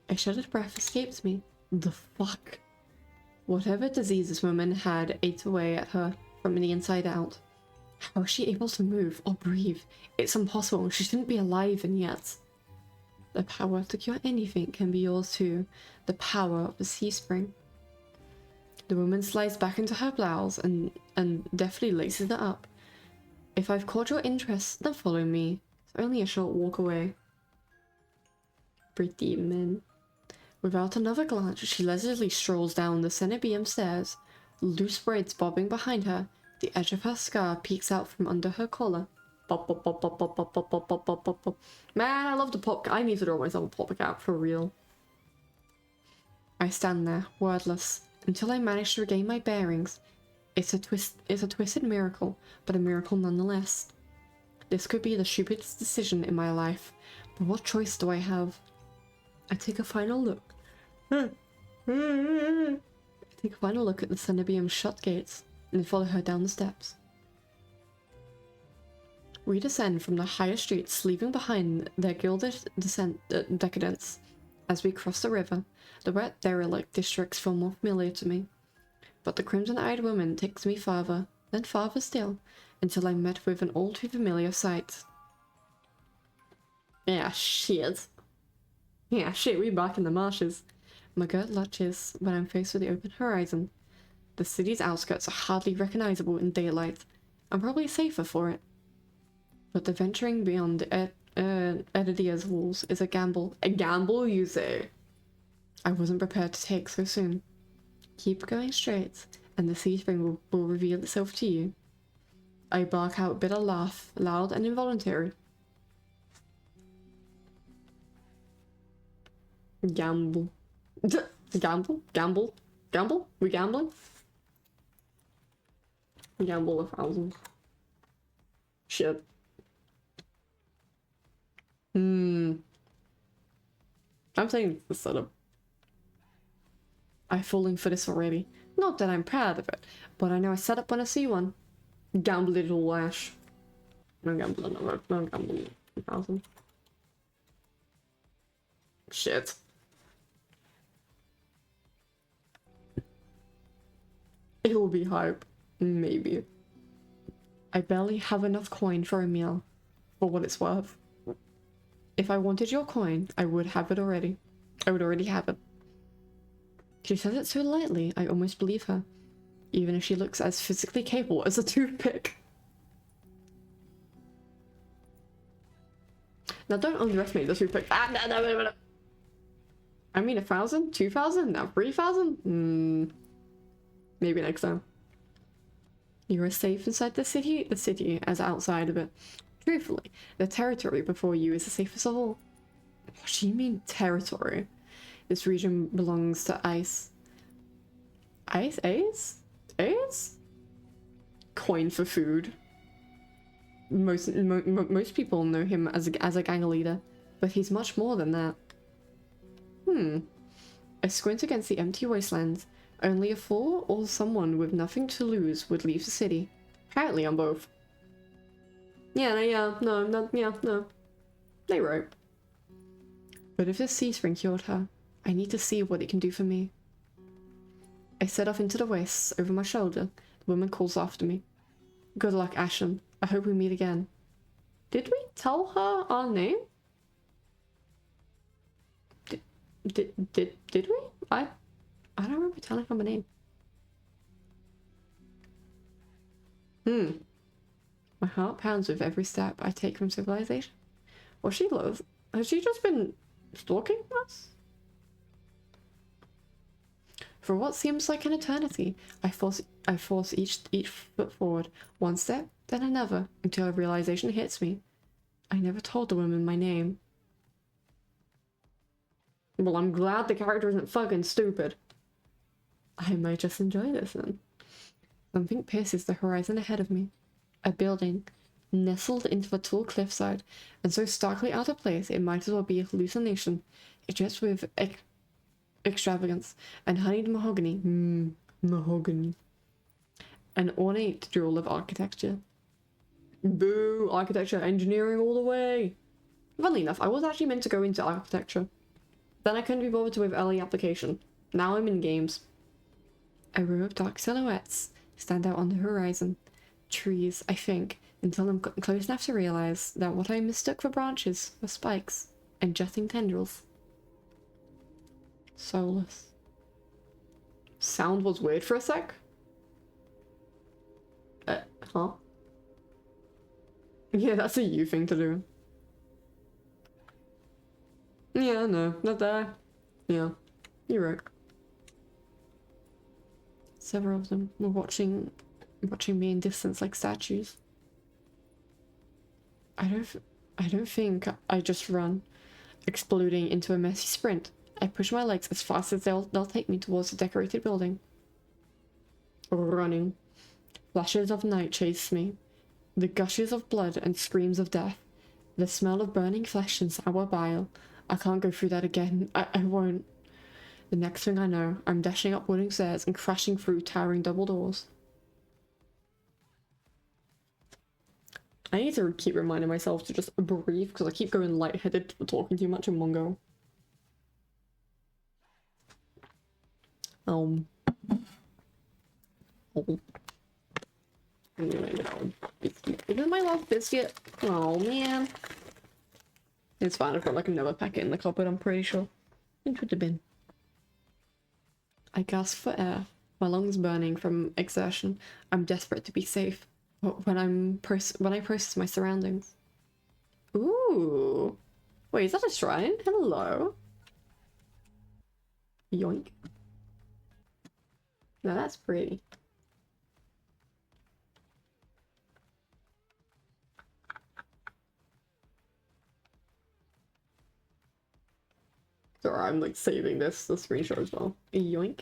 A shuddered breath escapes me. The fuck? Whatever disease this woman had ate away at her from the inside out. How is she able to move or breathe? It's impossible. She shouldn't be alive, and yet. The power to cure anything can be yours too. The power of the sea spring. The woman slides back into her blouse and deftly laces it up. If I've caught your interest, then follow me. It's only a short walk away. Pretty man. Without another glance, she leisurely strolls down the centibeam stairs, loose braids bobbing behind her. The edge of her scar peeks out from under her collar. Pop, pop, pop, pop, pop, pop, pop, pop, pop, pop, pop, pop. Man, I love the pop. I need to draw myself a pop cap for real. I stand there, wordless, until I manage to regain my bearings. It's a twisted miracle, but a miracle nonetheless. This could be the stupidest decision in my life, but what choice do I have? I take a final look. I take a final look at the centibeam's shut gates, and follow her down the steps. We descend from the higher streets, leaving behind their gilded decadence. As we cross the river, the wet derelict districts feel more familiar to me. But the crimson-eyed woman takes me farther, then farther still, until I'm met with an all too familiar sight. Yeah, shit. Yeah, shit, we back in the marshes. My gut lurches when I'm faced with the open horizon. The city's outskirts are hardly recognizable in daylight. I'm probably safer for it. But the venturing beyond Edadia's walls is a gamble. A gamble, you say? I wasn't prepared to take so soon. Keep going straight, and the sea spring will reveal itself to you. I bark out a bitter laugh, loud and involuntary. Gamble. Gamble? Gamble? Gamble? We gambling? Gamble 1,000. Shit. I'm saying the setup. I've fallen for this already. Not that I'm proud of it, but I know I set up when I see one. Gamble little lash. No gamble, no gamble 1,000. Shit. It'll be hype. Maybe. I barely have enough coin for a meal, for what it's worth. If I wanted your coin, I would have it already. I would already have it. She says it so lightly, I almost believe her. Even if she looks as physically capable as a toothpick. Now don't underestimate the toothpick. No. I mean 1,000? 2,000? Now 3,000? Maybe next time. You are safe inside the city as outside of it. Truthfully, the territory before you is the safest of all. What do you mean, territory? This region belongs to Ice. Ice? Ace? Ace? Coin for food. Most people know him as a gang leader, but he's much more than that. I squint against the empty wastelands. Only a fool or someone with nothing to lose would leave the city. Apparently I'm both. No. They wrote. But if this sea spring cured her, I need to see what it can do for me. I set off into the wastes over my shoulder. The woman calls after me. Good luck, Ashen. I hope we meet again. Did we tell her our name? Did we? I don't remember telling her my name. My heart pounds with every step I take from civilization. Was she low? Has she just been stalking us? For what seems like an eternity, I force each foot forward, one step, then another, until a realization hits me. I never told the woman my name. Well, I'm glad the character isn't fucking stupid. I might just enjoy this then. Something pierces the horizon ahead of me. A building, nestled into the tall cliffside, and so starkly out of place it might as well be a hallucination. It drips with extravagance and honeyed mahogany. Mahogany. An ornate jewel of architecture. Boo! Architecture, engineering all the way! Funnily enough, I was actually meant to go into architecture. Then I couldn't be bothered with LE application. Now I'm in games. A row of dark silhouettes stand out on the horizon. Trees, I think, until I'm close enough to realize that what I mistook for branches were spikes and jutting tendrils. Soulless. Sound was weird for a sec. Huh? Yeah, that's a you thing to do. Yeah, no, not there. Yeah, you're right. Several of them were watching me in distance like statues. I don't think I just run, exploding into a messy sprint. I push my legs as fast as they'll take me towards the decorated building. Running. Flashes of night chase me. The gushes of blood and screams of death. The smell of burning flesh and sour bile. I can't go through that again. I won't. The next thing I know, I'm dashing up wooden stairs and crashing through towering double doors. I need to keep reminding myself to just breathe because I keep going lightheaded for talking too much in one go. Oh. Even my last biscuit. Oh man. It's fine, I've got like another packet in the cupboard, I'm pretty sure. Into the bin. I gasp for air, my lungs burning from exertion. I'm desperate to be safe. When I process my surroundings. Ooh. Wait, is that a shrine? Hello. Yoink. Now that's pretty. Sorry, I'm like saving the screenshot as well. Yoink.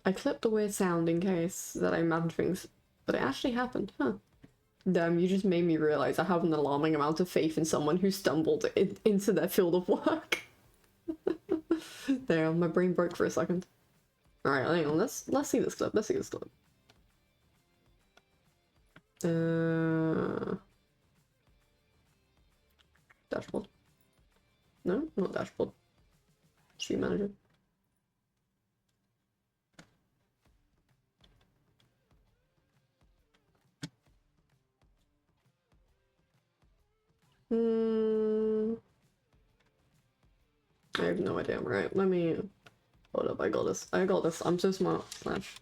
I clipped the weird sound in case that I imagined things, but it actually happened, huh? Damn, you just made me realize I have an alarming amount of faith in someone who stumbled into their field of work. There, my brain broke for a second. Alright, hang on, let's see this clip, Dashboard. No, not dashboard. Stream manager. I have no idea. Right, let me hold up. I got this. I'm so smart. Slash.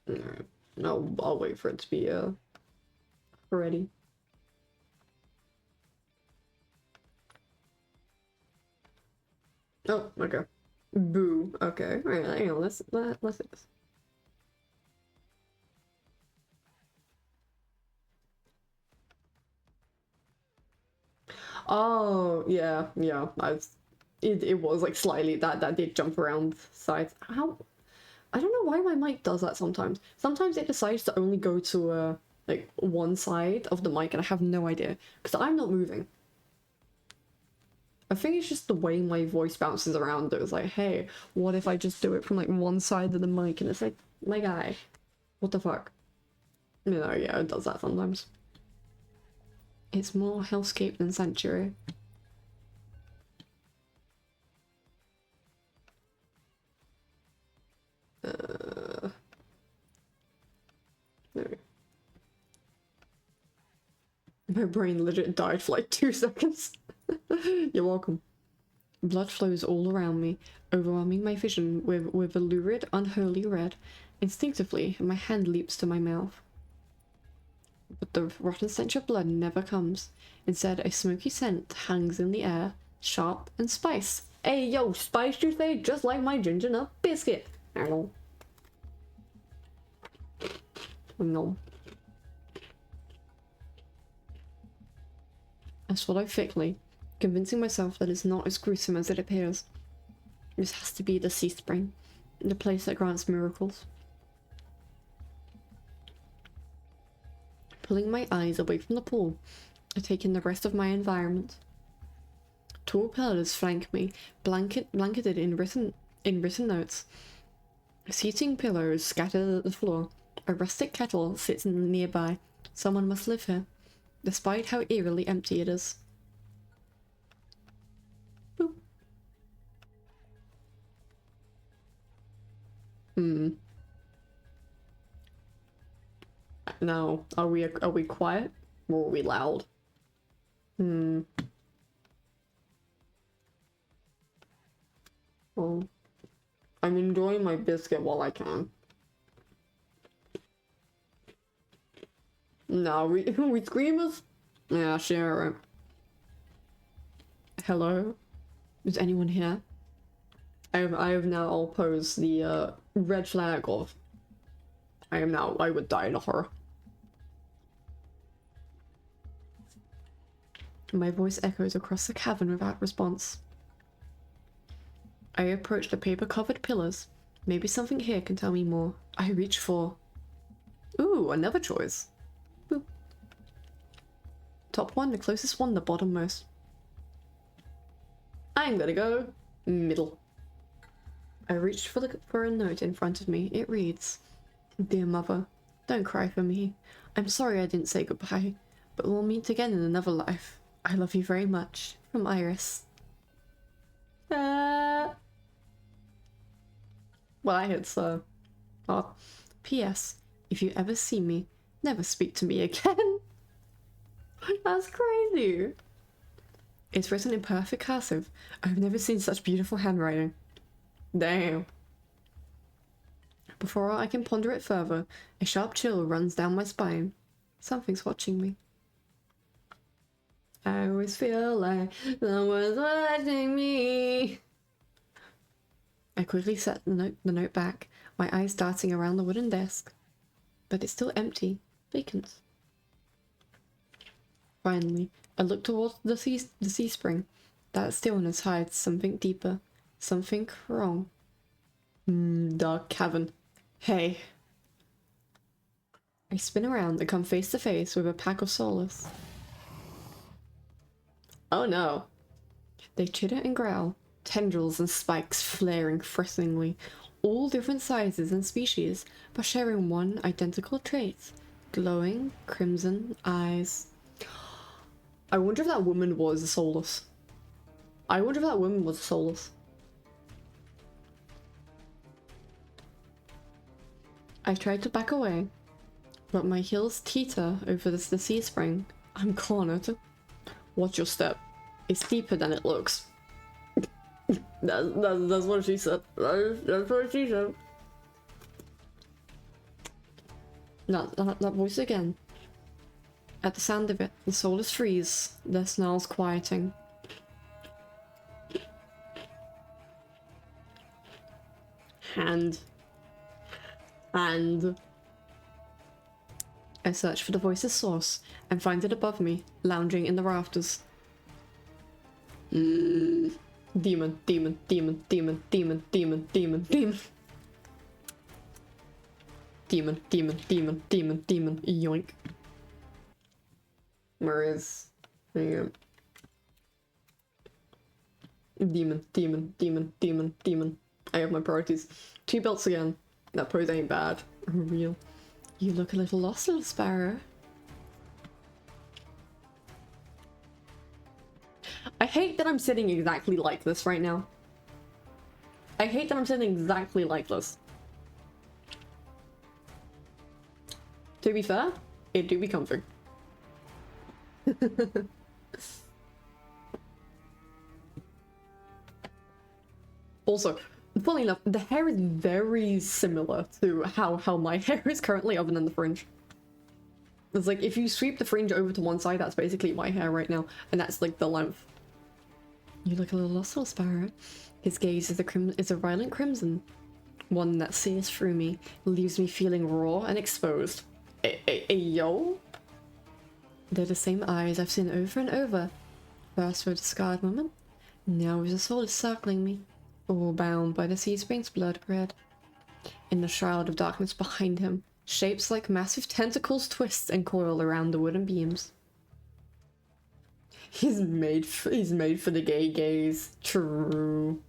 Alright. No, I'll wait for it to be ready. Oh, okay. Boo. Okay. Alright, hang on, let's do this. Oh, yeah. It was like slightly that did jump around sides. How? I don't know why my mic does that sometimes. Sometimes it decides to only go to like one side of the mic and I have no idea because I'm not moving. I think it's just the way my voice bounces around. It was like, hey, what if I just do it from like one side of the mic? And it's like, my guy, what the fuck? You know, yeah, it does that sometimes. It's more hellscape than sanctuary. My brain legit died for like 2 seconds. You're welcome. Blood flows all around me, overwhelming my vision with a lurid, unholy red. Instinctively, my hand leaps to my mouth. But the rotten stench of blood never comes. Instead, a smoky scent hangs in the air, sharp and spice. Hey yo, spice you say? Just like my ginger nut biscuit. No. No. I swallow thickly, convincing myself that it's not as gruesome as it appears. This has to be the sea spring, the place that grants miracles. Pulling my eyes away from the pool, I take in the rest of my environment. Tall pillars flank me, blanketed in written notes. Seating pillows scattered at the floor. A rustic kettle sits nearby. Someone must live here, despite how eerily empty it is. Boop. Now, are we quiet or are we loud? Well, I'm enjoying my biscuit while I can. No, we screamers? Yeah, sure. Right. Hello? Is anyone here? I have now posed the red flag of I would die in a horror. My voice echoes across the cavern without response. I approach the paper-covered pillars. Maybe something here can tell me more. I reach for... Ooh, another choice. Boop. Top one, the closest one, the bottommost. I'm gonna go middle. I reach for a note in front of me. It reads, Dear Mother, don't cry for me. I'm sorry I didn't say goodbye, but we'll meet again in another life. I love you very much. From Iris. Why it's oh. P.S. If you ever see me, never speak to me again. That's crazy. It's written in perfect cursive. I've never seen such beautiful handwriting. Damn. Before I can ponder it further, a sharp chill runs down my spine. Something's watching me. I always feel like someone's watching me. I quickly set the note back, my eyes darting around the wooden desk. But it's still empty, vacant. Finally, I look towards the sea spring. That stillness hides something deeper, something wrong. Dark cavern. Hey. I spin around and come face to face with a pack of soulless. Oh no. They chitter and growl, tendrils and spikes flaring threateningly, all different sizes and species, but sharing one identical trait. Glowing, crimson eyes. I wonder if that woman was a soulless. I tried to back away, but my heels teeter over the sea spring. I'm cornered. Watch your step. It's deeper than it looks. That's what she said. That's what she said. That voice again. At the sound of it, the soulless freeze, their snarls quieting. Hand. I search for the voice's source and find it above me, lounging in the rafters. Demon. Yoink. Where is... Demon. I have my priorities. 2 belts again. That pose ain't bad. Real. You look a little lost, little sparrow. I hate that I'm sitting exactly like this right now. I hate that I'm sitting exactly like this. To be fair, it do be comfy. Also, funnily enough, the hair is very similar to how my hair is currently, other than the fringe. It's like, if you sweep the fringe over to one side, that's basically my hair right now, and that's like the length. You look a little lost, little sparrow. His gaze is a violent crimson, one that sears through me, leaves me feeling raw and exposed. Yo? They're the same eyes I've seen over and over. First with a scarred woman, now with a soul circling me, all bound by the sea spring's blood red. In the shroud of darkness behind him, shapes like massive tentacles twist and coil around the wooden beams. He's made for the gay gaze. True.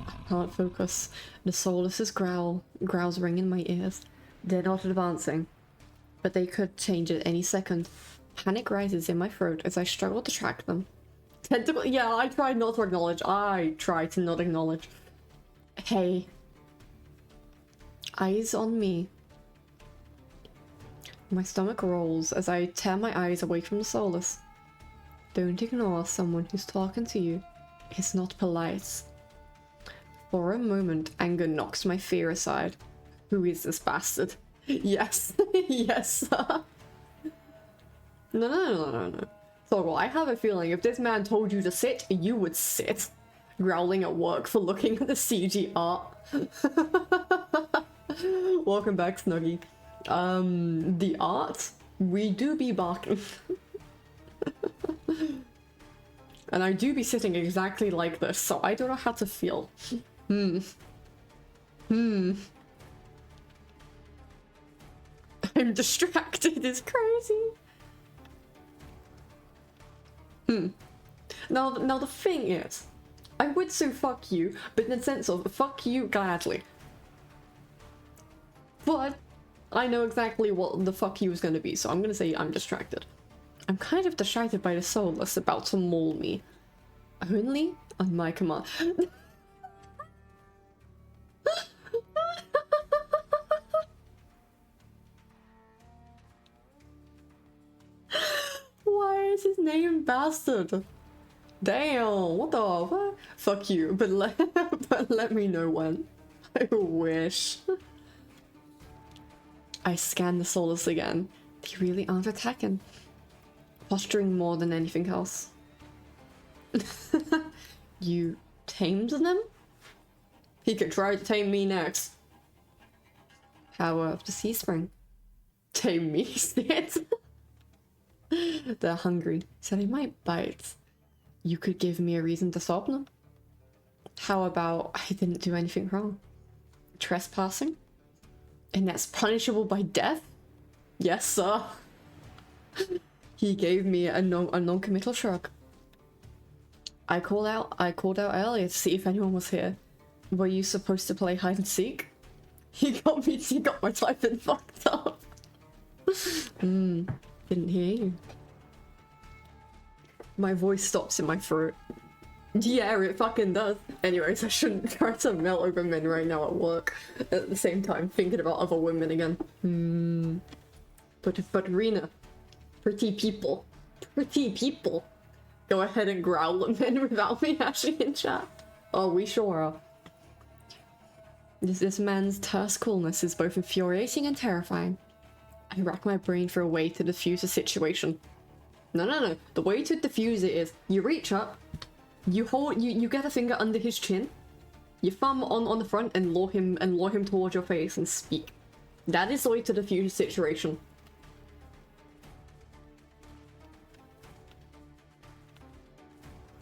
I can't focus. The soulless's growls ring in my ears. They're not advancing, but they could change at any second. Panic rises in my throat as I struggle to track them. Tentacle. Yeah, I tried not to acknowledge. I tried to not acknowledge. Hey. Eyes on me. My stomach rolls as I tear my eyes away from the soulless. Don't ignore someone who's talking to you. It's not polite. For a moment, anger knocks my fear aside. Who is this bastard? Yes. Yes, sir. No. So I have a feeling if this man told you to sit, you would sit. Growling at work for looking at the CG art. Welcome back, Snuggie. The art, we do be barking. And I do be sitting exactly like this, so I don't know how to feel. I'm distracted, it's crazy. Now the thing is, I would say fuck you, but in the sense of fuck you gladly. But I know exactly what the fuck you was gonna be, so I'm gonna say I'm distracted. I'm kind of distracted by the soulless about to maul me. Only on my command. Why is his name Bastard? Damn, what the fuck? Fuck you, but let me know when. I wish. I scan the soulless again. They really aren't attacking. Posturing more than anything else. You tamed them? He could try to tame me next. Power of the sea spring. Tame me, Snit. They're hungry, so they might bite. You could give me a reason to stop them. How about I didn't do anything wrong? Trespassing? And that's punishable by death? Yes, sir. He gave me a non-committal shrug. I called out earlier to see if anyone was here. Were you supposed to play hide and seek? He got my typing fucked up. Didn't hear you. My voice stops in my throat. Yeah, it fucking does. Anyways, I shouldn't try to melt over men right now at work. At the same time, thinking about other women again. But Rena, pretty people. Go ahead and growl at men without me actually in chat. Oh, we sure are. This man's terse coolness is both infuriating and terrifying. I rack my brain for a way to defuse the situation. No. The way to defuse it is you reach up, you get a finger under his chin, you thumb on the front and lure him towards your face and speak. That is the way to defuse the situation.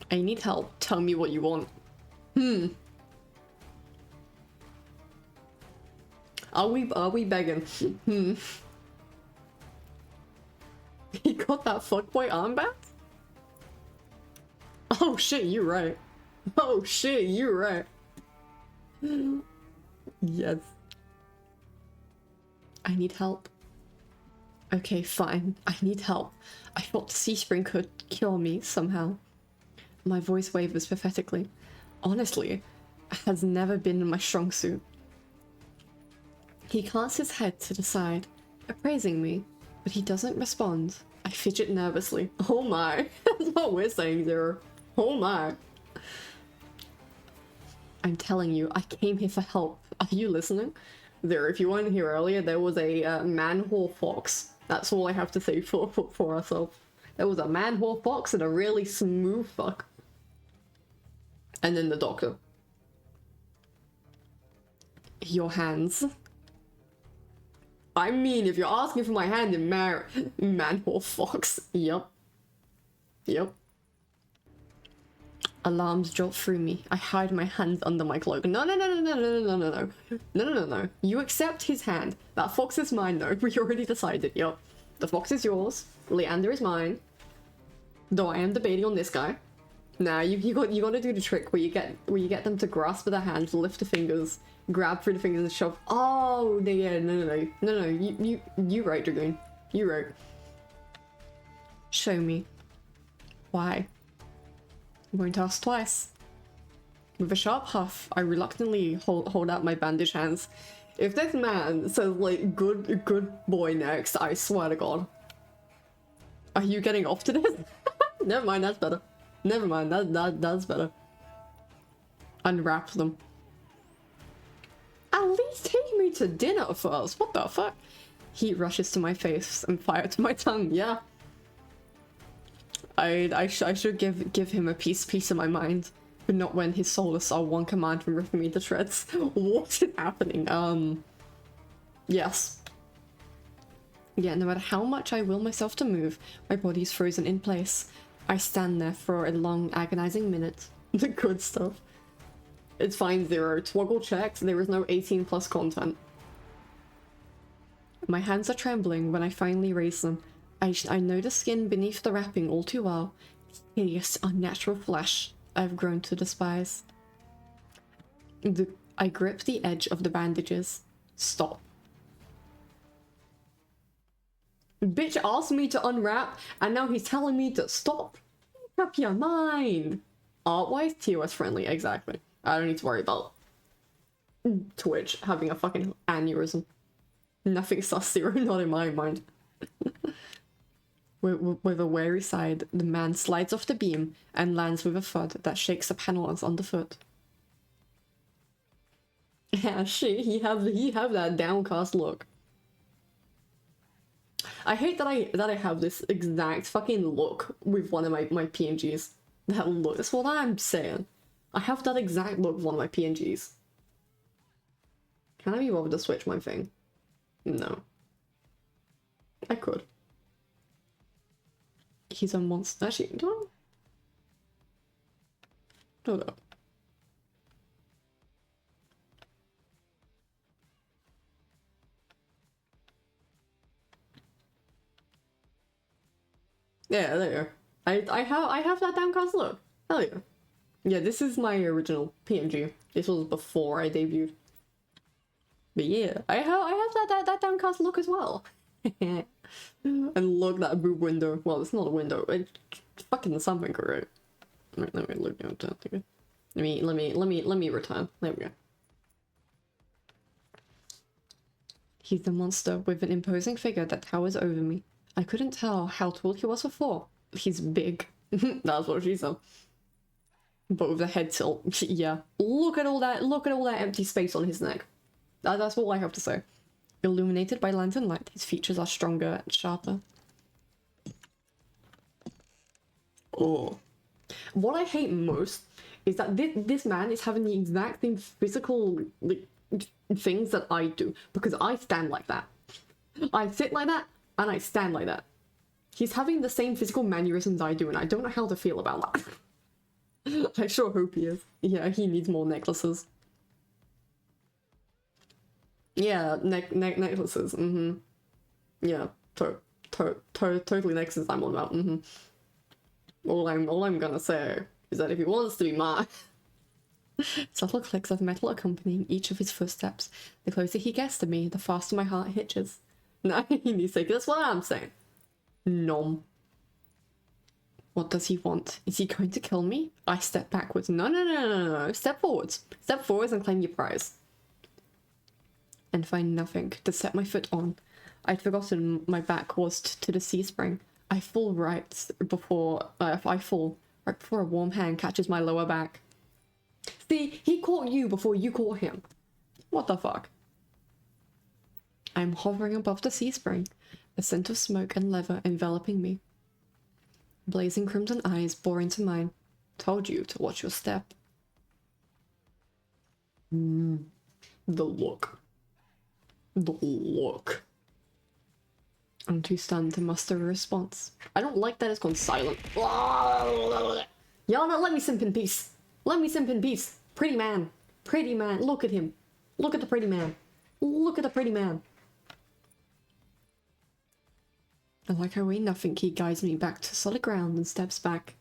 I need help. Tell me what you want. Are we begging? He got that fuckboy armband? Oh shit, you're right. Oh shit, you're right. Yes. I need help. Okay, fine. I need help. I thought the sea spring could kill me somehow. My voice wavers pathetically. Honestly, it has never been in my strong suit. He casts his head to the side, appraising me, but he doesn't respond. I I fidget nervously. Oh my. That's what we're saying, Zero. Oh my. I'm telling you, I came here for help. Are you listening? There, if you weren't here earlier, there was a man-whore fox. That's all I have to say for ourselves. There was a man-whore fox and a really smooth fuck. And then the doctor. Your hands. I mean, if you're asking for my hand in man-whore fox. Yup. Yup. Alarms jolt through me. I hide my hands under my cloak. No, no, no, no, no, no, no, no, no, no. No, no, no, no. You accept his hand. That fox is mine, though. We already decided. Yup. The fox is yours. Leander is mine. Though I am debating on this guy. Nah, you gotta do the trick where you get them to grasp their hands, lift the fingers, grab through the fingers and shove. Oh, yeah, no. You right, Dragoon. You right. Show me. Why? Won't ask twice. With a sharp huff, I reluctantly hold out my bandaged hands. If this man says, like, good boy next, I swear to God. Are you getting off to this? Never mind, that's better. Never mind, that's better. Unwrap them. At least take me to dinner first. What the fuck? Heat rushes to my face and fire to my tongue. Yeah. I should give him a piece of my mind, but not when his soulless saw one command from ripping me to shreds. What is happening? Yes. Yeah, no matter how much I will myself to move, my body's frozen in place. I stand there for a long, agonizing minute. The good stuff. It's fine, Zero. Twoggle checks, there is no 18+ content. My hands are trembling when I finally raise them. I know the skin beneath the wrapping all too well. Hideous, unnatural flesh I've grown to despise. I grip the edge of the bandages. Stop. Bitch asked me to unwrap, and now he's telling me to stop. Make up your mind. Art-wise, TOS friendly, exactly. I don't need to worry about Twitch having a fucking aneurysm. Nothing sus, Zero, not in my mind. With a wary side, the man slides off the beam and lands with a thud that shakes the panels underfoot. Yeah, shit, he have that downcast look. I hate that I have this exact fucking look with one of my PNGs. That look, that's what I'm saying. I have that exact look with one of my PNGs. Can I be bothered to switch my thing? No. I could. He's a monster. Actually, do I? Hold up. Yeah, there you go. I have that downcast look. Hell yeah. Yeah, this is my original PNG. This was before I debuted. But yeah, I have that downcast look as well. And look, that boob window. Well, it's not a window. It's fucking something, right? Right, let me look down. Let me return. There we go. He's the monster with an imposing figure that towers over me. I couldn't tell how tall he was before. He's big. That's what she said. But with the head tilt, yeah. Look at all that empty space on his neck. That's all I have to say. Illuminated by lantern light, his features are stronger and sharper. Oh. What I hate most is that this man is having the exact same physical things that I do, because I stand like that. I sit like that, and I stand like that. He's having the same physical mannerisms I do, and I don't know how to feel about that. I sure hope he is. Yeah, he needs more necklaces. Yeah, necklaces, Yeah, totally necklaces I'm all about, All I'm gonna say is that if he wants to be mine... Subtle clicks of metal accompanying each of his footsteps. The closer he gets to me, the faster my heart hitches. No, he needs to... That's what I'm saying. Nom. What does he want? Is he going to kill me? I step backwards. No. Step forwards. Step forwards and claim your prize. And find nothing to set my foot on. I'd forgotten my back was to the C-spring. I fall right before I fall right before a warm hand catches my lower back. See, he caught you before you caught him. What the fuck? I'm hovering above the sea spring, the scent of smoke and leather enveloping me. Blazing crimson eyes bore into mine. Told you to watch your step. The look. The look. I'm too stunned to muster a response. I don't like that it's gone silent. Yana, let me simp in peace. Let me simp in peace. Pretty man. Pretty man. Look at him. Look at the pretty man. Look at the pretty man. And like I weigh nothing, he guides me back to solid ground and steps back.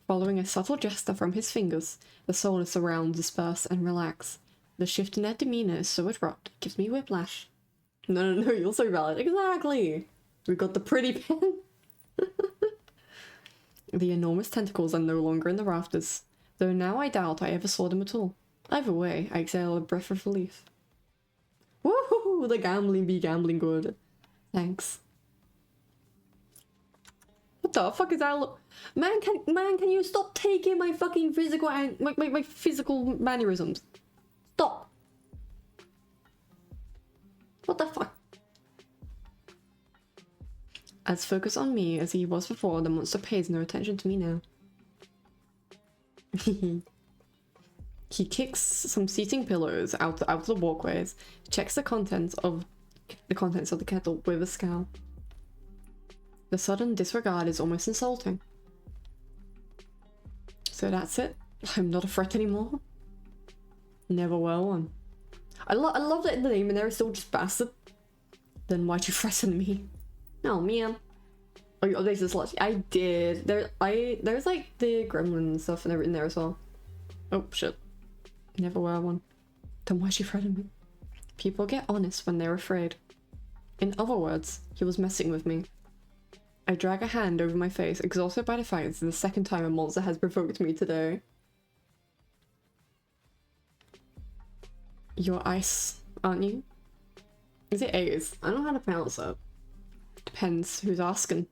Following a subtle gesture from his fingers, the soulless around disperse and relax. The shift in their demeanor is so abrupt, it gives me whiplash. No, you're so valid. Exactly! We got the pretty man. The enormous tentacles are no longer in the rafters, though now I doubt I ever saw them at all. Either way, I exhale a breath of relief. Woohoo! The gambling be gambling good. Thanks. What the fuck is that? Man, can you stop taking my fucking physical and my physical mannerisms? Stop. What the fuck? As focused on me as he was before, the monster pays no attention to me now. He kicks some seating pillows out of the walkways, checks the contents of the kettle with a scowl. The sudden disregard is almost insulting. So that's it? I'm not a threat anymore? Never were one. I love that in the name and they're still just bastard. Then why'd you threaten me? No, man. Oh, you updated this last. I did. There's like the gremlin stuff and everything there as well. Oh shit. Never were one. Then why'd you threaten me? People get honest when they're afraid. In other words, he was messing with me. I drag a hand over my face, exhausted by the fact this is the second time a monster has provoked me today. You're ice, aren't you? Is it A's? I don't know how to pronounce it. Depends who's asking.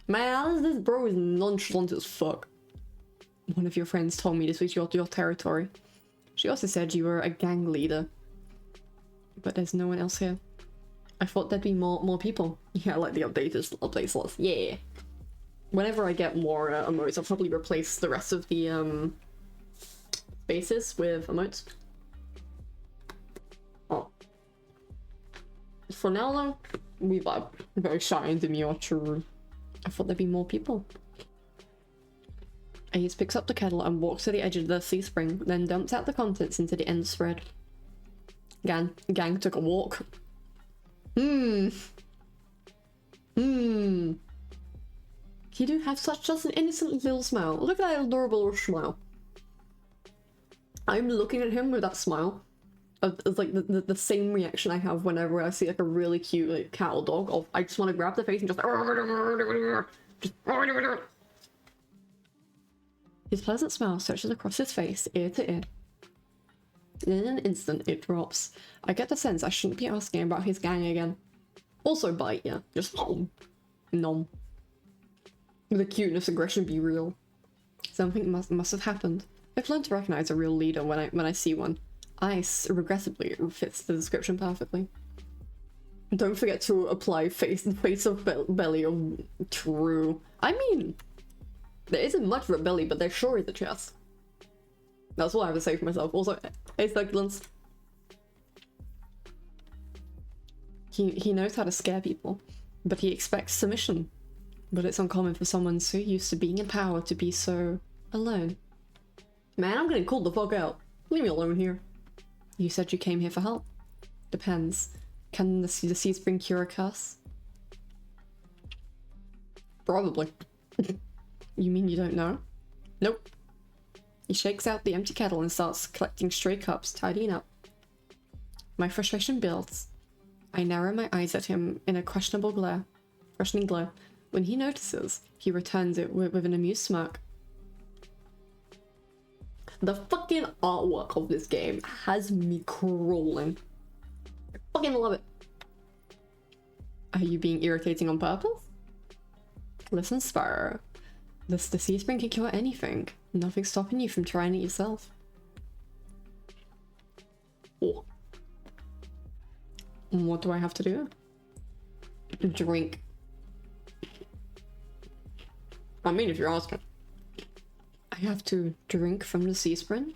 Man, this bro is nonchalant as fuck. One of your friends told me this was your territory. She also said you were a gang leader. But there's no one else here. I thought there'd be more people. Yeah, like the update slots. Yeah. Whenever I get more emotes, I'll probably replace the rest of the spaces with emotes. Oh. For now though, we vibe. Very shy and demure, true. I thought there'd be more people. Ace picks up the kettle and walks to the edge of the sea spring, then dumps out the contents into the end spread. Gang took a walk. You do have such just an innocent little smile. Look at that adorable little smile. I'm looking at him with that smile. It's like the same reaction I have whenever I see like a really cute like cat or dog. Of I just want to grab the face and just His pleasant smile stretches across his face, ear to ear. In an instant, it drops. I get the sense I shouldn't be asking about his gang again. Also bite, yeah. Just nom. The cuteness aggression be real. Something must have happened. I've learned to recognize a real leader when I see one. Ice, regrettably, fits the description perfectly. Don't forget to apply face of belly of true. I mean, there isn't much of a belly, but there sure is a chest. That's all I have to say for myself. Also, hey, succulents. He knows how to scare people, but he expects submission. But it's uncommon for someone so used to being in power to be so alone. Man, I'm getting called the fuck out. Leave me alone here. You said you came here for help. Depends. Can the sea spring cure a curse? Probably. You mean you don't know? Nope. He shakes out the empty kettle and starts collecting stray cups, tidying up. My frustration builds. I narrow my eyes at him in a questioning glare. When he notices, he returns it with an amused smirk. The fucking artwork of this game has me crawling. I fucking love it. I Are you being irritating on purpose? Listen, Sparrow. The sea spring can cure anything. Nothing's stopping you from trying it yourself. Oh. What do I have to do? Drink. I mean, if you're asking. I have to drink from the sea spring.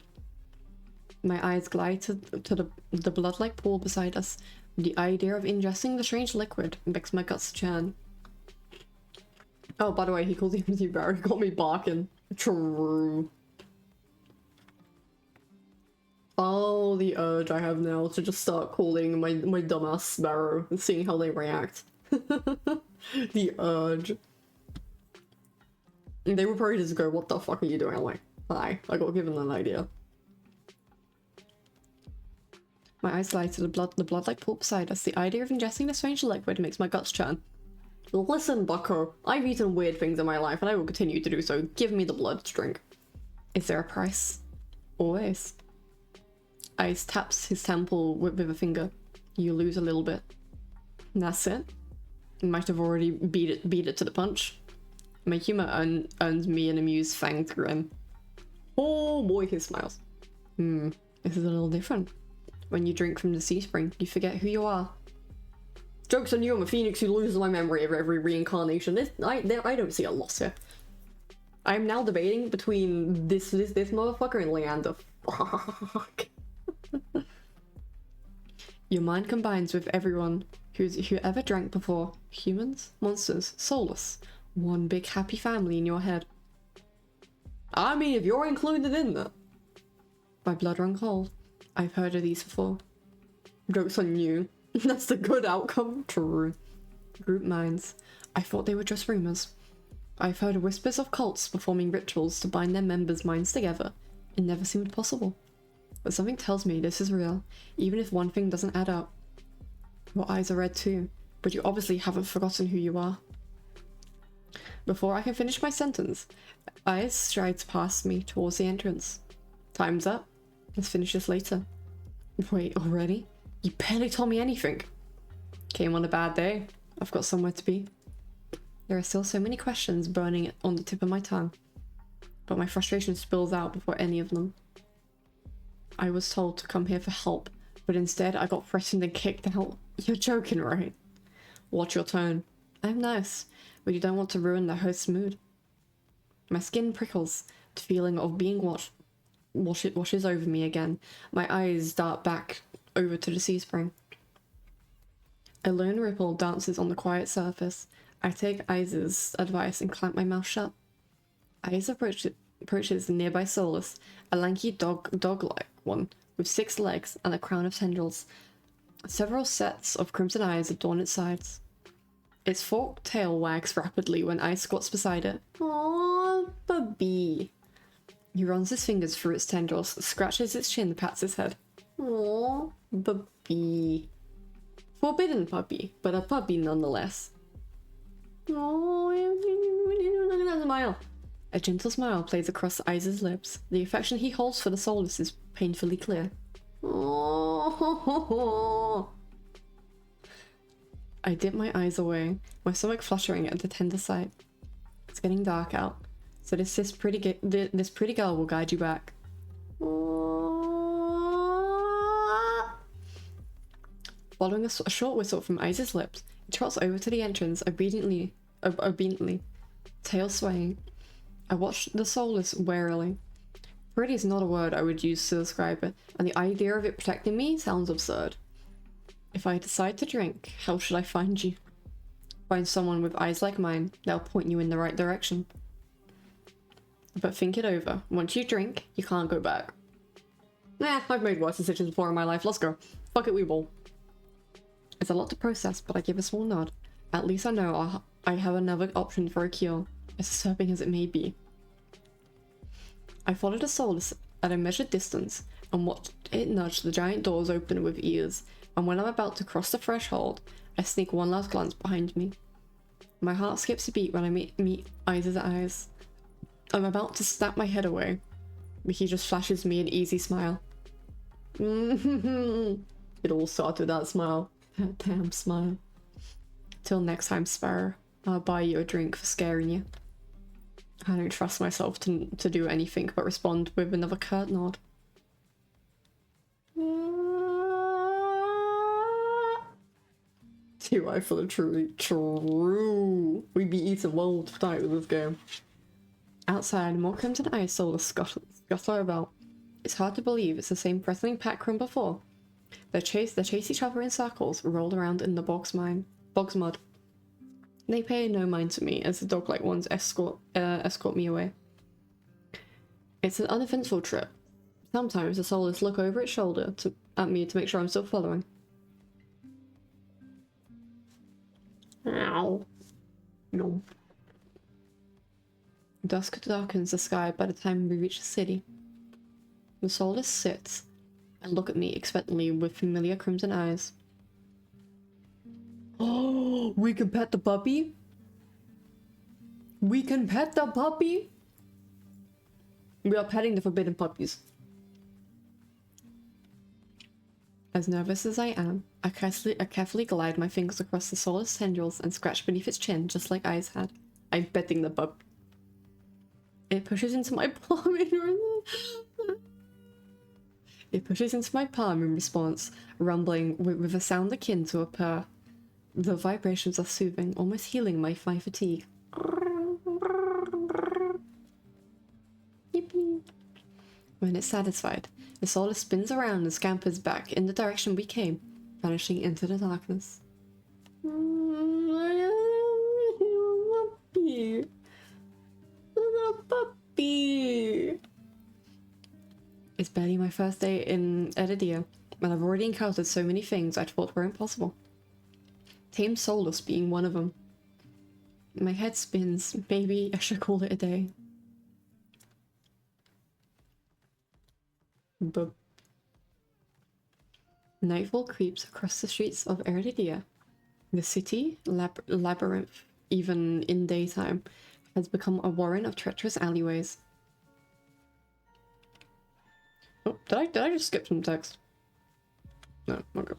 My eyes glide to the blood-like pool beside us. The idea of ingesting the strange liquid makes my guts churn. Oh, by the way, he called the empty barrel. He called me barking. True. Oh, the urge I have now to just start calling my dumbass sparrow and seeing how they react. The urge. They would probably just go, what the fuck are you doing? I'm like, hi, I got given an idea. My eyes glide to the blood-like pool beside us. The idea of ingesting the strange liquid makes my guts churn. Listen, bucko, I've eaten weird things in my life and I will continue to do so. Give me the blood to drink. Is there a price? Always. Ice taps his temple with a finger. You lose a little bit. And that's it. You might have already beat it to the punch. My humor earns me an amused fanged grin. Oh boy, he smiles. This is a little different. When you drink from the sea spring, you forget who you are. Joke's on you, I'm a phoenix who loses my memory of every reincarnation. I don't see a loss here. I'm now debating between this motherfucker and Leander. Fuck. Your mind combines with everyone who ever drank before. Humans, monsters, soulless. One big happy family in your head. I mean, if you're included in that. My blood run cold. I've heard of these before. Joke's on you. That's the good outcome. True. Group minds. I thought they were just rumors. I've heard whispers of cults performing rituals to bind their members' minds together. It never seemed possible. But something tells me this is real, even if one thing doesn't add up. Your eyes are red too, but you obviously haven't forgotten who you are. Before I can finish my sentence, Eyes strides past me towards the entrance. Time's up. Let's finish this later. Wait, already? You barely told me anything. Came on a bad day. I've got somewhere to be. There are still so many questions burning on the tip of my tongue, but my frustration spills out before any of them. I was told to come here for help, but instead I got threatened and kicked out. You're joking, right? Watch your tone. I'm nice, but you don't want to ruin the host's mood. My skin prickles. The feeling of being watched washes over me again. My eyes dart back over to the sea spring. A lone ripple dances on the quiet surface. I take Eyes' advice and clamp my mouth shut. Eyes approaches the nearby Solus, a lanky dog-like one with 6 legs and a crown of tendrils. Several sets of crimson eyes adorn its sides. Its forked tail wags rapidly when Ice squats beside it. Aww, puppy. He runs his fingers through its tendrils, scratches its chin, pats its head. Aww, puppy. Forbidden puppy, but a puppy nonetheless. Aww, look at that smile. A gentle smile plays across Eyes' lips. The affection he holds for the Solus is painfully clear. Aww. I dip my eyes away, my stomach fluttering at the tender sight. It's getting dark out, so this pretty girl will guide you back. Following a short whistle from Eyes' lips, it trots over to the entrance, obediently, tail swaying. I watch the Solus warily. Pretty is not a word I would use to describe it, and the idea of it protecting me sounds absurd. If I decide to drink, how should I find you? Find someone with eyes like mine, they'll point you in the right direction. But think it over. Once you drink, you can't go back. Nah, I've made worse decisions before in my life. Let's go. Fuck it, we will. It's a lot to process, but I give a small nod. At least I know I have another option for a cure, as disturbing as it may be. I followed the Solus at a measured distance and watched it nudge the giant doors open with ears, and when I'm about to cross the threshold, I sneak one last glance behind me. My heart skips a beat when I meet Eyes' eyes. I'm about to snap my head away, but he just flashes me an easy smile. It all started with that smile. That damn smile. Till next time, Sparrow. I'll buy you a drink for scaring you. I don't trust myself to do anything but respond with another curt nod. TY for the truly true. We be eating well tonight with this game. Outside, more crimson ice solar scuttle about. It's hard to believe it's the same wrestling pack from before. They chase each other in circles, rolled around in the bog's mud. They pay no mind to me as the dog-like ones escort me away. It's an uneventful trip. Sometimes the soulless look over its shoulder at me to make sure I'm still following. Ow. No. Dusk darkens the sky by the time we reach the city. The soulless sits and look at me expectantly with familiar crimson eyes. Oh, we can pet the puppy? We can pet the puppy? We are petting the forbidden puppies. As nervous as I am, I carefully glide my fingers across the soulless tendrils and scratch beneath its chin just like Eyes had. I'm petting the pup. It pushes into my palm in response, rumbling with a sound akin to a purr. The vibrations are soothing, almost healing my fatigue. When it's satisfied, the soulless spins around and scampers back in the direction we came, vanishing into the darkness. Puppy. It's barely my first day in Eridia, and I've already encountered so many things I thought were impossible. Tame soulless being one of them. My head spins. Maybe I should call it a day. But nightfall creeps across the streets of Eridia. The city, labyrinth, even in daytime, has become a warren of treacherous alleyways. Oh, did I just skip some text? No, okay.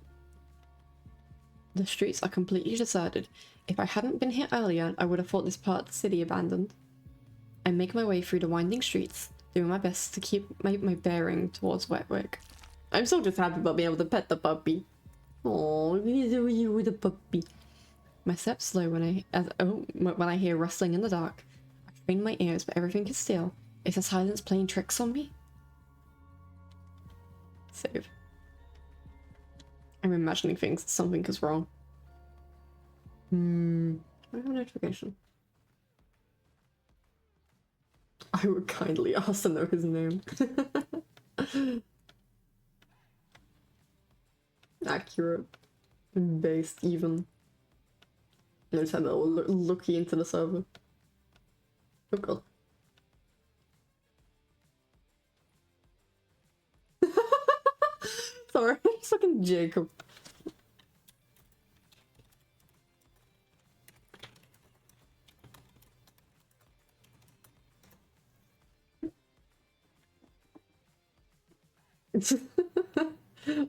The streets are completely deserted. If I hadn't been here earlier, I would have thought this part of the city abandoned. I make my way through the winding streets, doing my best to keep my bearing towards Wetwick. I'm so just happy about being able to pet the puppy. Oh, you with the puppy. My steps slow when I hear rustling in the dark. I strain my ears, but everything is still. Is the silence playing tricks on me? Save. I'm imagining things. Something is wrong. I have a notification. I would kindly ask to know his name. Accurate. Based, even. Let's have a looky into the server. Oh god. Sorry, it's fucking Jacob.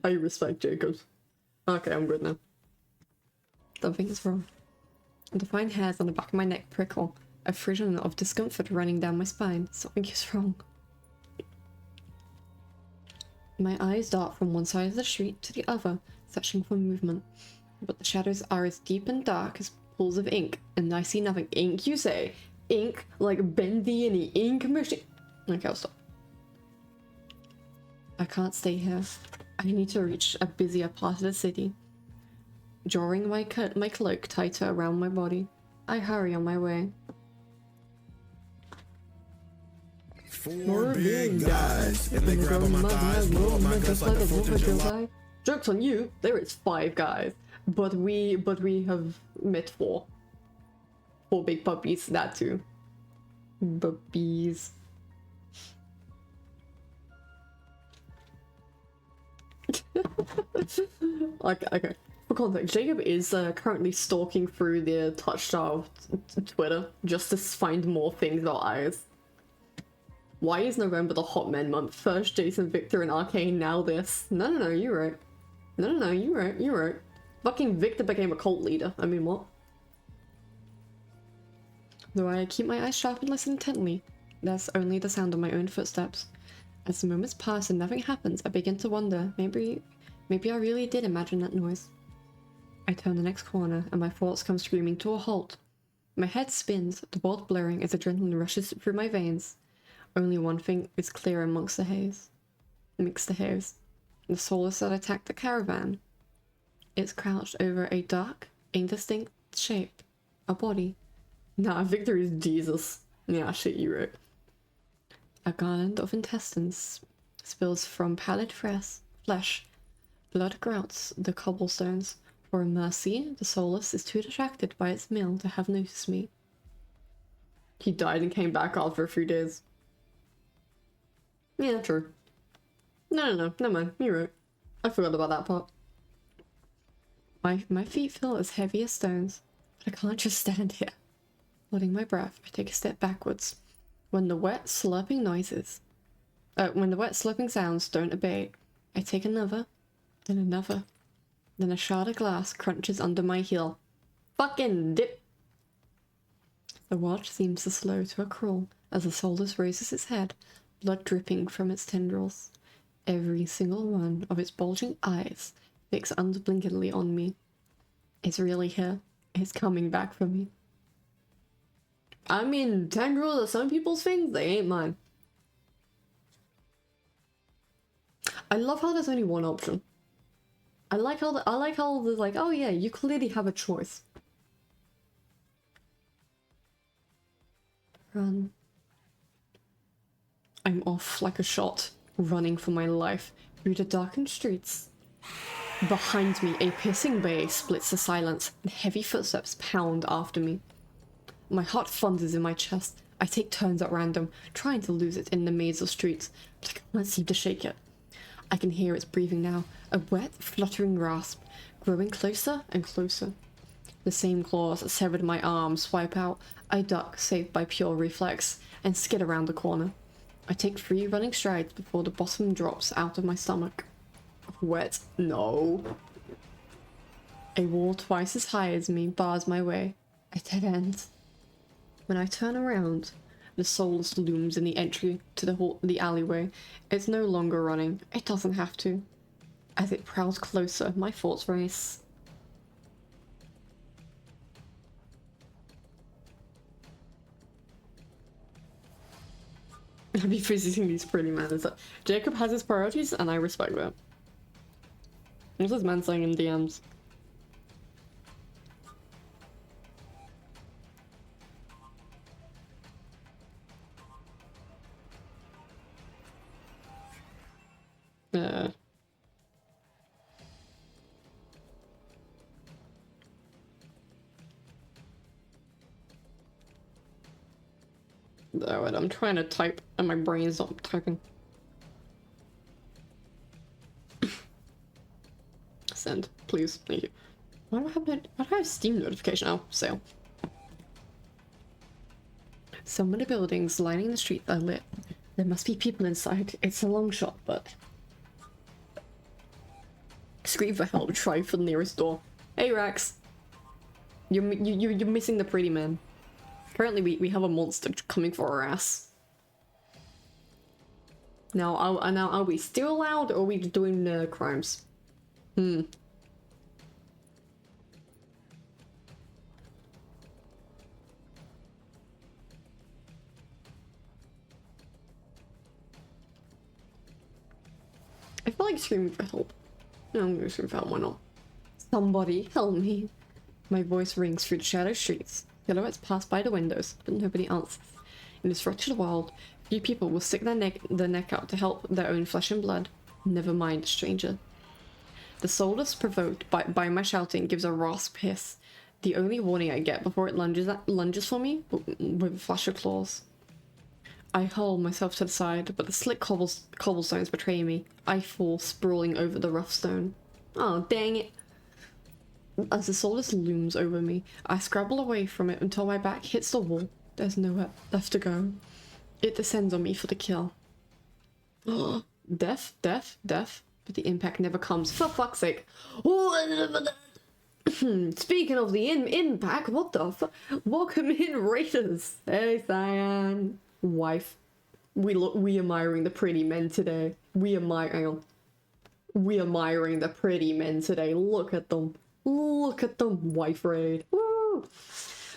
I respect Jacobs. Okay, I'm good now. Something is wrong. The fine hairs on the back of my neck prickle, a frisson of discomfort running down my spine. Something is wrong. My eyes dart from one side of the street to the other, searching for movement. But the shadows are as deep and dark as pools of ink, and I see nothing. Ink, you say? Ink like Bendy and the ink machine? Okay, I'll stop. I can't stay here. I need to reach a busier part of the city. Drawing my cloak tighter around my body, I hurry on my way. Four big guys, and they grab on my thighs, blow up my guts like the 4th of July. Joke's on you, there is 5 guys, but we have met 4. 4 big puppies, that too. Puppies. Okay. For context, Jacob is currently stalking through the Touchstarved Twitter just to find more things about Eyes. Why is November the hot men month? First Jason, Victor, and Arcane, now this. No, you're right. No, you're right. Fucking Victor became a cult leader. I mean, what? Though I keep my eyes sharp and listen intently, there's only the sound of my own footsteps. As the moments pass and nothing happens, I begin to wonder, maybe I really did imagine that noise. I turn the next corner, and my thoughts come screaming to a halt. My head spins, the world blurring as adrenaline rushes through my veins. Only one thing is clear amongst the haze. The soulless that attacked the caravan. It's crouched over a dark, indistinct shape. A body. Nah, Victor is Jesus. Yeah, shit, you right. A garland of intestines spills from pallid flesh. Blood grouts the cobblestones. For in mercy, the soulless is too distracted by its meal to have noticed me. He died and came back after a few days. Yeah, true. No, never mind. You're right. I forgot about that part. My feet feel as heavy as stones, but I can't just stand here. Holding my breath, I take a step backwards. When the wet slurping sounds don't abate, I take another, then another. Then a shard of glass crunches under my heel. Fucking dip! The watch seems to slow to a crawl as the soulless raises its head, blood dripping from its tendrils. Every single one of its bulging eyes fixed unblinkingly on me. It's really here. It's coming back for me. I mean, tendrils are some people's things, they ain't mine. I love how there's only one option. I like how there's like, oh yeah, you clearly have a choice. Run. I'm off like a shot, running for my life through the darkened streets. Behind me, a piercing bay splits the silence, and heavy footsteps pound after me. My heart thunders in my chest. I take turns at random, trying to lose it in the maze of streets, but I can't seem to shake it. I can hear its breathing now, a wet, fluttering grasp, growing closer and closer. The same claws that severed my arm swipe out. I duck, saved by pure reflex, and skid around the corner. I take 3 running strides before the bottom drops out of my stomach. Wet? No. A wall twice as high as me bars my way. A dead end. When I turn around, the soulless looms in the entry to the alleyway. It's no longer running. It doesn't have to. As it prowls closer, my thoughts race. I'd be visiting these pretty men. It's like, Jacob has his priorities, and I respect that. What's this man saying in DMs? Wait, I'm trying to type and my brain's not typing. Send, please, thank you. Why do I have Steam notification? Oh, sale. Some of the buildings lining the street are lit. There must be people inside. It's a long shot, but... Scream for help, try for the nearest door. Hey, Rax! You're missing the pretty man. Apparently we have a monster coming for our ass. Now are we still allowed, or are we doing crimes? I feel like screaming for help. No, I'm gonna scream for help, why not? Somebody help me. My voice rings through the shadow streets. Silhouettes pass by the windows, but nobody answers. In this wretched world, few people will stick their neck out to help their own flesh and blood. Never mind a stranger. The soulless, provoked by my shouting, gives a rasp hiss, the only warning I get before it lunges for me with a flash of claws. I hurl myself to the side, but the slick cobblestones betray me. I fall sprawling over the rough stone. Oh, dang it. As the soulless looms over me, I scrabble away from it until my back hits the wall. There's nowhere left to go. It descends on me for the kill. Death, but the impact never comes. For fuck's sake. Speaking of the in-pack, what the fuck? Welcome in, Raiders. Hey, Cyan. Wife. We admiring the pretty men today. We admiring the pretty men today. Look at them. Look at them, wife raid. Woo!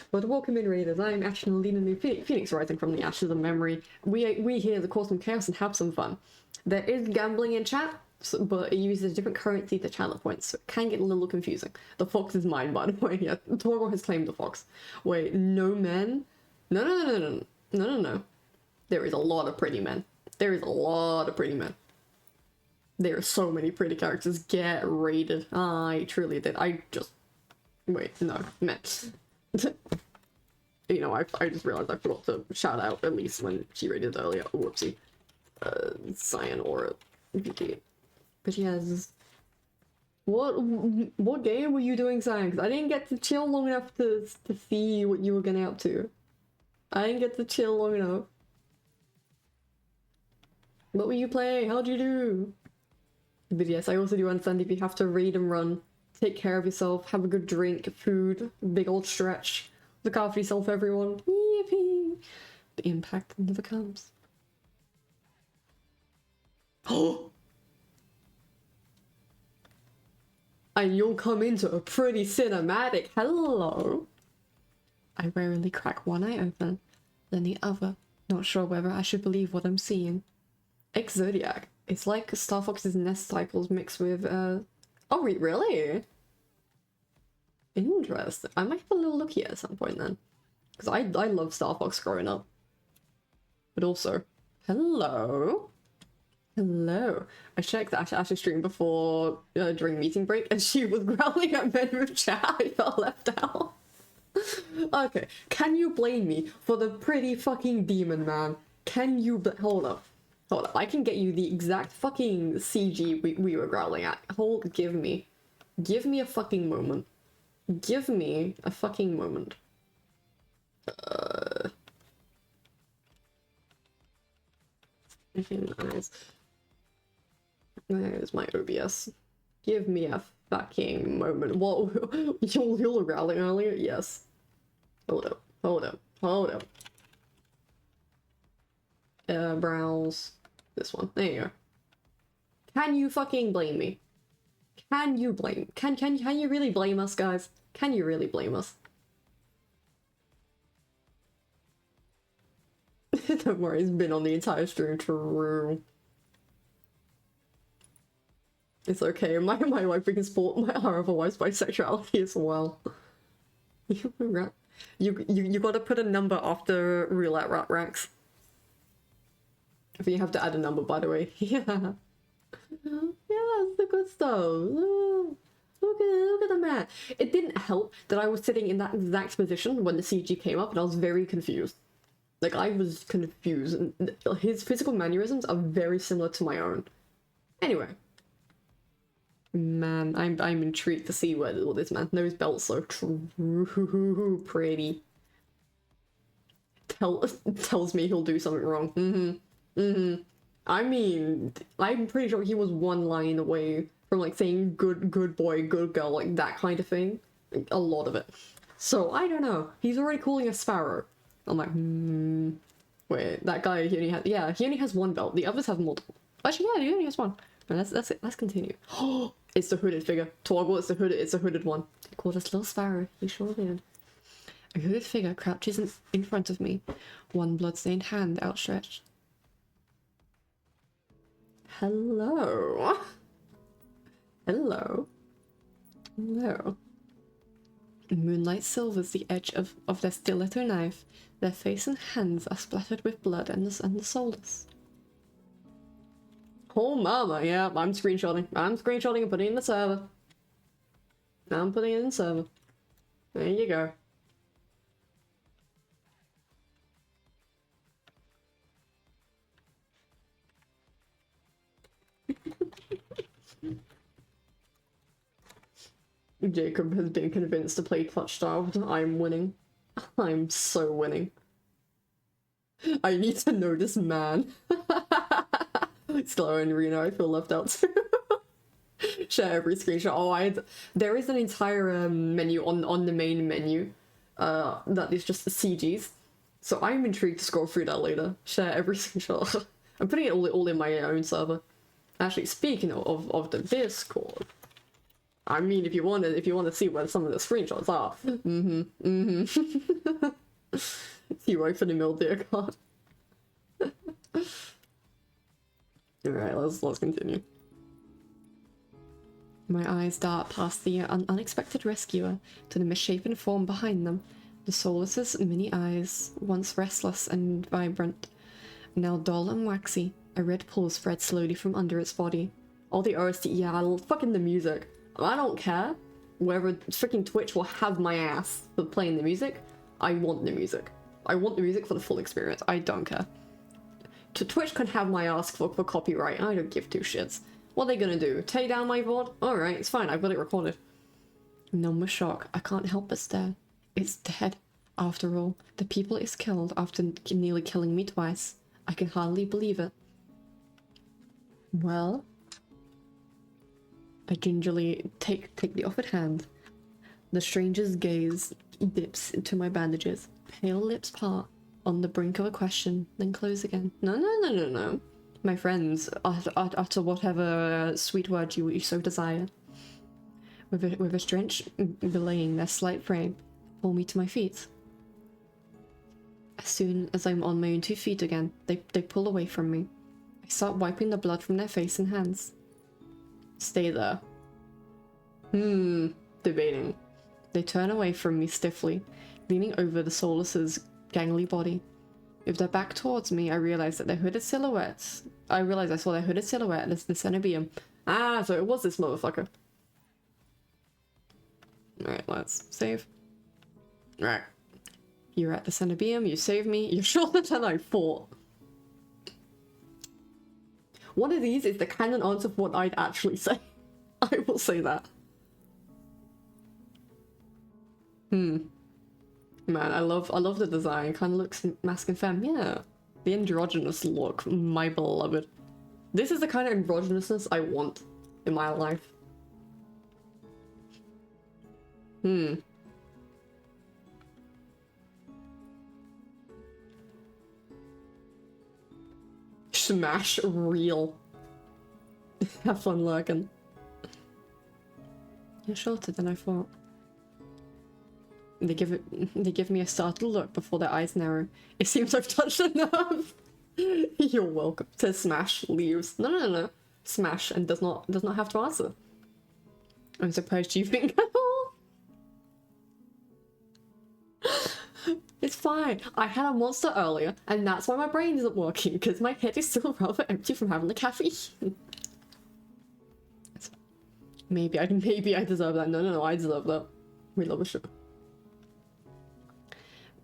But welcome in, Raiders. I'm actually leading the Phoenix Rising from the ashes of memory. We here to cause some chaos and have some fun. There is gambling in chat, but it uses a different currency to channel points, so it can get a little confusing. The fox is mine, by the way. Yeah, Toro has claimed the fox. Wait, no men? No. There is a lot of pretty men. There is a lot of pretty men. There are so many pretty characters. Get raided. I truly did. Wait, no, men. You know, I just realized I forgot to shout out Elise when she raided earlier. Whoopsie. Cyan or VD. But yes. What game were you doing, Cyan? Because I didn't get to chill long enough to see what you were getting up to. I didn't get to chill long enough. What were you playing? How'd you do? But yes, I also do understand if you have to raid and run, take care of yourself, have a good drink, food, big old stretch, look after yourself, everyone. Yippee! The impact never comes. Oh! And you'll come into a pretty cinematic hello. I rarely crack one eye open, then the other, not sure whether I should believe what I'm seeing. Ex-Zodiac. It's like Star Fox's nest cycles mixed with, Oh, really? Interesting. I might have a little look here at some point then. Because I love Star Fox growing up. But also, hello? Hello. I checked Ash's stream before, during meeting break, and she was growling at men with chat. I felt left out. Okay, can you blame me for the pretty fucking demon, man? Can you hold up. Hold up, I can get you the exact fucking CG we were growling at. Give me a fucking moment. Give me a fucking moment. Nice. There's my OBS. Give me a fucking moment. What? You were growling earlier? Yes. Hold up. Browse. This one. There you go. Can you fucking blame me? Can you really blame us, guys? Can you really blame us? Don't worry, it's been on the entire stream. True. It's okay. My wife can support my other wife's bisexuality as well. You gotta put a number after roulette rat ranks. If you have to add a number, by the way. Yeah. Yeah, that's the good stuff. Look at the man. It didn't help that I was sitting in that exact position when the CG came up, and I was very confused. Like, I was confused. And his physical mannerisms are very similar to my own. Anyway. Man, I'm intrigued to see what this man knows. Belt's so pretty. Tells me he'll do something wrong. I mean, I'm pretty sure he was one line away from like saying good boy, good girl, like that kind of thing. Like, a lot of it. So I don't know. He's already calling a sparrow. I'm like, wait, that guy he only has one belt. The others have multiple. Actually, yeah, he only has one. And that's it. Let's continue. Oh, it's the hooded figure. Toggle, it's the hooded one. He called us little sparrow. He sure did. A hooded figure crouches in front of me, one bloodstained hand outstretched. Hello. Hello. Hello. Moonlight silvers the edge of their stiletto knife. Their face and hands are splattered with blood and the soulless. Oh mama, yeah, I'm screenshotting. I'm screenshotting and putting it in the server. I'm putting it in the server. There you go. Jacob has been convinced to play Touchstarved. I'm winning. I'm so winning. I need to know this man. Slow and Reno, I feel left out too. Share every screenshot. Oh, there is an entire menu on the main menu that is just the CGs. So I'm intrigued to scroll through that later. Share every screenshot. I'm putting it all in my own server. Actually, speaking of the Discord, I mean, if you want to see where some of the screenshots are, you open the Mildeer card. All right, let's continue. My eyes dart past the unexpected rescuer to the misshapen form behind them. The Solus's mini eyes, once restless and vibrant, now dull and waxy. A red pool spread slowly from under its body. All the OST, yeah, fucking the music. I don't care whether freaking Twitch will have my ass for playing the music. I want the music. I want the music for the full experience. I don't care. Twitch can have my ass for copyright. I don't give two shits. What are they gonna do? Take down my VOD? Alright, it's fine. I've got it recorded. Numb with shock, I can't help but stare. It's dead. After all, the people it's killed after nearly killing me twice. I can hardly believe it. Well, I gingerly take the offered hand. The stranger's gaze dips into my bandages. Pale lips part, on the brink of a question, then close again. No. My friends, utter whatever sweet word you so desire. With a stench belaying their slight frame, pull me to my feet. As soon as I'm on my own 2 feet again, they pull away from me. I start wiping the blood from their face and hands. Stay there. Debating. They turn away from me stiffly, leaning over the Solus's gangly body. With their back towards me, I realize that their hooded silhouettes. I realize I saw their hooded silhouette as the Cenobium. Ah, so it was this motherfucker. Alright, let's save. Alright. You're at the Cenobium, you saved me, you're shorter than I thought. One of these is the canon answer for what I'd actually say. I will say that. Man, I love the design. Kind of looks masc and femme. Yeah, the androgynous look, my beloved. This is the kind of androgynousness I want in my life. Smash real. Have fun lurking. You're shorter than I thought. They give me a startled look before their eyes narrow. It seems I've touched a nerve. You're welcome. Says Smash, leaves. No. Smash and does not have to answer. I'm surprised you think It's fine. I had a monster earlier, and that's why my brain isn't working, because my head is still rather empty from having the caffeine. Maybe I deserve that. No, I deserve that. We love a show.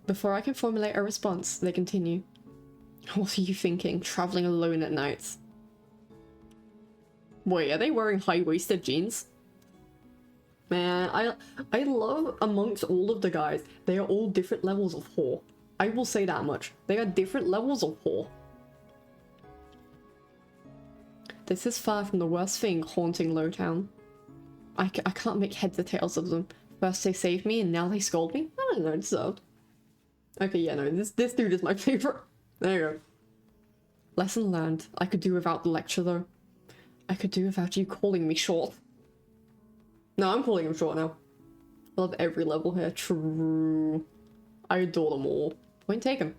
Before I can formulate a response, they continue. What are you thinking, traveling alone at night? Wait, are they wearing high-waisted jeans? Man, I love amongst all of the guys, they are all different levels of whore. I will say that much. They are different levels of whore. This is far from the worst thing haunting Lowtown. I can't make heads or tails of them. First they saved me and now they scold me? I don't know, deserved. Okay, yeah, no, this dude is my favorite. There you go. Lesson learned. I could do without the lecture though. I could do without you calling me short. No, I'm calling him short now. I love every level here. True. I adore them all. Point taken.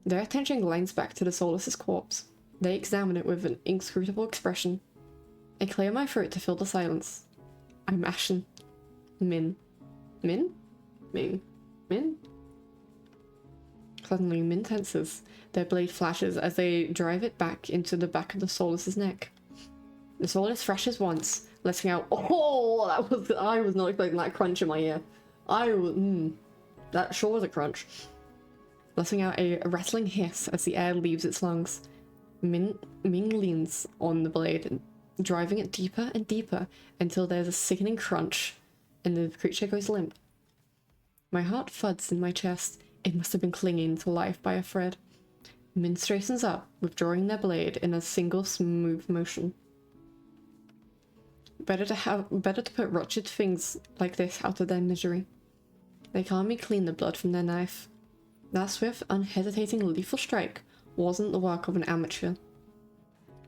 Their attention glances back to the Solus's corpse. They examine it with an inscrutable expression. I clear my throat to fill the silence. I'm ashen. Min. Suddenly, Min tenses. Their blade flashes as they drive it back into the back of the Solus's neck. The Solus thrashes once, letting out. Oh, I was not expecting that crunch in my ear. That sure was a crunch. Letting out a rattling hiss as the air leaves its lungs. Ming leans on the blade, driving it deeper and deeper until there's a sickening crunch, and the creature goes limp. My heart thuds in my chest. It must have been clinging to life by a thread. Min straightens up, withdrawing their blade in a single smooth motion. Better to put wretched things like this out of their misery. They calmly me clean the blood from their knife. That swift, unhesitating, lethal strike wasn't the work of an amateur.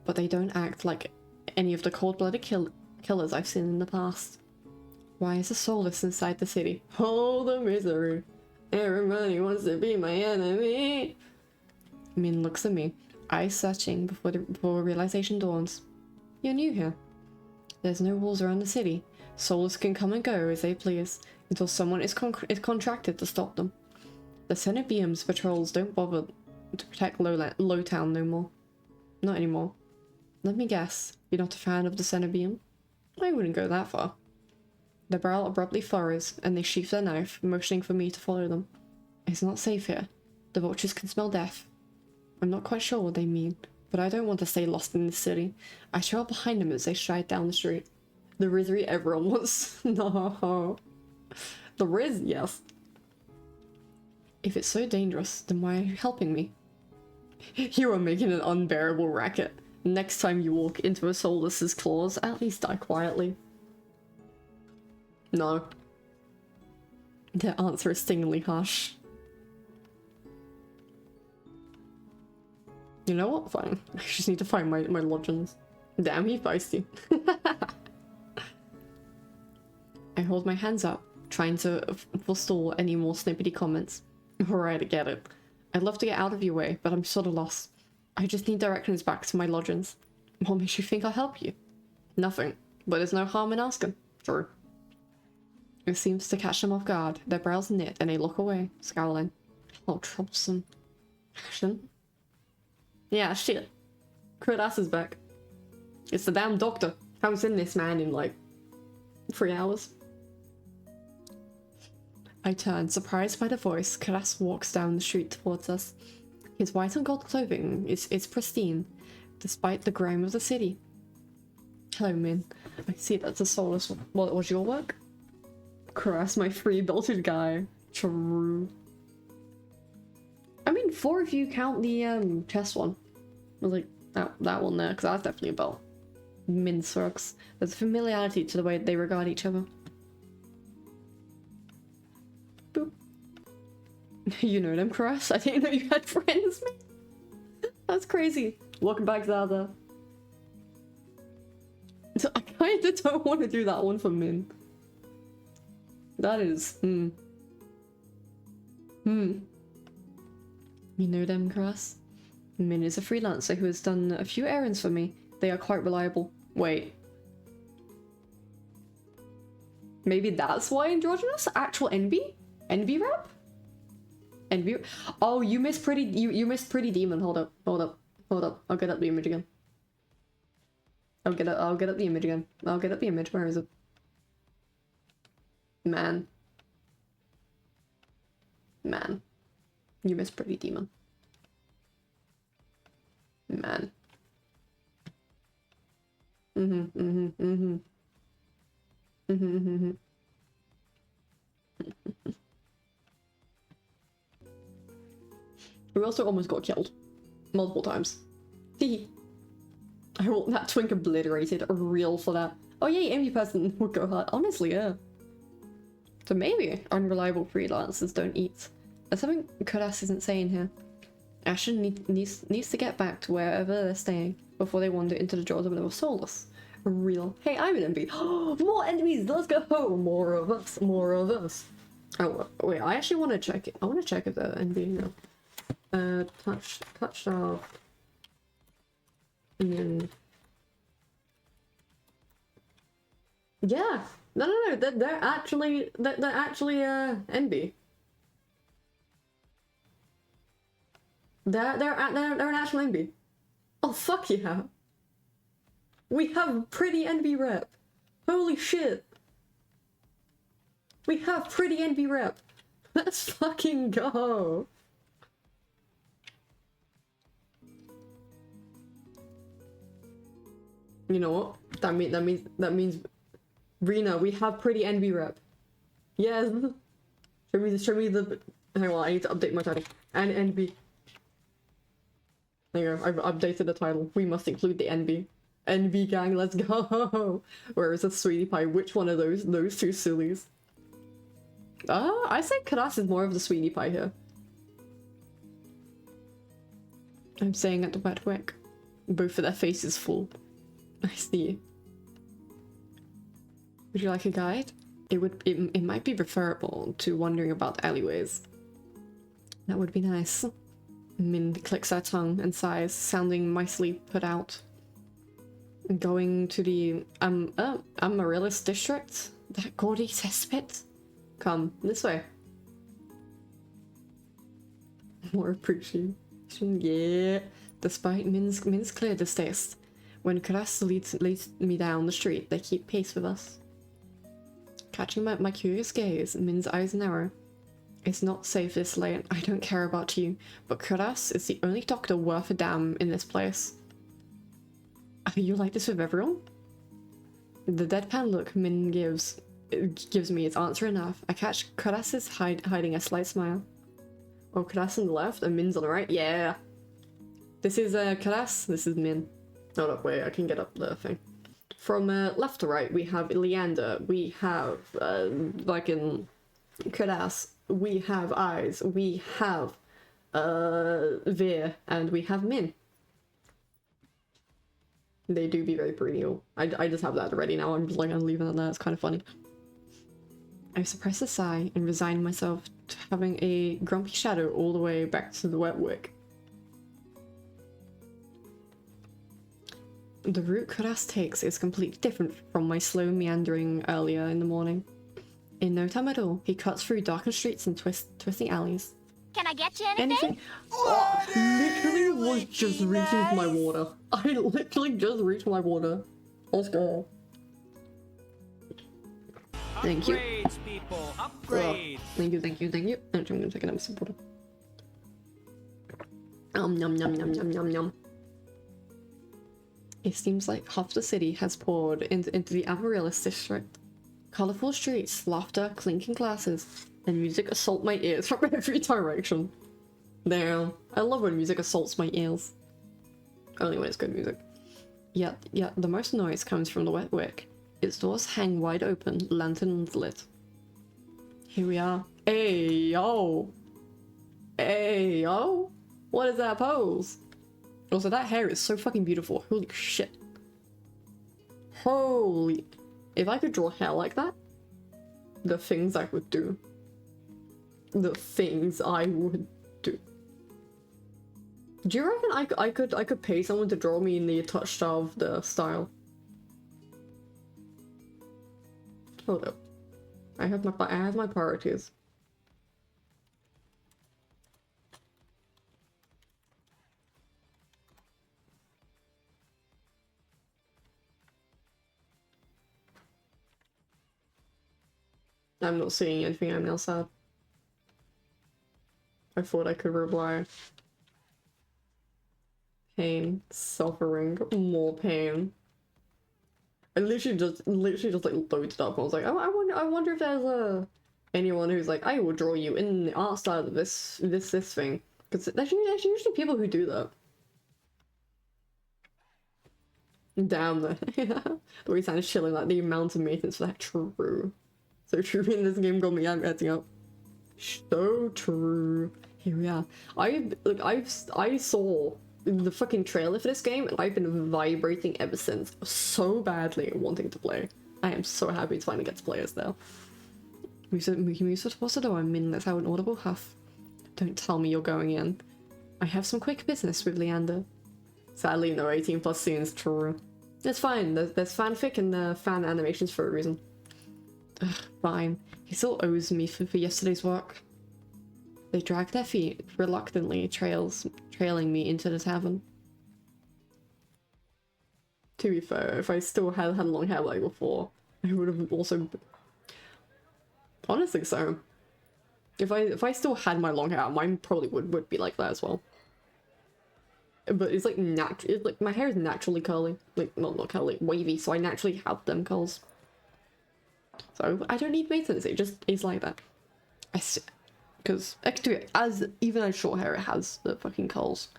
But they don't act like any of the cold-blooded killers I've seen in the past. Why is the soulless inside the city? Oh, the misery. Everybody wants to be my enemy. Min looks at me, eyes searching before realization dawns. You're new here. There's no walls around the city. Soulless can come and go as they please, until someone is contracted to stop them. The Senate Beam's patrols don't bother to protect Lowtown no more. Not anymore. Let me guess, you're not a fan of the Senate Beam? I wouldn't go that far. The barrel abruptly furrows, and they sheath their knife, motioning for me to follow them. It's not safe here. The vultures can smell death. I'm not quite sure what they mean, but I don't want to stay lost in this city. I trail behind them as they stride down the street. The misery everyone wants. No. The Riz, yes. If it's so dangerous, then why are you helping me? You are making an unbearable racket. Next time you walk into a Soulless's claws, at least die quietly. No. Their answer is stingingly harsh. You know what? Fine. I just need to find my lodgings. Damn, he's feisty. I hold my hands up, trying to forestall any more snippety comments. Alright, I get it. I'd love to get out of your way, but I'm sort of lost. I just need directions back to my lodgings. What makes you think I'll help you? Nothing, but there's no harm in asking. True. It seems to catch them off guard. Their brows knit and they look away, scowling. Oh, troublesome. Action? Yeah, shit. Kratos is back. It's the damn doctor. Haven't seen this man in like 3 hours. I turn, surprised by the voice. Kratos walks down the street towards us. His white and gold clothing is pristine, despite the grime of the city. Hello, Min. I see that's a soulless. What was your work? Kratos, my free-belted guy. True. I mean, 4 if you count the chest one. I was like, that one there, because that's definitely about Min's works. There's a familiarity to the way they regard each other. Boop. You know them, Kratos? I didn't know you had friends, man. That's crazy. Welcome back, Zaza. I kinda don't want to do that one for Min. That is, You know them, Kratos? Min is a freelancer who has done a few errands for me. They are quite reliable. Wait. Maybe that's why androgynous? Actual NB? NB rep? NB? Oh, you missed pretty. You missed Pretty Demon. Hold up. I'll get up the image again. I'll get up the image again. I'll get up the image. Where is it? Man. You missed Pretty Demon. Man. We also almost got killed. Multiple times. Hee. I want that twink obliterated. Real for that. Oh yay, envy person would go hard. Honestly, yeah. So maybe unreliable freelancers don't eat. There's something Kodas isn't saying here. Ashen needs to get back to wherever they're staying before they wander into the jaws of another soulless. Real. Hey, I'm an envy. More enemies. Let's go. More of us. Oh wait, I actually want to check it. I want to check if they're envy now. Touchstarved. And then yeah. No. They're actually envy. They're an actual envy. Oh fuck yeah. We have pretty envy rep. Holy shit. We have pretty envy rep. Let's fucking go. You know what? That means Rena, we have pretty envy rep. Yes. Show me the hang on, I need to update my title. And envy. There you go, I've updated the title. We must include the envy. NV gang, let's go! Where is the sweetie pie? Which one of those two sillies? I say Karas is more of the sweetie pie here. I'm saying at the wet wick. Both of their faces full. I see. Would you like a guide? It might be preferable to wandering about alleyways. That would be nice. Min clicks her tongue and sighs, sounding mightily put out. Going to the Amaryllis district? That gaudy cesspit? Come, this way. More appreciation, yeah. Despite Min's clear distaste, when Karas leads me down the street, they keep pace with us. Catching my curious gaze, Min's eyes narrow. It's not safe this late, I don't care about you, but Karas is the only doctor worth a damn in this place. Are you like this with everyone? The deadpan look Min gives me is answer enough. I catch Karas hiding a slight smile. Oh, Karas on the left and Min's on the right? Yeah! This is Karas, this is Min. Hold up, wait, I can get up the thing. From left to right, we have Leander, we have fucking Karas, we have Eyes, we have Veer, and we have Min. They do be very perennial. I just have that ready now. I'm just like, I'm leaving it there. It's kind of funny. I suppress a sigh and resign myself to having a grumpy shadow all the way back to the wet wick. The route Karas takes is completely different from my slow meandering earlier in the morning. In no time at all, he cuts through darkened streets and twisting alleys. Can I get you anything? Oh, literally was just reaching for my water. I literally just reached for my water. Let's go. Thank you. Upgrades, people. Upgrades. Thank you. Actually, I'm gonna take another sip of water. Yum yum yum yum. It seems like half the city has poured into the Amaryllis district. Colorful streets, laughter, clinking glasses, and music assault my ears from every direction. Damn, I love when music assaults my ears. Only when it's good music. Yet the most noise comes from the wet wick. Its doors hang wide open, lanterns lit. Here we are. Hey yo! Hey yo! What is that pose? Also, that hair is so fucking beautiful. Holy shit. Holy... If I could draw hair like that, the things I would do. The things I would do. Do you reckon I could pay someone to draw me in the Touchstarved style? Hold up. I have my priorities. I'm not seeing anything. I'm now sad. I thought I could reply. Pain, suffering, more pain. I literally just like loaded up. I was like, oh, I wonder if there's anyone who's like, I will draw you in the art style of this thing, because there's usually people who do that. Damn, the way he sounds chilling, like the amount of maintenance for that. True. So true in this game got me acting up. So true. Here we are. I saw the fucking trailer for this game and I've been vibrating ever since so badly wanting to play. I am so happy to finally get to play as now. What's the door? I'm in. Let's have an audible huff. Don't tell me you're going in. I have some quick business with Leander. Sadly, no 18+ scenes. True. It's fine. There's fanfic and fan animations for a reason. Ugh, fine. He still owes me for yesterday's work. They drag their feet, reluctantly trailing me into the tavern. To be fair, if I still had long hair like before, I would have also... Honestly, so. If I still had my long hair, mine probably would be like that as well. But it's like like my hair is naturally curly. Like, not curly, wavy, so I naturally have them curls. So I don't need maintenance, it just is like that. Because even as short hair, it has the fucking curls.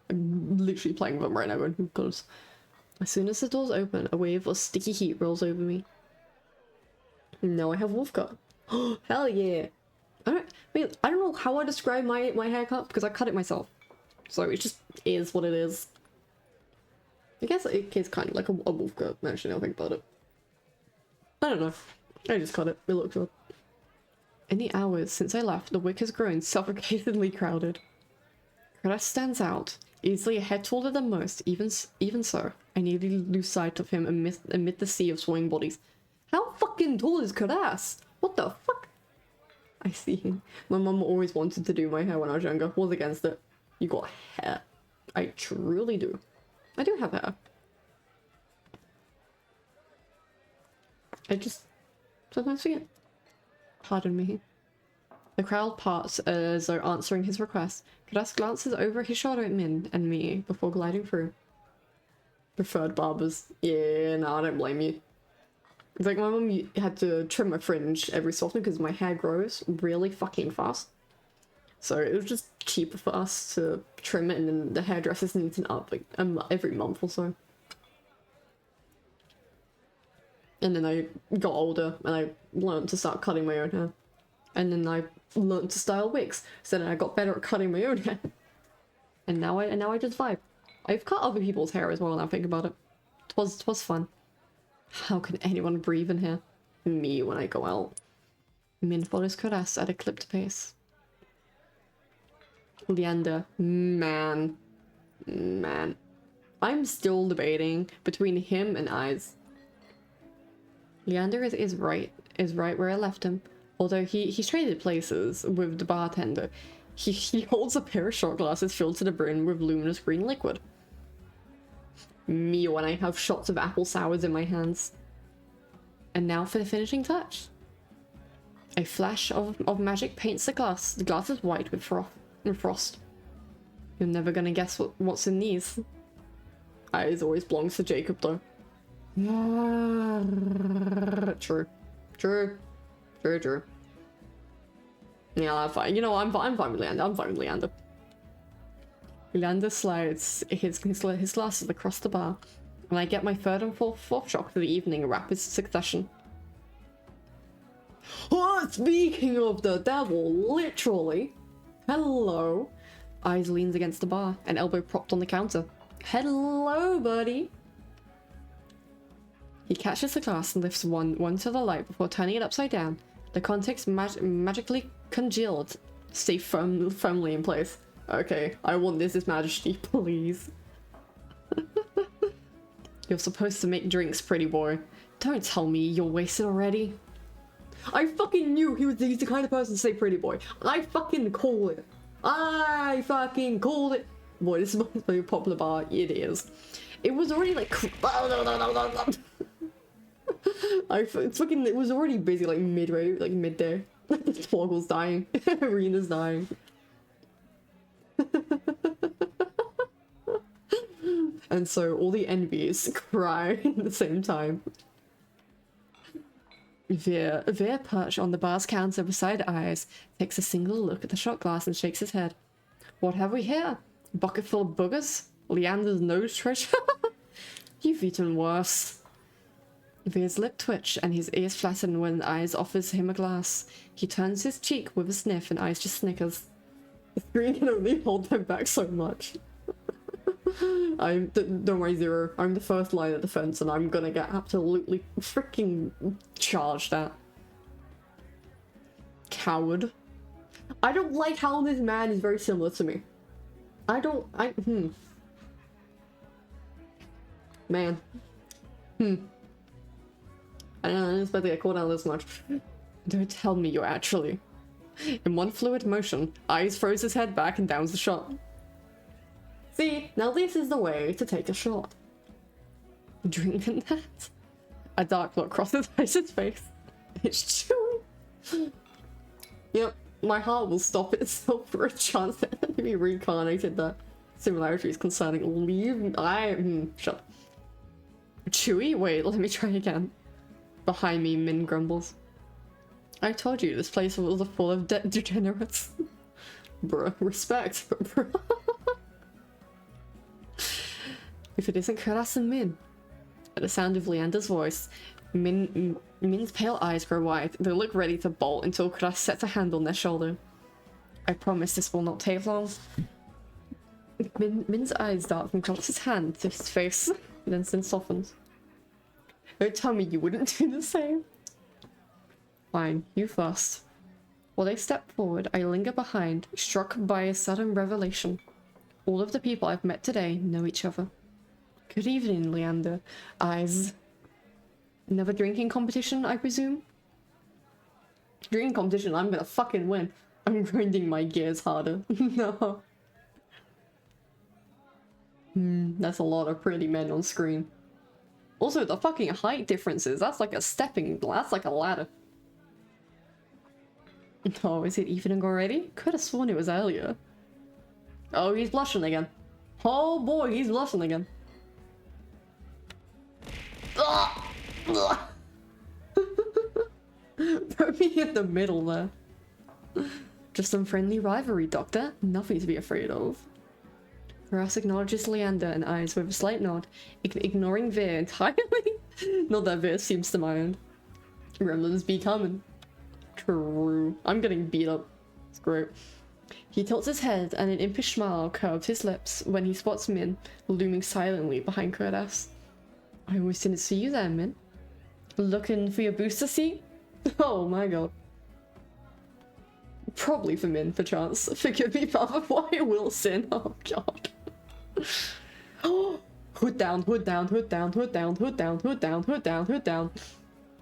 I'm literally playing with them right now, and because As soon as the doors open, a wave of sticky heat rolls over me. Now I have wolf cut. Hell yeah! I don't know how I describe my haircut because I cut it myself, so it just is what it is. I guess it is kind of like a wolf cut. Actually, now I think about it. I don't know. I just cut it. It looks good. In the hours since I left, the wick has grown suffocatingly crowded. Crest stands out, easily a head taller than most. Even so, I nearly lose sight of him amid the sea of swaying bodies. How fucking tall is Kadas? What the fuck? I see him. My mum always wanted to do my hair when I was younger. Was against it. You got hair. I truly do. I do have hair. I just sometimes forget. Pardon me. The crowd parts as though answering his request. Kadas glances over his shoulder at Min and me before gliding through. Preferred barbers. Yeah, no, I don't blame you. It's like my mum had to trim my fringe every so often because my hair grows really fucking fast. So it was just cheaper for us to trim it, and then the hairdressers need it up like every month or so. And then I got older and I learned to start cutting my own hair. And then I learned to style wigs. So then I got better at cutting my own hair. And now I just vibe. I've cut other people's hair as well now I think about it. Twas fun. How can anyone breathe in here? Me when I go out. Min follows Kadas at a clipped pace. Leander. Man. I'm still debating between him and Eyes. Leander is right where I left him. Although he's traded places with the bartender. He holds a pair of shot glasses filled to the brim with luminous green liquid. Me when I have shots of apple sours in my hands. And now for the finishing touch. A flash of magic paints the glass. The glass is white with frost. You're never gonna guess what's in these. Eyes always belongs to Jacob though. True. Yeah, I'm fine. You know, I'm fine with Leander. Leander slides his glasses across the bar, and I get my third and fourth shot for the evening in rapid succession. Oh, speaking of the devil, literally. Hello. Eyes leans against the bar, an elbow propped on the counter. Hello, buddy. He catches the glass and lifts one to the light before turning it upside down. The contacts magically congealed, stay firmly in place. Okay, I want this majesty, please. You're supposed to make drinks, pretty boy. Don't tell me you're wasted already. I fucking knew he's the kind of person to say pretty boy. I fucking called it. Boy, this is my very popular bar. It is. It was already like... it was already busy like midday. Twoggle's dying. Arena's dying. And so all the envies cry at the same time. Veer perched on the bar's counter beside Eyes, takes a single look at the shot glass and shakes his head. What have we here? A bucket full of boogers? Leander's nose treasure? You've eaten worse. Veer's lip twitch and his ears flatten when Eyes offers him a glass. He turns his cheek with a sniff and Eyes just snickers. The screen can only hold them back so much. Don't worry, Zero. I'm the first line of defense and I'm gonna get absolutely freaking charged at. Coward. I don't like how this man is very similar to me. Man. I didn't expect to get called out this much. Don't tell me you're actually. In one fluid motion, Eyes throws his head back and downs the shot. See, now this is the way to take a shot. Drinking that? A dark look crosses Eyes' face. It's Chewy. Yep, my heart will stop itself for a chance to be reincarnated. The similarities concerning shut. Chewy? Wait, let me try again. Behind me, Min grumbles. I told you this place was full of degenerates. Bruh, respect, bruh. If it isn't Kadas and Min, At the sound of Leander's voice, Min's pale eyes grow wide. They look ready to bolt until Kras sets a hand on their shoulder. I promise this will not take long. Min's eyes dart from Kras's hand to his face, then softens. Don't tell me you wouldn't do the same. Fine, you first. While they step forward, I linger behind, struck by a sudden revelation. All of the people I've met today know each other. Good evening, Leander. Eyes. Another drinking competition, I presume? Drinking competition, I'm gonna fucking win. I'm grinding my gears harder. No. That's a lot of pretty men on screen. Also, the fucking height differences, that's like a that's like a ladder. Oh, is it evening already? Could have sworn it was earlier. Oh, he's blushing again. Oh boy, he's blushing again. Put me in the middle there. Just some friendly rivalry, Doctor. Nothing to be afraid of. Kras acknowledges Leander and eyes with a slight nod, ignoring Veer entirely. Not that Veer seems to mind. Gremlins be coming. True. I'm getting beat up. It's great. He tilts his head and an impish smile curves his lips when he spots Min looming silently behind Kras. I always didn't see you there, Min. Looking for your booster seat? Oh my god. Probably for Min, perchance. Forgive me, Father, why Wilson? Oh god. Oh! Hood down, hood down, hood down, hood down, hood down, hood down, hood down, hood down.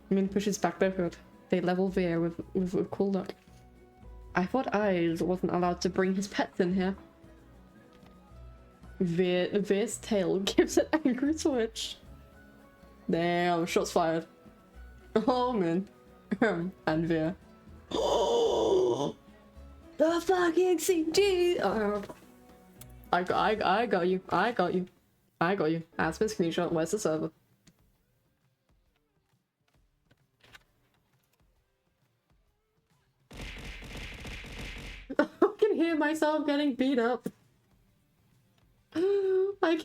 Min pushes back their hood. They level Veer with a cool look. I thought Eyes wasn't allowed to bring his pets in here. Veer's tail gives an angry twitch. Damn, shots fired. Oh man. And Veer. Oh, the fucking CG! I got you. I got you. I got you. Aspen screenshot. Where's the server? I can hear myself getting beat up. I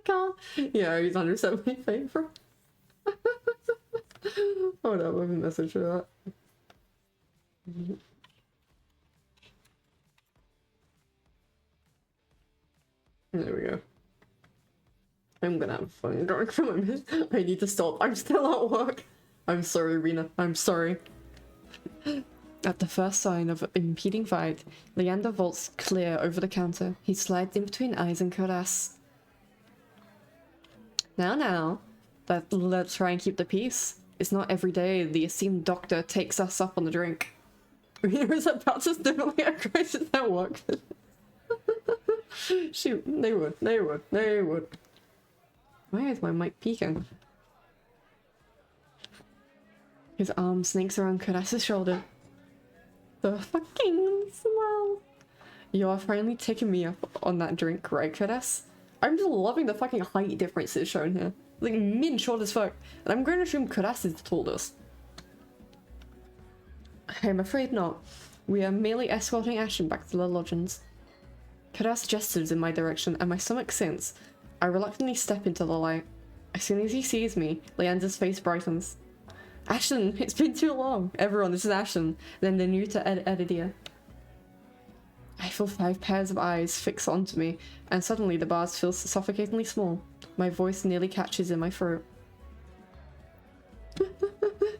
can't. Yeah, he's under 70 favor. Hold up, let me message for that. There we go. I'm gonna have a fucking drink for my minute. I need to stop. I'm still at work. I'm sorry, Rena. I'm sorry. At the first sign of an impeding fight, Leander vaults clear over the counter. He slides in between Eyes and Kras. Now, let's try and keep the peace. It's not every day the esteemed doctor takes us up on the drink. Rena is about to stimulate a crisis at work. Shoot, they would. Why is my mic peeking? His arm snakes around Kras's shoulder. The fucking smell. You're finally taking me up on that drink, right, Kras? I'm just loving the fucking height differences shown here. Like, Min short as fuck. And I'm going to assume Kras is the tallest. I'm afraid not. We are merely escorting Ashen back to the lodgings. Kras gestures in my direction and my stomach sinks. I reluctantly step into the light. As soon as he sees me, Leander's face brightens. Ashen, it's been too long. Everyone, this is Ashen. Then they're new to Edidia. I feel 5 pairs of eyes fix onto me, and suddenly the bars feel suffocatingly small. My voice nearly catches in my throat.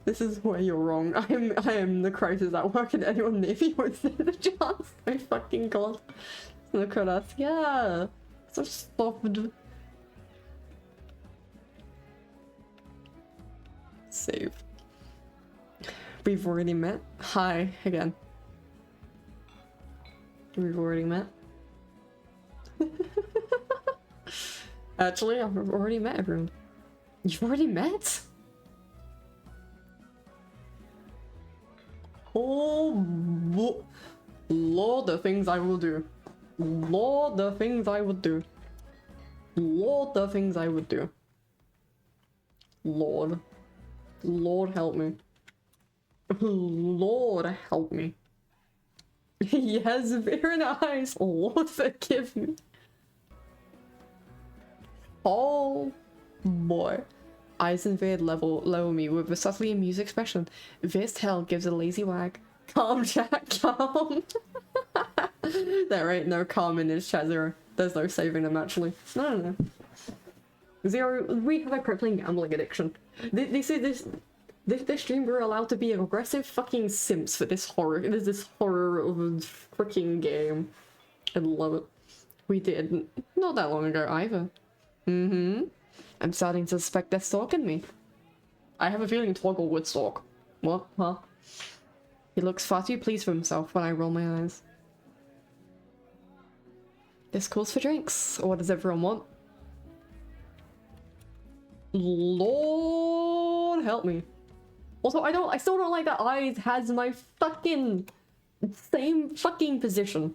This is where you're wrong. I am the crisis at work, and anyone near me would stand a chance. My fucking god. Look at us. Yeah. So soft. Save. We've already met. Hi again. We've already met. Actually, I've already met everyone. You've already met? Oh, Lord, the things I will do. Lord, the things I would do. Lord, the things I would do. Lord. Lord help me. Lord help me. Yes, Veer and Eyes. Lord forgive me. Oh. Boy. Eyes and Veer lower me with a subtly amused expression. Veer's tail gives a lazy wag. Calm, chat, calm. There ain't no calm in this chat, Zero. There's no saving them, actually. No. Zero, we have a crippling gambling addiction. This stream, we're allowed to be aggressive fucking simps for this horror. It is this horror of a freaking game. I love it. We did. Not that long ago, either. I'm starting to suspect they're stalking me. I have a feeling Toggle would stalk. What? Huh? He looks far too pleased with himself when I roll my eyes. This calls for drinks. Or what does everyone want? Lord help me. Also, I still don't like that Eyes has my fucking same fucking position.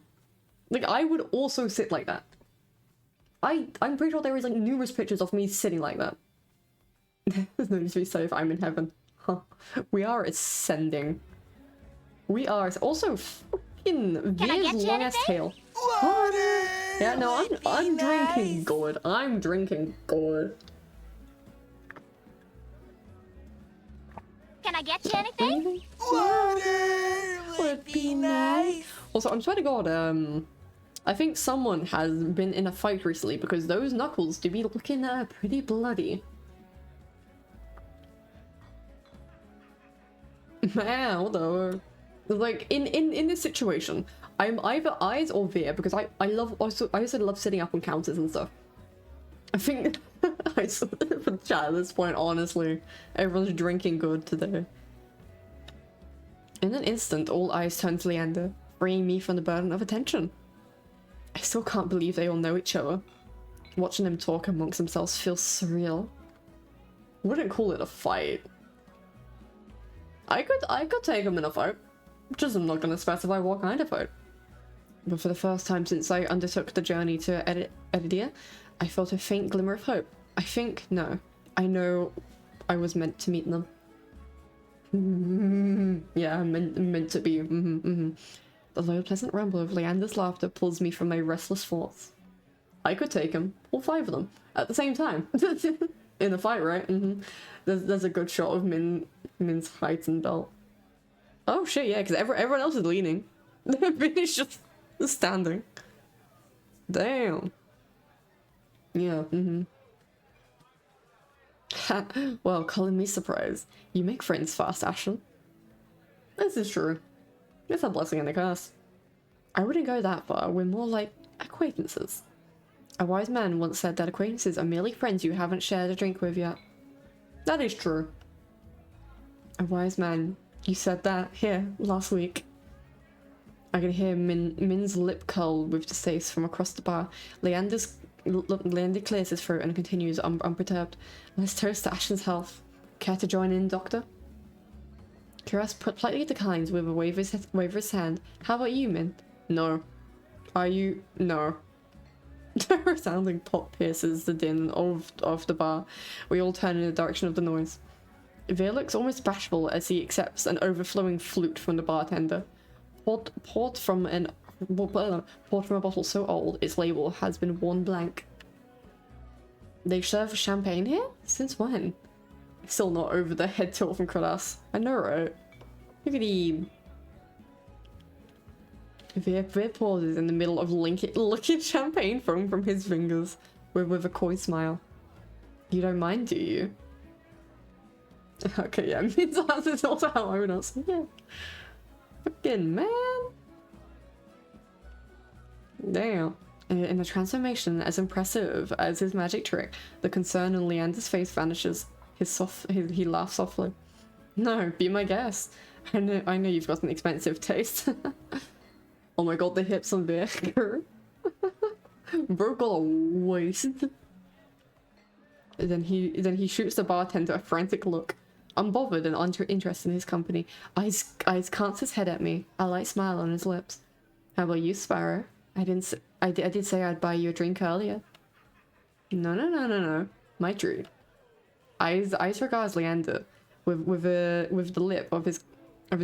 Like, I would also sit like that. I'm pretty sure there is like numerous pictures of me sitting like that. There's no need to be safe, I'm in heaven. Huh. We are ascending. We are also fucking Veer's long ass tail. Water! Yeah, no, I'm drinking good. I'm drinking good. Can I get you anything? Water would be nice. Also, I'm swear to God, I think someone has been in a fight recently because those knuckles do be looking pretty bloody. Man, although, like in this situation, I'm either Eyes or Veer because I also love sitting up on counters and stuff. I think I for the chat at this point, honestly, everyone's drinking good today. In an instant, all eyes turn to Leander, freeing me from the burden of attention. I still can't believe they all know each other. Watching them talk amongst themselves feels surreal. Wouldn't call it a fight. I could take them in a fight. Just I'm not gonna specify what kind of fight. But for the first time since I undertook the journey to Edidia, I felt a faint glimmer of hope. I know I was meant to meet them. Yeah, meant to be. The low, pleasant rumble of Leander's laughter pulls me from my restless thoughts. I could take him, all 5 of them, at the same time. In a fight, right? There's a good shot of Min's height and belt. Oh shit, yeah, because everyone else is leaning. Min is just standing. Damn. Yeah, Well, calling me surprised. You make friends fast, Ashley. This is true. It's a blessing and a curse. I wouldn't go that far. We're more like acquaintances. A wise man once said that acquaintances are merely friends you haven't shared a drink with yet. That is true. A wise man. You said that here last week. I can hear Min's lip curl with distaste from across the bar. Leander clears his throat and continues unperturbed. Let's toast to Ashley's health. Care to join in, Doctor? Kiras politely declines with a wave of his hand. How about you, Min? No. Are you? No. The resounding pop pierces the din of the bar. We all turn in the direction of the noise. Veer looks almost bashful as he accepts an overflowing flute from the bartender. Poured from a bottle so old its label has been worn blank. They serve champagne here? Since when? Still not over the head tilt from Kradas. I know, right? Look at him. Veer pauses in the middle of licking champagne foam from his fingers with a coy smile. You don't mind, do you? Okay, yeah, means that's also how I would answer. Yeah. Fucking man. Damn. In a transformation as impressive as his magic trick, the concern on Leander's face vanishes. He laughs softly. No, be my guest. I know you've got an expensive taste. Oh my god, the hips on Veer. Bro got a waist. Then he shoots the bartender a frantic look. Unbothered and uninterested in his company. Eyes cants his head at me, a light smile on his lips. How about you, Sparrow? I did say I'd buy you a drink earlier. No. My treat. Eyes regards Leander with the lip of his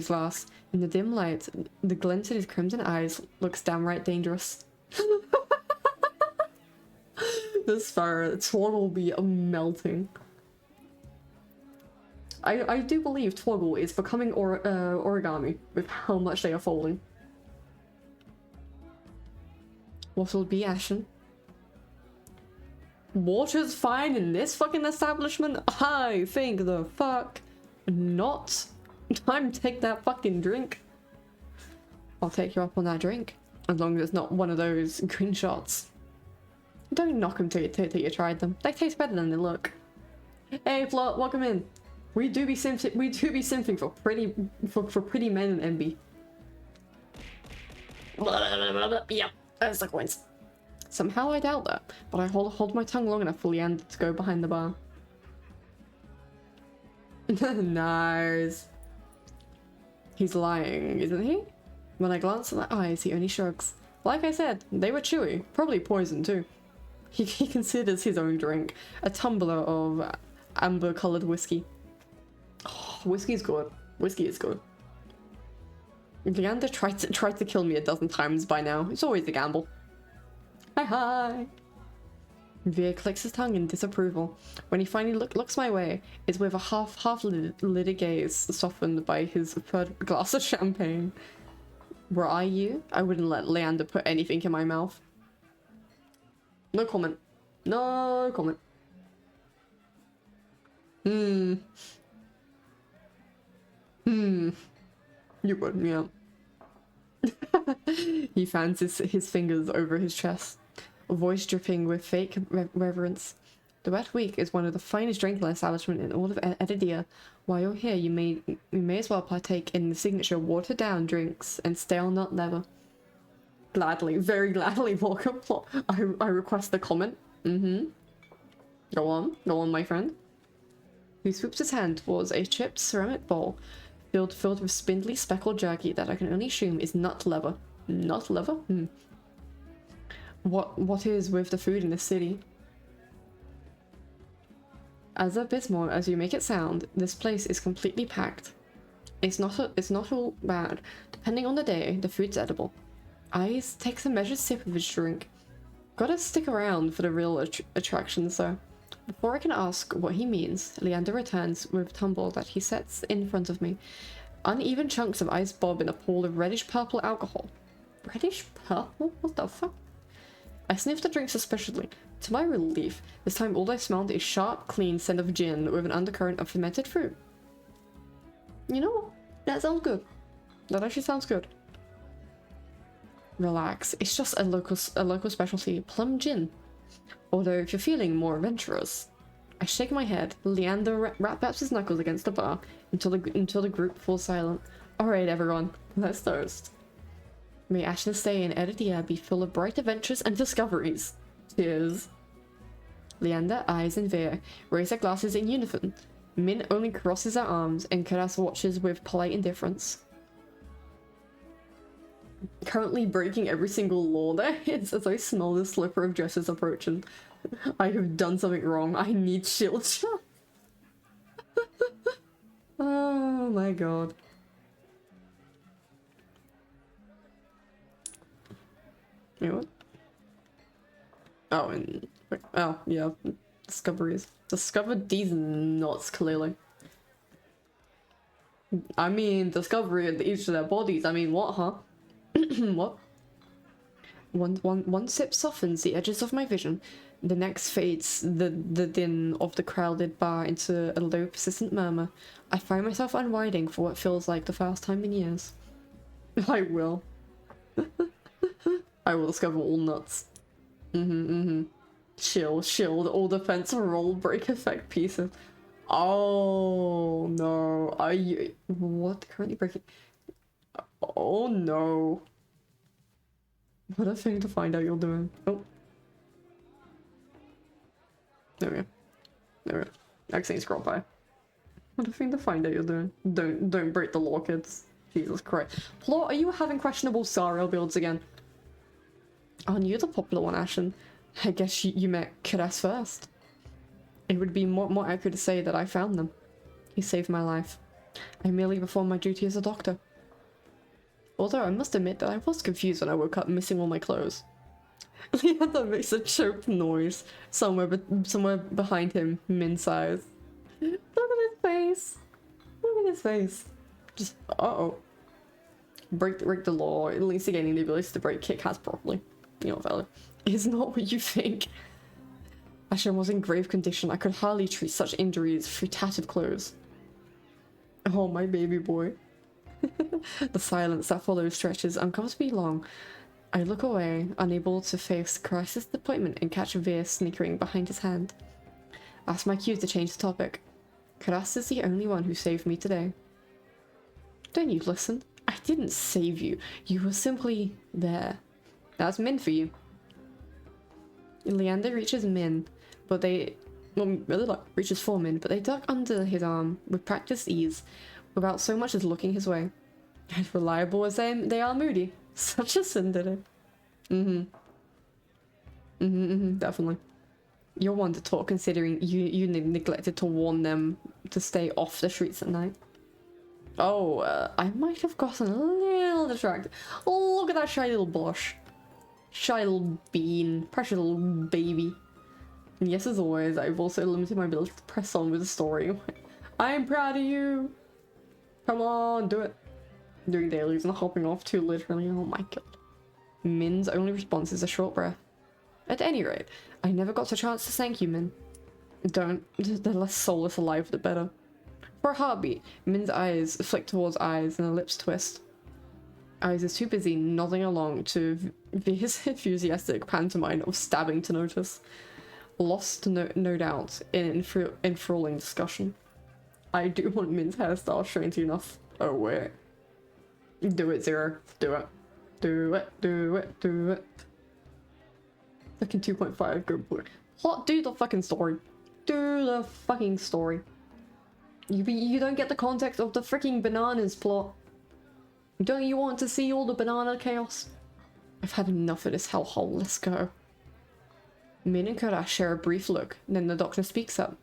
glass. In the dim light, the glint in his crimson eyes looks downright dangerous. This far, Twoggle will be melting. I do believe Twoggle is becoming origami with how much they are folding. What will be Ashen? Water's fine in this fucking establishment? I think the fuck not. Time to take that fucking drink. I'll take you up on that drink. As long as it's not one of those green shots. Don't knock them till you tried them. They taste better than they look. Hey Plot, welcome in. We do be simping for pretty men in MB. Yep, that's the coins. Somehow I doubt that, but I hold my tongue long enough for Leander to go behind the bar. Nice. He's lying, isn't he? When I glance at my eyes, he only shrugs. Like I said, they were chewy. Probably poison too. He considers his own drink a tumbler of amber-coloured whiskey. Oh, whiskey's good. Whiskey is good. Leander tried to kill me a dozen times by now. It's always a gamble. Hi. Veer clicks his tongue in disapproval. When he finally looks my way, it's with a half-lidded gaze softened by his third glass of champagne. Were I you, I wouldn't let Leander put anything in my mouth. No comment. No comment. You would, yeah. He fans his fingers over his chest, a voice dripping with fake reverence. The Wet Week is one of the finest drinking establishments in all of Edidia. While you're here, you may as well partake in the signature watered-down drinks and stale nut leather. Gladly, very gladly, Walker. I request the comment. Go on, my friend. He swoops his hand towards a chipped ceramic bowl filled with spindly speckled jerky that I can only assume is nut leather. Nut leather? What is with the food in this city? As abysmal as you make it sound, this place is completely packed. It's not all bad. Depending on the day, the food's edible. Eyes takes a measured sip of his drink. Gotta stick around for the real attractions though. Before I can ask what he means, Leander returns with a tumble that he sets in front of me. Uneven chunks of ice bob in a pool of reddish-purple alcohol. Reddish-purple? What the fuck? I sniffed the drink suspiciously. To my relief, this time all I smelled is sharp, clean scent of gin with an undercurrent of fermented fruit. You know, that sounds good. That actually sounds good. Relax, it's just a local specialty, plum gin. Although if you're feeling more adventurous. I shake my head. Leander raps his knuckles against the bar until the group falls silent. Alright everyone, let's toast. May Ashen's stay in Edidia be full of bright adventures and discoveries. Cheers. Leander, Eyes, and Veer raise their glasses in unison. Min only crosses her arms and Karas watches with polite indifference. Currently breaking every single law there is as I smell the slipper of dresses approaching. I have done something wrong. I need shield shot. Oh my god. You know what? Oh, and oh yeah, discoveries. Discovered these nuts clearly. I mean, discovery of each of their bodies. I mean, what, huh? What? One sip softens the edges of my vision. The next fades the din of the crowded bar into a low, persistent murmur. I find myself unwinding for what feels like the first time in years. I will. I will discover all nuts. Shield, all defense, roll, break effect pieces. Oh no. Are you what? Currently breaking. Oh no. What a thing to find out you're doing. Oh. There we go. There we go. Accidentally scroll by. What a thing to find out you're doing. Don't break the law, kids. Jesus Christ. Plot, are you having questionable Sariel builds again? Aren't you the popular one, Ashen? I guess you met Karas first. It would be more accurate to say that I found them. He saved my life. I merely performed my duty as a doctor. Although I must admit that I was confused when I woke up missing all my clothes. Leander makes a choked noise somewhere behind him. Min sighs. Look at his face. Look at his face. Just uh-oh. Break the law, at least gaining the ability to break Kit Kats properly. You know, fella. It's not what you think. Asher was in grave condition. I could hardly treat such injuries through tattered clothes. Oh, my baby boy. The silence that follows stretches uncomfortably long. I look away, unable to face crisis disappointment and catch Veer snickering behind his hand. Ask my cue to change the topic. Karas is the only one who saved me today. Don't you listen? I didn't save you. You were simply there. That's Min for you. Leander reaches Min, but they... Well, reaches for Min, but they duck under his arm with practiced ease, without so much as looking his way. As reliable as they are moody. Such a sin today. Definitely. You're one to talk, considering you neglected to warn them to stay off the streets at night. Oh, I might have gotten a little distracted. Oh, look at that shy little blush. Shy little bean. Precious little baby. And yes, as always, I've also limited my ability to press on with the story. I'm proud of you. Come on, do it. Doing dailies and hopping off too literally. Oh my god. Min's only response is a short breath. At any rate, I never got a chance to thank you, Min. Don't. The less soulless alive, the better. For a heartbeat, Min's eyes flick towards Eyes and her lips twist. Eyes is too busy nodding along to his enthusiastic pantomime of stabbing to notice. Lost, no doubt, in enthralling discussion. I do want Min's hairstyle strange enough. Oh wait. Do it, Zero. Do it. Do it. Do it. Do it. Fucking 2.5, good boy. What? Do the fucking story. Do the fucking story. You don't get the context of the freaking bananas plot. Don't you want to see all the banana chaos? I've had enough of this hellhole. Let's go. Min and Karash share a brief look, then the doctor speaks up.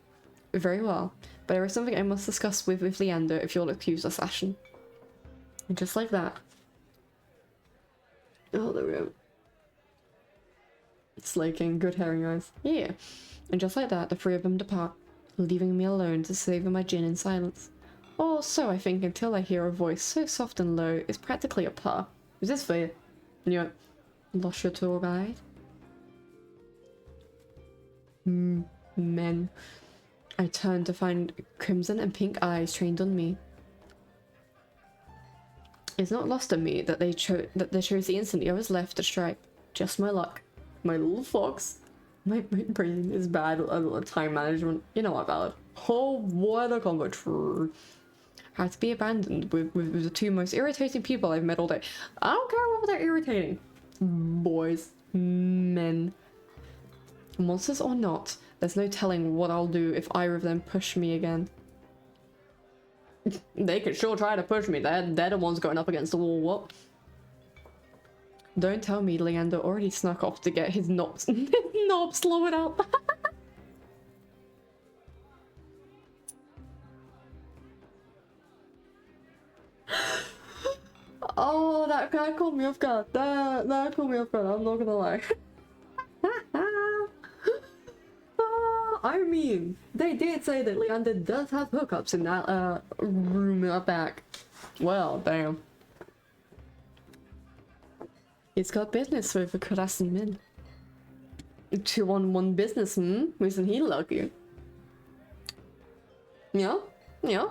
Very well, but there is something I must discuss with Leander if you'll excuse us, Ashen. And just like that. Oh, there we go. Slaking, good herring eyes. Yeah. And just like that, the three of them depart, leaving me alone to savor my gin in silence. Or so I think until I hear a voice so soft and low, it's practically a purr. Is this fair? Knew it. Lost your tour guide? Men. I turned to find crimson and pink eyes trained on me. It's not lost on me that they chose the instant I was left to strike. Just my luck. My little fox. My brain is bad at time management. You know what, Valid? Oh, what a combo. True. Had to be abandoned with the two most irritating people I've met all day. I don't care whether they're irritating. Boys. Men. Monsters or not, there's no telling what I'll do if either of them push me again. They could sure try to push me. They're the ones going up against the wall. What? Don't tell me Leander already snuck off to get his knobs lowered out. Oh, that caught me off guard. That caught me off guard. I'm not gonna lie. I mean, they did say that Leander does have hookups in that room up back. Well, damn. He's got business with a Karas and Min. 2-on-1 business, Isn't he lucky? Yeah, yeah.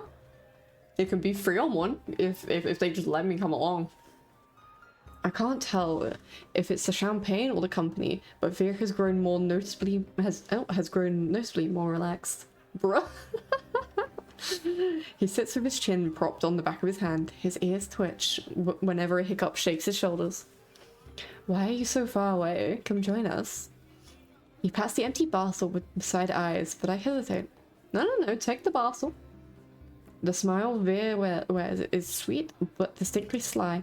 It could be 3-on-1 if they just let me come along. I can't tell if it's the champagne or the company, but Veer has grown noticeably more relaxed. Bruh. He sits with his chin propped on the back of his hand. His ears twitch whenever a hiccup shakes his shoulders. Why are you so far away? Come join us. He pats the empty parcel beside Eyes, but I hesitate. No, take the parcel. The smile Veer wears is sweet, but distinctly sly.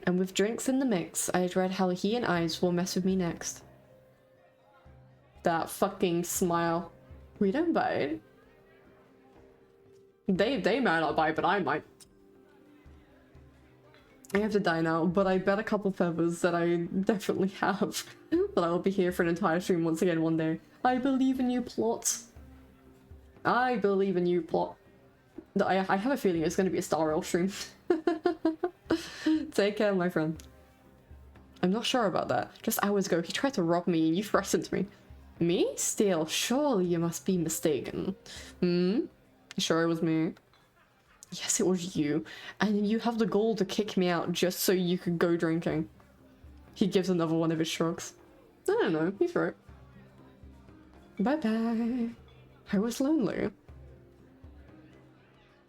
And with drinks in the mix, I dread how he and Eyes will mess with me next. That fucking smile. We don't bite. They might not bite, but I might. I have to die now, but I bet a couple feathers that I definitely have. But I will be here for an entire stream once again one day. I believe in you, plot. I believe in you, plot. I have a feeling it's going to be a Star Rail stream. Take care, my friend. I'm not sure about that. Just hours ago, he tried to rob me and you threatened me. Me? Still, surely you must be mistaken. Hmm? Sure it was me. Yes, it was you. And you have the gall to kick me out just so you could go drinking. He gives another one of his shrugs. I don't know, he's right. Bye-bye. I was lonely.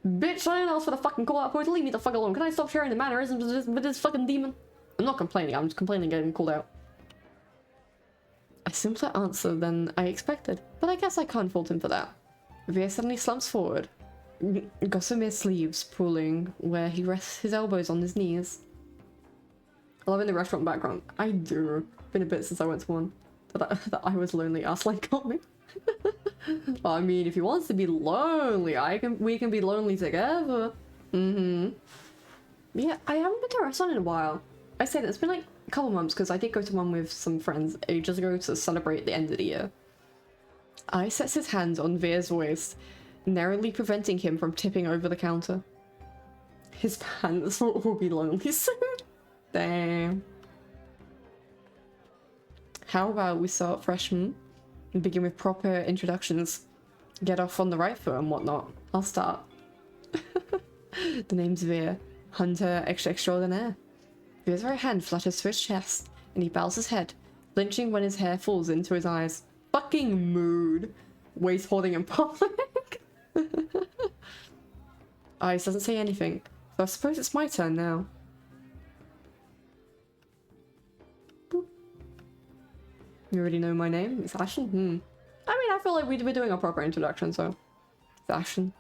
Bitch, I didn't ask for the fucking call-out point. Leave me the fuck alone. Can I stop sharing the mannerisms with this fucking demon? I'm not complaining, I'm just complaining getting called out. A simpler answer than I expected, but I guess I can't fault him for that. Veer suddenly slumps forward. Gossamer's sleeves pulling where he rests his elbows on his knees. Loving the restaurant background. I do. Been a bit since I went to one. That I was lonely ass like got me. I mean, if he wants to be lonely, we can be lonely together. Mm-hmm. Yeah, I haven't been to a restaurant in a while. I said it's been like a couple months because I did go to one with some friends ages ago to celebrate the end of the year. I sets his hands on Veer's waist, narrowly preventing him from tipping over the counter. His pants will be lonely soon. Damn. How about we start fresh and begin with proper introductions? Get off on the right foot and whatnot. I'll start. The name's Veer, hunter extraordinaire. Veer's right hand flutters to his chest, and he bows his head, flinching when his hair falls into his eyes. Fucking mood. Waist holding in public. Ice doesn't say anything, so I suppose it's my turn now. Boop. You already know my name? It's Ashen? I mean, I feel like we're doing a proper introduction, so... It's Ashen.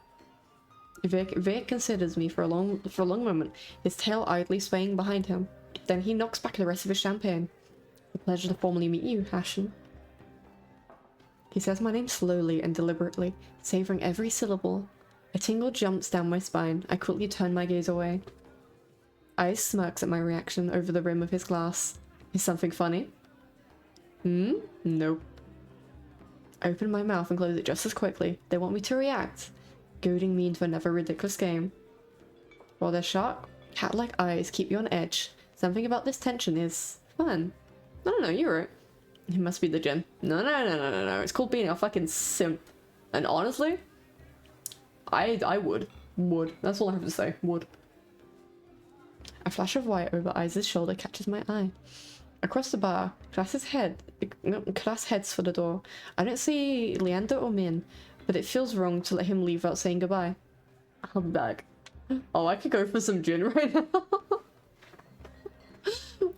Veer considers me for a long moment, his tail idly swaying behind him. Then he knocks back the rest of his champagne. A pleasure to formally meet you, Ashen. He says my name slowly and deliberately, savoring every syllable. A tingle jumps down my spine. I quickly turn my gaze away. Ice smirks at my reaction over the rim of his glass. Is something funny? Nope. I open my mouth and close it just as quickly. They want me to react, goading me into another ridiculous game. While their sharp, cat-like eyes keep you on edge, something about this tension is fun. I don't know, you're right. It must be the gym. No. It's called being a fucking simp. And honestly, I would. That's all I have to say. Would. A flash of white over Ice's shoulder catches my eye. Across the bar, Class heads for the door. I don't see Leander or Min, but it feels wrong to let him leave without saying goodbye. I'll be back. Oh, I could go for some gin right now.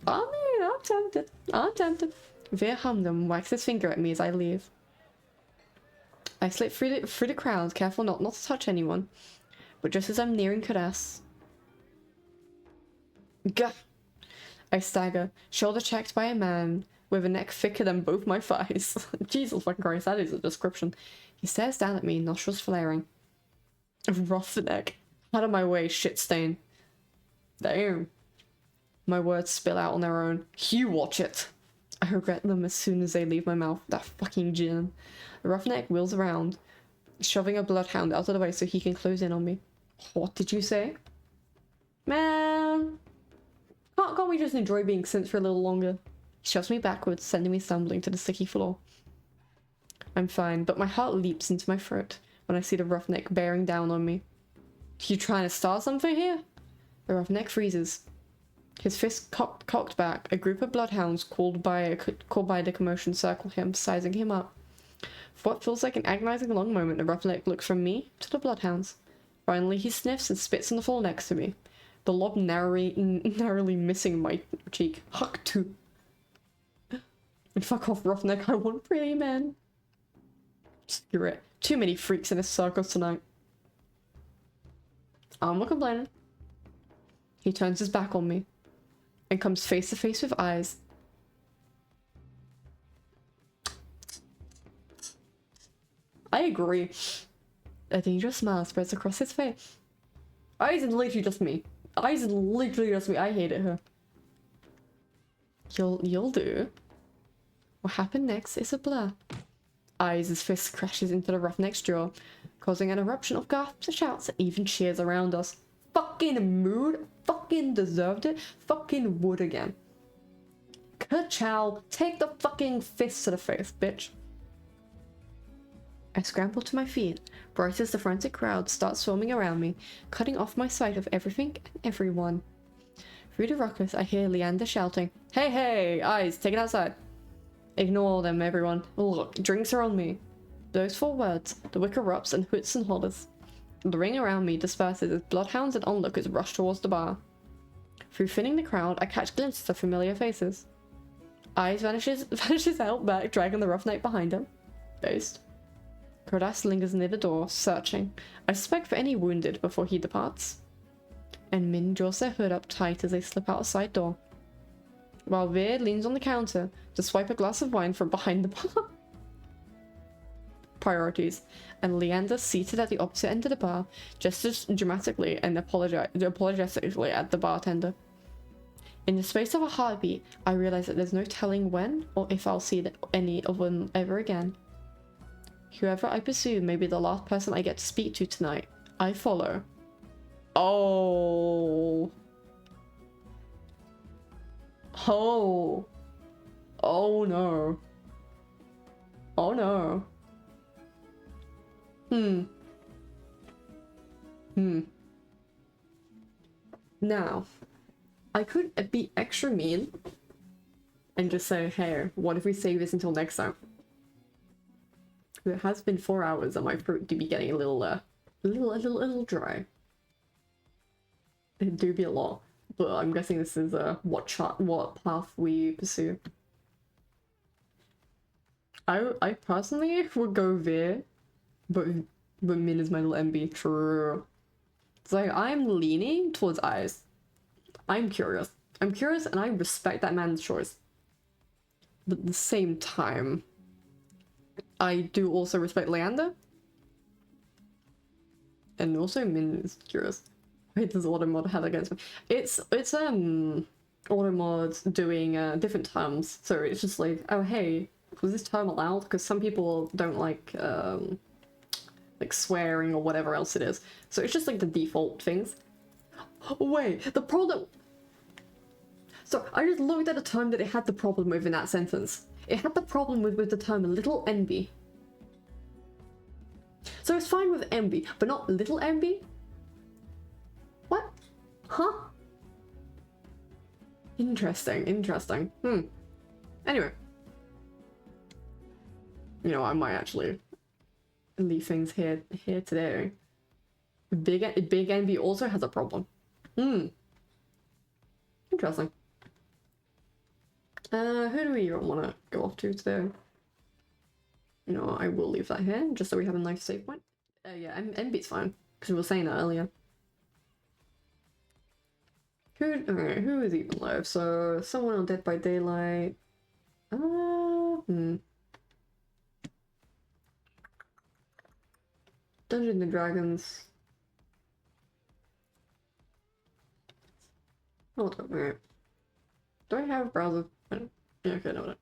I mean, I'm tempted. Veer hummed and wags his finger at me as I leave. I slip through the crowd, careful not to touch anyone. But just as I'm nearing Kadas... Gah! I stagger, shoulder checked by a man with a neck thicker than both my thighs. Jesus fucking Christ, that is a description. He stares down at me, nostrils flaring. Roughneck. Out of my way, shit stain. Damn. My words spill out on their own. You watch it. I regret them as soon as they leave my mouth. That fucking gin. The roughneck wheels around, shoving a bloodhound out of the way so he can close in on me. What did you say? Man. Can't we just enjoy being sent for a little longer? He shoves me backwards, sending me stumbling to the sticky floor. I'm fine, but my heart leaps into my throat when I see the roughneck bearing down on me. You trying to start something here? The roughneck freezes. His fist cocked back. A group of bloodhounds called by the commotion circle him, sizing him up. For what feels like an agonizing long moment, the roughneck looks from me to the bloodhounds. Finally, he sniffs and spits on the floor next to me. The lob narrowly missing my cheek. Huck too. And fuck off, roughneck. I want pretty men. Screw it. Too many freaks in a circus tonight. I'm not complaining. He turns his back on me and comes face to face with eyes. I agree. A dangerous smile spreads across his face. Eyes is literally just me. Eyes is literally just me. I hate it here. You'll do. What happened next is a blur. Eyes' fist crashes into the roughneck's jaw, causing an eruption of gasps and shouts and even cheers around us. Fucking mood, fucking deserved it, fucking would again. Ka-chow, take the fucking fist to the face, bitch. I scramble to my feet, right as the frantic crowd starts swarming around me, cutting off my sight of everything and everyone. Through the ruckus, I hear Leander shouting, "Hey, hey, Eyes, take it outside." Ignore them, everyone. Look, drinks are on me. Those 4 words, the wick erupts and hoots and hollers. The ring around me disperses as bloodhounds and onlookers rush towards the bar. Through thinning the crowd, I catch glimpses of familiar faces. Eyes vanishes out back, dragging the roughneck behind him. Based. Krodas lingers near the door, searching. I suspect for any wounded before he departs. And Min draws their hood up tight as they slip out a side door. While Veer leans on the counter to swipe a glass of wine from behind the bar. Priorities. And Leander, seated at the opposite end of the bar, gestures dramatically and apologetically at the bartender. In the space of a heartbeat, I realize that there's no telling when or if I'll see any of them ever again. Whoever I pursue may be the last person I get to speak to tonight. I follow. Oh. Oh. Oh no. Oh no. Now, I could be extra mean and just say, hey, what if we save this until next time? It has been 4 hours and my throat do be getting a little dry. It do be a lot, but I'm guessing this is what path we pursue. I personally would go Veer, but Min is my little MB. True. It's like I'm leaning towards Eyes. I'm curious and I respect that man's choice. But at the same time, I do also respect Leander. And also Min is curious. Wait, does Automod have against me? It's Automod doing different terms. So it's just like, oh hey, was this term allowed? Because some people don't like swearing or whatever else it is. So it's just like the default things. Oh, wait, the problem. So I just looked at a term that it had the problem with in that sentence. It had the problem with the term little envy. So it's fine with envy, but not little envy? What? Huh? Interesting. Anyway. You know, I might actually leave things here today. Big envy also has a problem. Interesting. Who do we even want to go off to today? You know, I will leave that here, just so we have a nice save point. Yeah, envy's fine, because we were saying that earlier. Who is even live? So, someone on Dead by Daylight. Dungeons and Dragons. Hold up, alright. Do I have a browser? Yeah, okay, no.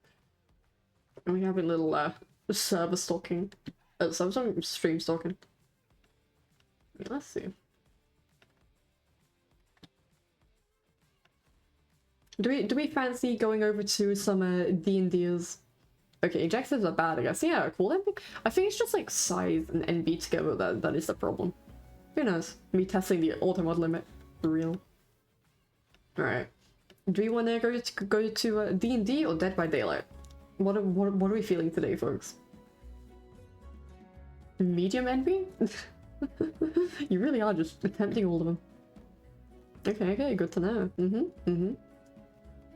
And we have a little server stalking. Some stream stalking. Let's see. Do we fancy going over to some D&Ds? Okay, objectives are bad, I guess. Yeah, cool. I think it's just like size and NB together that is the problem. Who knows? Me testing the auto-mod limit. For real. Alright. Do we want to go to D&D or Dead by Daylight? What are we feeling today, folks? Medium envy? You really are just attempting all of them. Okay, good to know.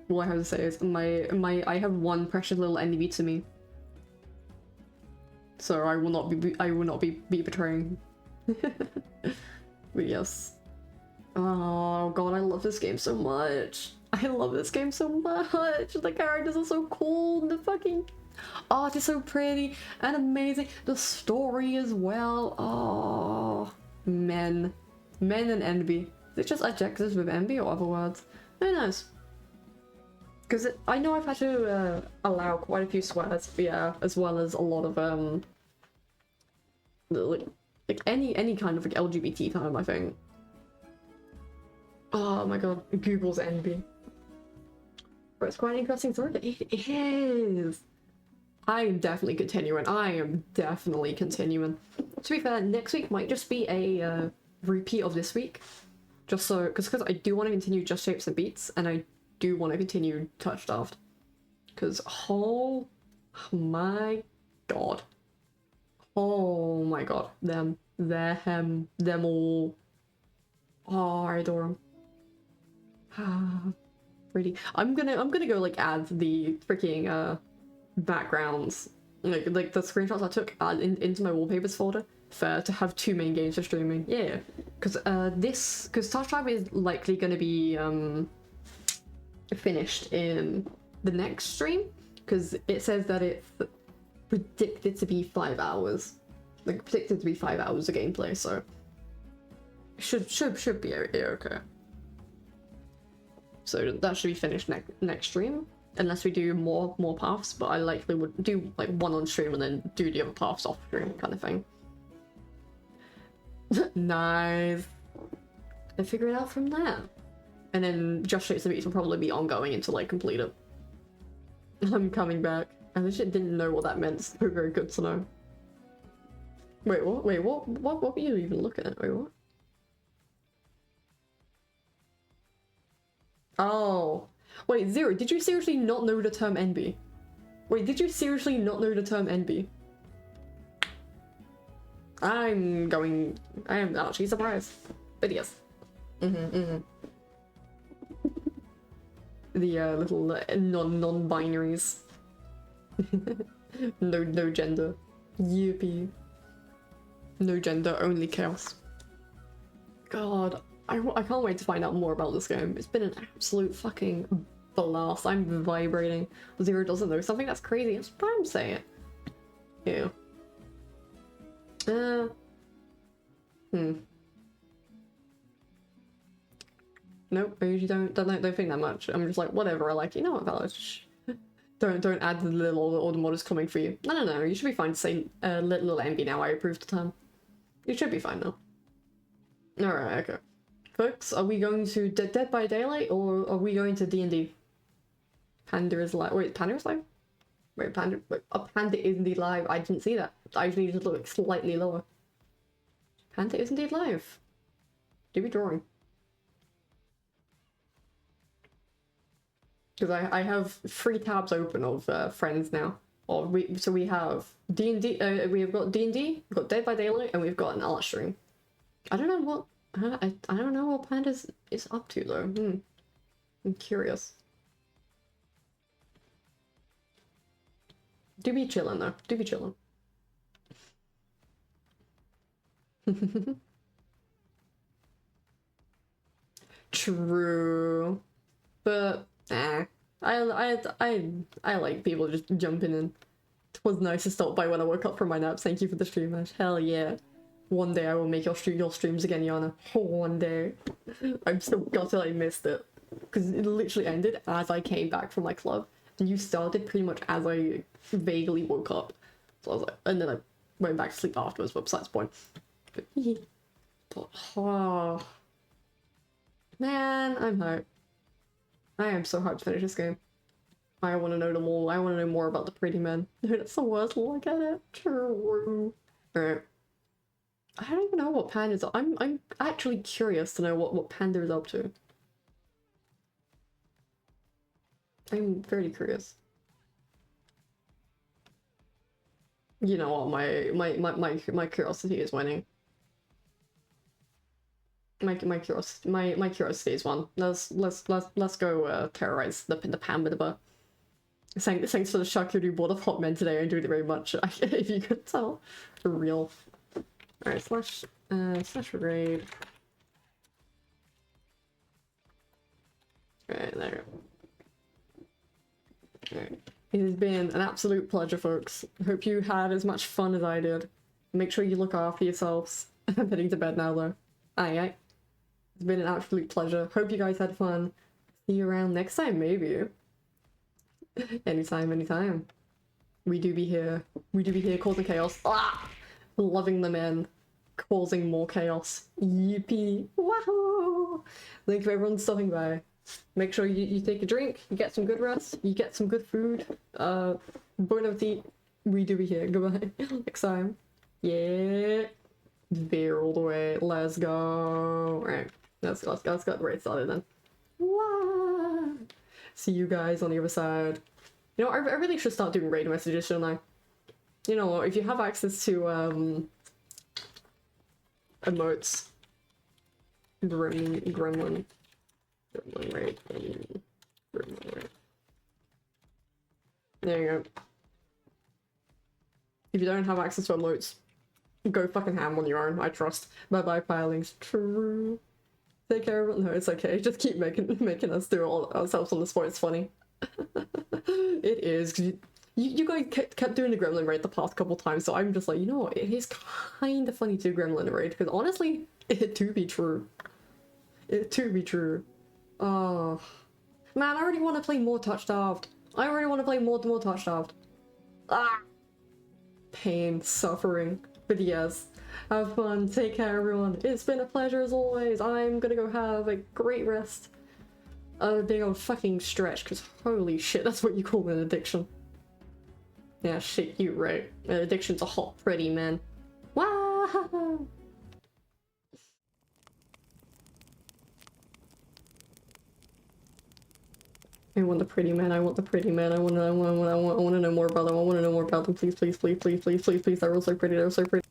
All I have to say is I have one precious little enemy to me. So I will not be betraying. But yes. Oh god, I love this game so much. I love this game so much. The characters are so cool. The fucking art is so pretty and amazing. The story as well. Oh, men and envy. Is it just adjectives with envy or other words? Who knows? Because I know I've had to allow quite a few swears, but yeah, as well as a lot of like any kind of like LGBT term, I think. Oh my god, Google's envy. But it's quite an interesting story. It is. I am definitely continuing. To be fair, next week might just be a repeat of this week. Just so, because I do want to continue Just Shapes and Beats, and I do want to continue Touchstarved. Because, oh my god. Oh my god. Them all. Oh, I adore them. Pretty. I'm gonna go like add the freaking backgrounds, like the screenshots I took into my wallpapers folder to have 2 main games for streaming. Yeah, because Touchstarved is likely gonna be finished in the next stream, because it says that it's predicted to be 5 hours, like predicted to be 5 hours of gameplay, so should be okay. So that should be finished next stream, unless we do more paths, but I likely would do like 1 on stream and then do the other paths off stream kind of thing. Nice. And figure it out from there. And then Just Shapes and Beats will probably be ongoing until I complete it. I'm coming back. I legit didn't know what that meant. It's very, very good to know. Wait, what? Wait, what were you even looking at? Wait, what? Oh. Wait, Zero, did you seriously not know the term NB? Wait, did you seriously not know the term NB? I am actually surprised. But yes. The little non-binaries. No gender. Yippee. No gender, only chaos. God, I can't wait to find out more about this game. It's been an absolute fucking blast. I'm vibrating. Zero doesn't know something that's crazy. That's what I'm saying. Yeah. Nope, I usually don't think that much. I'm just like, whatever, I like, you know what, fellas? Don't add the little all the modders coming for you. No, you should be fine to say little MB now, I approve the term. You should be fine now. Alright, okay. Folks, are we going to Dead by Daylight, or are we going to D&D? Panda is live. Wait, Panda is live? Wait, Panda is indeed live. I didn't see that. I just needed to look slightly lower. Panda is indeed live. Do we drawing? Because I have 3 tabs open of friends now. So we have D&D. We have got D&D. We've got Dead by Daylight, and we've got an art stream. I don't know what. I don't know what Panda is up to though. I'm curious. Do be chillin' though. Do be chillin'. True, but I like people just jumping in. It was nice to stop by when I woke up from my naps. Thank you for the stream, Ash. Hell yeah. One day I will make your streams again, Yana. One day. I'm so gutted I missed it. Because it literally ended as I came back from my club. And you started pretty much as I vaguely woke up. So I was like, and then I went back to sleep afterwards, but besides the point. But oh. Man, I'm hyped. I am so hyped to finish this game. I want to know them all. I want to know more about the pretty men. That's the worst look at it. True. Alright. I don't even know what Panda's up. I'm actually curious to know what Panda is up to. I'm very curious. You know what, my curiosity is winning. My curiosity is one. Let's go terrorize the Panda. Thanks for the charcuterie board of hot men today. I enjoyed it very much. If you could tell, for real. Alright, slash raid. Alright, there. Alright. It has been an absolute pleasure, folks. Hope you had as much fun as I did. Make sure you look after yourselves. I'm heading to bed now, though. Aye. It's been an absolute pleasure. Hope you guys had fun. See you around next time, maybe. Anytime, anytime. We do be here. We do be here causing chaos. Ah! Loving the men. Causing more chaos. Yippee! Wahoo! Thank you everyone stopping by. Make sure you take a drink, you get some good rest, you get some good food. Bon appetit. We do be here. Goodbye. Next time. Yeah. Beer all the way. Let's go. Alright. Let's get the raid started then. Wow. See you guys on the other side. You know, I really should start doing raid messages, shouldn't I? You know what, if you have access to, emotes. Gremlin raid. Gremlin raid. There you go. If you don't have access to emotes, go fucking ham on your own, I trust. Bye-bye, Pyrelings. True. Take care of it. No, it's okay. Just keep making us do it all ourselves on the spot. It's funny. It is, because you guys kept doing the Gremlin raid the past couple times, so I'm just like, you know what, it is kind of funny to do Gremlin raid, because honestly, it do be true. It do be true. Oh. Man, I already want to play more Touchstarved. I already want to play more Touchstarved. Ah! Pain, suffering. But yes, have fun, take care everyone. It's been a pleasure as always. I'm gonna go have a great rest. A big old fucking stretch, because holy shit, that's what you call an addiction. Yeah, shit, you right. An addiction's a hot pretty, man. Wow! I want the pretty man, I want the pretty man, I want to know more about them, I want to know more about them, please, please, please, please, please, please, please, they're all so pretty, they're so pretty.